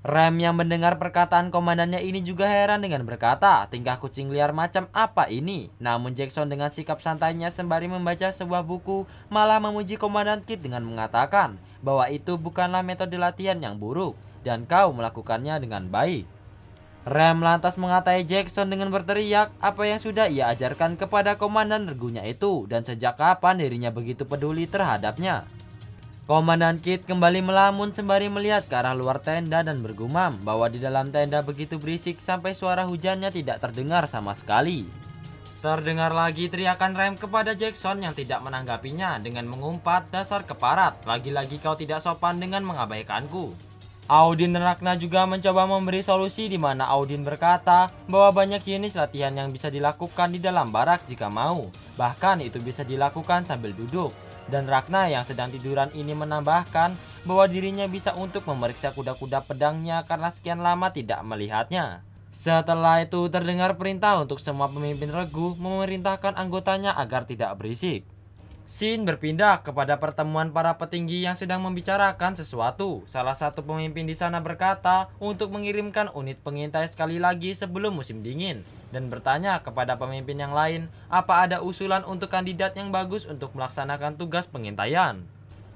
Rem yang mendengar perkataan komandannya ini juga heran dengan berkata tingkah kucing liar macam apa ini. Namun Jackson dengan sikap santainya sembari membaca sebuah buku malah memuji Komandan Kit dengan mengatakan bahwa itu bukanlah metode latihan yang buruk dan kau melakukannya dengan baik. Rem lantas mengatai Jackson dengan berteriak apa yang sudah ia ajarkan kepada Komandan Regunya itu dan sejak kapan dirinya begitu peduli terhadapnya. Komandan Kit kembali melamun sembari melihat ke arah luar tenda dan bergumam bahwa di dalam tenda begitu berisik sampai suara hujannya tidak terdengar sama sekali. Terdengar lagi teriakan Rem kepada Jackson yang tidak menanggapinya dengan mengumpat dasar keparat, lagi-lagi kau tidak sopan dengan mengabaikanku. Audin dan Ragna juga mencoba memberi solusi di mana Audin berkata bahwa banyak jenis latihan yang bisa dilakukan di dalam barak jika mau. Bahkan itu bisa dilakukan sambil duduk. Dan Ragna yang sedang tiduran ini menambahkan bahwa dirinya bisa untuk memeriksa kuda-kuda pedangnya karena sekian lama tidak melihatnya. Setelah itu terdengar perintah untuk semua pemimpin regu memerintahkan anggotanya agar tidak berisik. Scene berpindah kepada pertemuan para petinggi yang sedang membicarakan sesuatu. Salah satu pemimpin di sana berkata untuk mengirimkan unit pengintai sekali lagi sebelum musim dingin dan bertanya kepada pemimpin yang lain apa ada usulan untuk kandidat yang bagus untuk melaksanakan tugas pengintaian.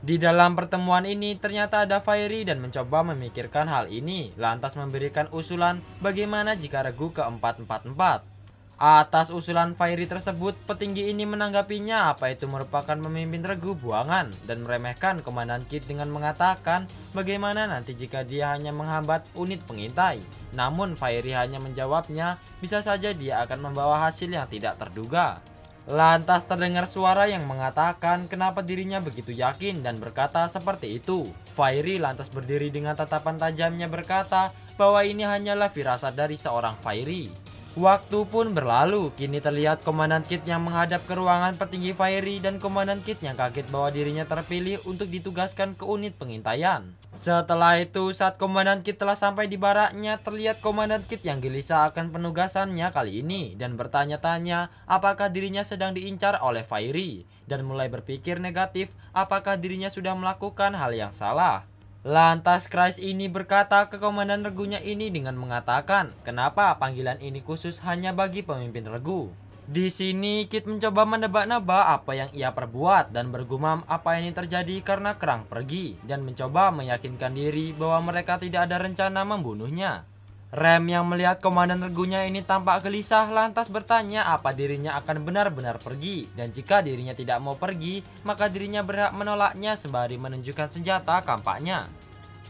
Di dalam pertemuan ini ternyata ada Fairy dan mencoba memikirkan hal ini lantas memberikan usulan bagaimana jika regu ke-444. Atas usulan Fairy tersebut, petinggi ini menanggapinya apa itu merupakan pemimpin regu buangan dan meremehkan Komandan Kit dengan mengatakan bagaimana nanti jika dia hanya menghambat unit pengintai. Namun Fairy hanya menjawabnya bisa saja dia akan membawa hasil yang tidak terduga. Lantas terdengar suara yang mengatakan kenapa dirinya begitu yakin dan berkata seperti itu. Fairy lantas berdiri dengan tatapan tajamnya berkata bahwa ini hanyalah firasat dari seorang Fairy. Waktu pun berlalu, kini terlihat Komandan Kit yang menghadap ke ruangan petinggi Fairy dan Komandan Kit yang kaget bahwa dirinya terpilih untuk ditugaskan ke unit pengintaian. Setelah itu, saat Komandan Kit telah sampai di baraknya, terlihat Komandan Kit yang gelisah akan penugasannya kali ini dan bertanya-tanya apakah dirinya sedang diincar oleh Fairy dan mulai berpikir negatif apakah dirinya sudah melakukan hal yang salah. Lantas Chris ini berkata ke komandan regunya ini dengan mengatakan, kenapa panggilan ini khusus hanya bagi pemimpin regu. Di sini Kit mencoba menebak-nebak apa yang ia perbuat dan bergumam apa ini terjadi karena Kerang pergi dan mencoba meyakinkan diri bahwa mereka tidak ada rencana membunuhnya. Rem yang melihat komandan regunya ini tampak gelisah lantas bertanya apa dirinya akan benar-benar pergi dan jika dirinya tidak mau pergi maka dirinya berhak menolaknya sembari menunjukkan senjata kampaknya.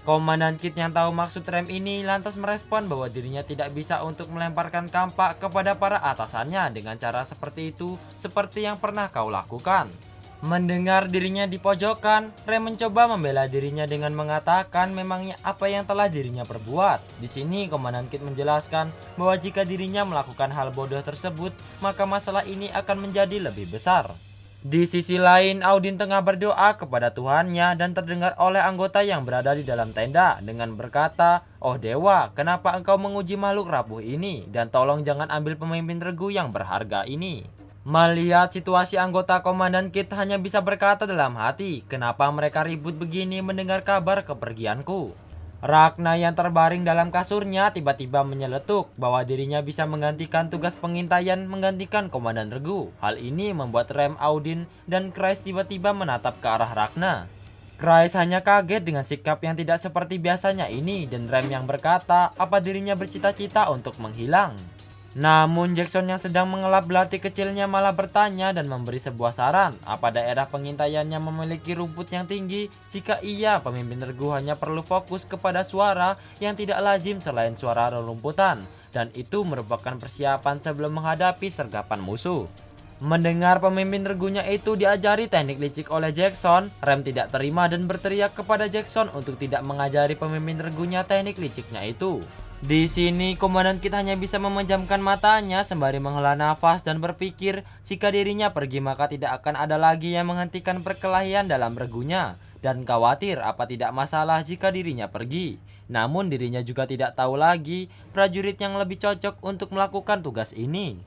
Komandan Kit yang tahu maksud Rem ini lantas merespon bahwa dirinya tidak bisa untuk melemparkan kampak kepada para atasannya dengan cara seperti itu seperti yang pernah kau lakukan. Mendengar dirinya di pojokan, Rem mencoba membela dirinya dengan mengatakan memangnya apa yang telah dirinya perbuat. Di sini Komandan Kit menjelaskan bahwa jika dirinya melakukan hal bodoh tersebut, maka masalah ini akan menjadi lebih besar. Di sisi lain, Audin tengah berdoa kepada Tuhannya dan terdengar oleh anggota yang berada di dalam tenda dengan berkata, "Oh dewa, kenapa engkau menguji makhluk rapuh ini? Dan tolong jangan ambil pemimpin regu yang berharga ini." Melihat situasi, anggota Komandan Kit hanya bisa berkata dalam hati, "Kenapa mereka ribut begini mendengar kabar kepergianku?" Ragna yang terbaring dalam kasurnya tiba-tiba menyeletuk bahwa dirinya bisa menggantikan tugas pengintaian menggantikan Komandan Regu. Hal ini membuat Rem, Audin, dan Chris tiba-tiba menatap ke arah Ragna. Chris hanya kaget dengan sikap yang tidak seperti biasanya ini, dan Rem yang berkata apa dirinya bercita-cita untuk menghilang. Namun Jackson yang sedang mengelap belati kecilnya malah bertanya dan memberi sebuah saran, apa daerah pengintaiannya memiliki rumput yang tinggi. Jika iya, pemimpin regu hanya perlu fokus kepada suara yang tidak lazim selain suara rerumputan, dan itu merupakan persiapan sebelum menghadapi sergapan musuh. Mendengar pemimpin regunya itu diajari teknik licik oleh Jackson, Rem tidak terima dan berteriak kepada Jackson untuk tidak mengajari pemimpin regunya teknik liciknya itu. Di sini Komandan Kit hanya bisa memejamkan matanya sembari menghela nafas dan berpikir jika dirinya pergi maka tidak akan ada lagi yang menghentikan perkelahian dalam regunya, dan khawatir apa tidak masalah jika dirinya pergi. Namun dirinya juga tidak tahu lagi prajurit yang lebih cocok untuk melakukan tugas ini.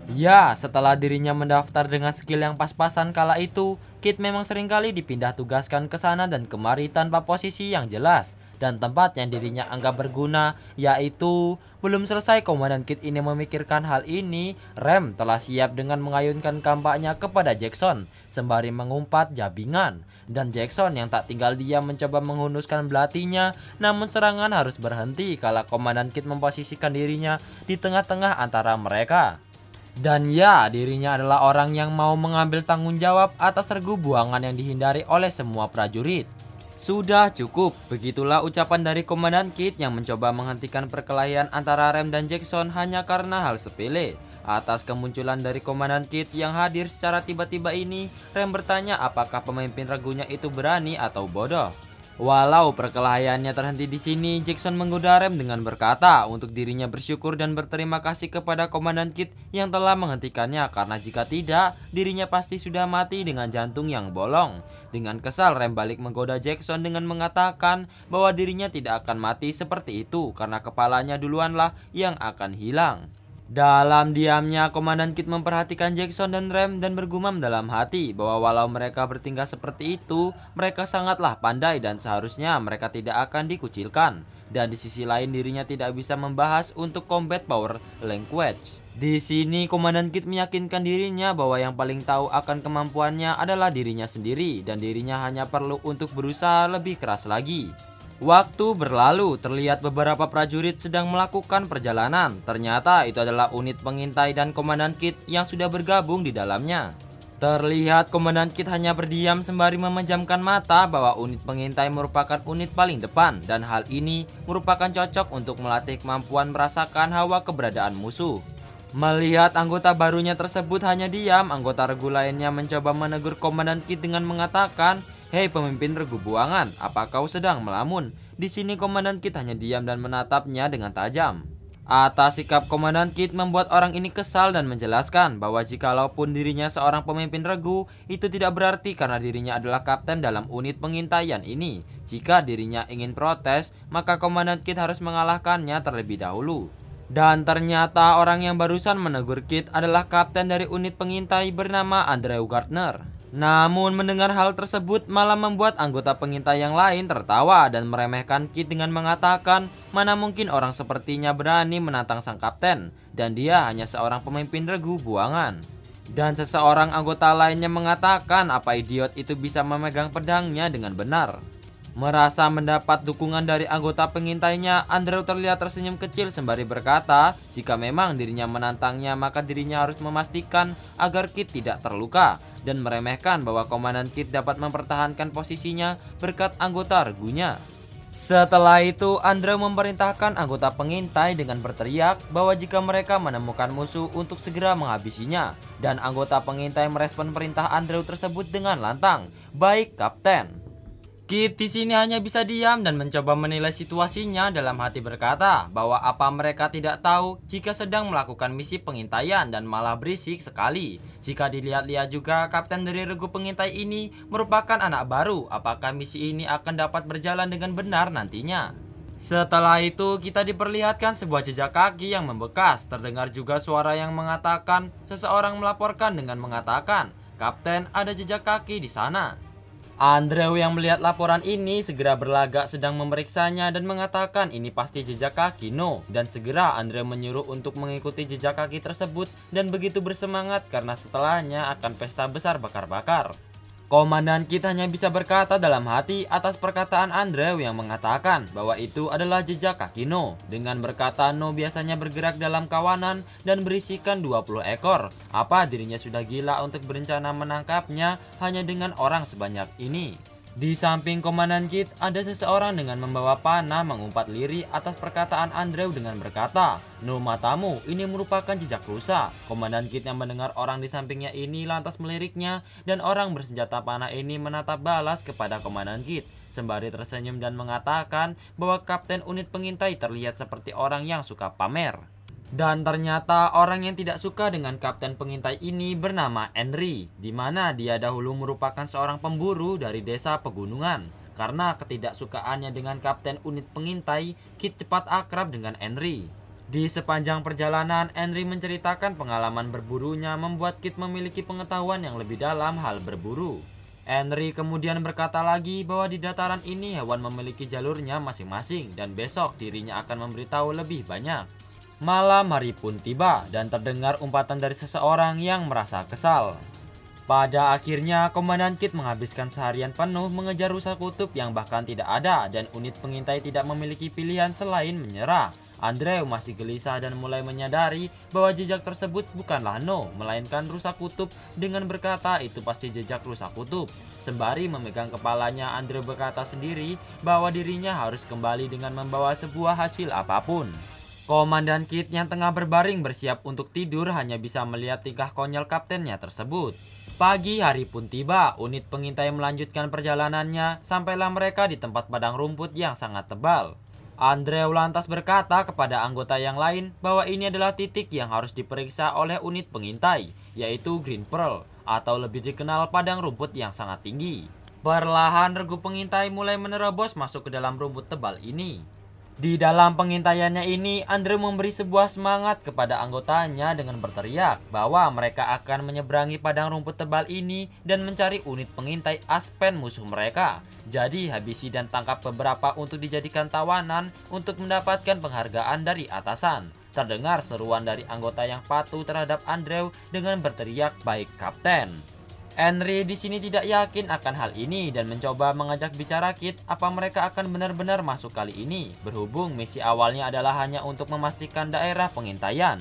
Ya, setelah dirinya mendaftar dengan skill yang pas-pasan kala itu, Kit memang seringkali dipindah tugaskan ke sana dan kemari tanpa posisi yang jelas. Dan tempat yang dirinya anggap berguna, yaitu belum selesai Komandan Kit ini memikirkan hal ini, Rem telah siap dengan mengayunkan kampaknya kepada Jackson sembari mengumpat jabingan. Dan Jackson yang tak tinggal diam mencoba menghunuskan belatinya, namun serangan harus berhenti kala Komandan Kit memposisikan dirinya di tengah-tengah antara mereka. Dan ya, dirinya adalah orang yang mau mengambil tanggung jawab atas regu buangan yang dihindari oleh semua prajurit. Sudah cukup, begitulah ucapan dari Komandan Kit yang mencoba menghentikan perkelahian antara Rem dan Jackson hanya karena hal sepele. Atas kemunculan dari Komandan Kit yang hadir secara tiba-tiba ini, Rem bertanya apakah pemimpin regunya itu berani atau bodoh. Walau perkelahiannya terhenti di sini, Jackson menggoda Rem dengan berkata untuk dirinya bersyukur dan berterima kasih kepada Komandan Kit yang telah menghentikannya, karena jika tidak, dirinya pasti sudah mati dengan jantung yang bolong. Dengan kesal, Rem balik menggoda Jackson dengan mengatakan bahwa dirinya tidak akan mati seperti itu karena kepalanya duluanlah yang akan hilang. Dalam diamnya, Komandan Kit memperhatikan Jackson dan Rem dan bergumam dalam hati bahwa walau mereka bertingkah seperti itu, mereka sangatlah pandai dan seharusnya mereka tidak akan dikucilkan. Dan di sisi lain dirinya tidak bisa membahas untuk combat power language. Di sini Komandan Kit meyakinkan dirinya bahwa yang paling tahu akan kemampuannya adalah dirinya sendiri dan dirinya hanya perlu untuk berusaha lebih keras lagi. Waktu berlalu, terlihat beberapa prajurit sedang melakukan perjalanan. Ternyata itu adalah unit pengintai dan Komandan Kit yang sudah bergabung di dalamnya. Terlihat Komandan Kit hanya berdiam sembari memejamkan mata bahwa unit pengintai merupakan unit paling depan, dan hal ini merupakan cocok untuk melatih kemampuan merasakan hawa keberadaan musuh. Melihat anggota barunya tersebut hanya diam, anggota regu lainnya mencoba menegur Komandan Kit dengan mengatakan, "Hei pemimpin regu buangan, apa kau sedang melamun?" Di sini Komandan Kit hanya diam dan menatapnya dengan tajam. Atas sikap Komandan Kit membuat orang ini kesal dan menjelaskan bahwa jikalaupun dirinya seorang pemimpin regu, itu tidak berarti karena dirinya adalah kapten dalam unit pengintaian ini. Jika dirinya ingin protes, maka Komandan Kit harus mengalahkannya terlebih dahulu. Dan ternyata orang yang barusan menegur Kit adalah kapten dari unit pengintai bernama Andrew Gardner. Namun mendengar hal tersebut malah membuat anggota pengintai yang lain tertawa dan meremehkan Kit dengan mengatakan mana mungkin orang sepertinya berani menantang sang kapten, dan dia hanya seorang pemimpin regu buangan. Dan seseorang anggota lainnya mengatakan apa idiot itu bisa memegang pedangnya dengan benar. Merasa mendapat dukungan dari anggota pengintainya, Andrew terlihat tersenyum kecil sembari berkata jika memang dirinya menantangnya maka dirinya harus memastikan agar Kit tidak terluka, dan meremehkan bahwa Komandan Kit dapat mempertahankan posisinya berkat anggota regunya. Setelah itu Andrew memerintahkan anggota pengintai dengan berteriak bahwa jika mereka menemukan musuh untuk segera menghabisinya, dan anggota pengintai merespon perintah Andrew tersebut dengan lantang, "Baik, Kapten." Kit di sini hanya bisa diam dan mencoba menilai situasinya, dalam hati berkata bahwa apa mereka tidak tahu jika sedang melakukan misi pengintaian dan malah berisik sekali. Jika dilihat-lihat juga, kapten dari regu pengintai ini merupakan anak baru. Apakah misi ini akan dapat berjalan dengan benar nantinya? Setelah itu kita diperlihatkan sebuah jejak kaki yang membekas. Terdengar juga suara yang mengatakan seseorang melaporkan dengan mengatakan, "Kapten, ada jejak kaki di sana." Andrew yang melihat laporan ini segera berlagak sedang memeriksanya dan mengatakan ini pasti jejak kaki No. Dan segera Andrew menyuruh untuk mengikuti jejak kaki tersebut dan begitu bersemangat karena setelahnya akan pesta besar bakar-bakar. Komandan Kit hanya bisa berkata dalam hati atas perkataan Andrew yang mengatakan bahwa itu adalah jejak kaki No. Dengan berkata No biasanya bergerak dalam kawanan dan berisikan 20 ekor. Apa dirinya sudah gila untuk berencana menangkapnya hanya dengan orang sebanyak ini? Di samping Komandan Kit ada seseorang dengan membawa panah mengumpat lirih atas perkataan Andrew dengan berkata, "No matamu, ini merupakan jejak rusa." Komandan Kit yang mendengar orang di sampingnya ini lantas meliriknya dan orang bersenjata panah ini menatap balas kepada Komandan Kit sembari tersenyum dan mengatakan bahwa kapten unit pengintai terlihat seperti orang yang suka pamer. Dan ternyata orang yang tidak suka dengan kapten pengintai ini bernama Henry, di mana dia dahulu merupakan seorang pemburu dari desa pegunungan. Karena ketidaksukaannya dengan kapten unit pengintai, Kit cepat akrab dengan Henry. Di sepanjang perjalanan, Henry menceritakan pengalaman berburunya membuat Kit memiliki pengetahuan yang lebih dalam hal berburu. Henry kemudian berkata lagi bahwa di dataran ini hewan memiliki jalurnya masing-masing dan besok dirinya akan memberitahu lebih banyak. Malam hari pun tiba dan terdengar umpatan dari seseorang yang merasa kesal. Pada akhirnya Komandan Kit menghabiskan seharian penuh mengejar rusa kutub yang bahkan tidak ada dan unit pengintai tidak memiliki pilihan selain menyerah. Andrew masih gelisah dan mulai menyadari bahwa jejak tersebut bukanlah No, melainkan rusa kutub dengan berkata itu pasti jejak rusa kutub. Sembari memegang kepalanya, Andrew berkata sendiri bahwa dirinya harus kembali dengan membawa sebuah hasil apapun. Komandan Kit yang tengah berbaring bersiap untuk tidur hanya bisa melihat tingkah konyol kaptennya tersebut. Pagi hari pun tiba, unit pengintai melanjutkan perjalanannya sampailah mereka di tempat padang rumput yang sangat tebal. Andrew lantas berkata kepada anggota yang lain bahwa ini adalah titik yang harus diperiksa oleh unit pengintai, yaitu Green Pearl, atau lebih dikenal padang rumput yang sangat tinggi. Perlahan regu pengintai mulai menerobos masuk ke dalam rumput tebal ini. Di dalam pengintaiannya ini, Andrew memberi sebuah semangat kepada anggotanya dengan berteriak bahwa mereka akan menyeberangi padang rumput tebal ini dan mencari unit pengintai Aspen musuh mereka. Jadi habisi dan tangkap beberapa untuk dijadikan tawanan untuk mendapatkan penghargaan dari atasan. Terdengar seruan dari anggota yang patuh terhadap Andrew dengan berteriak, "Baik, Kapten." Henry di sini tidak yakin akan hal ini dan mencoba mengajak bicara Kit apa mereka akan benar-benar masuk kali ini, berhubung misi awalnya adalah hanya untuk memastikan daerah pengintaian.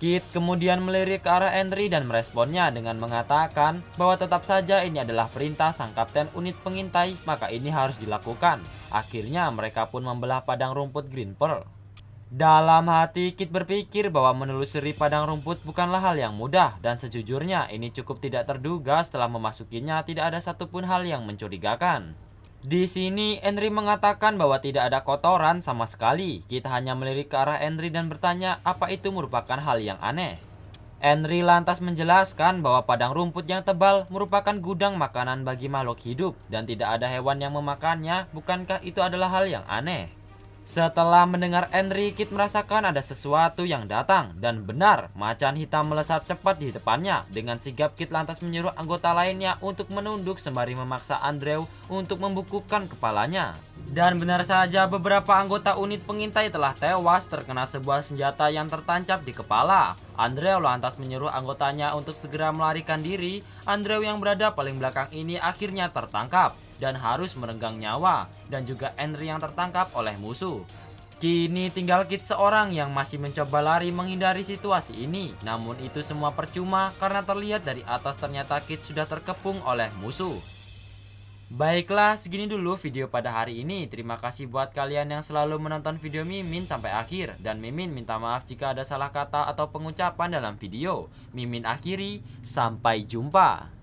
Kit kemudian melirik ke arah Henry dan meresponnya dengan mengatakan bahwa tetap saja ini adalah perintah sang kapten unit pengintai, maka ini harus dilakukan. Akhirnya mereka pun membelah padang rumput Green Pearl. Dalam hati Kit berpikir bahwa menelusuri padang rumput bukanlah hal yang mudah dan sejujurnya ini cukup tidak terduga setelah memasukinya tidak ada satupun hal yang mencurigakan. Di sini Henry mengatakan bahwa tidak ada kotoran sama sekali. Kit hanya melirik ke arah Henry dan bertanya apa itu merupakan hal yang aneh. Henry lantas menjelaskan bahwa padang rumput yang tebal merupakan gudang makanan bagi makhluk hidup dan tidak ada hewan yang memakannya. Bukankah itu adalah hal yang aneh? Setelah mendengar Henry, Kit merasakan ada sesuatu yang datang dan benar, macan hitam melesat cepat di depannya. Dengan sigap Kit lantas menyuruh anggota lainnya untuk menunduk sembari memaksa Andrew untuk membukukan kepalanya. Dan benar saja beberapa anggota unit pengintai telah tewas terkena sebuah senjata yang tertancap di kepala. Andrew lantas menyuruh anggotanya untuk segera melarikan diri. Andrew yang berada paling belakang ini akhirnya tertangkap dan harus merenggang nyawa, dan juga Henry yang tertangkap oleh musuh. Kini tinggal Kit seorang yang masih mencoba lari menghindari situasi ini. Namun itu semua percuma karena terlihat dari atas ternyata Kit sudah terkepung oleh musuh. Baiklah, segini dulu video pada hari ini. Terima kasih buat kalian yang selalu menonton video Mimin sampai akhir. Dan Mimin minta maaf jika ada salah kata atau pengucapan dalam video. Mimin akhiri, sampai jumpa.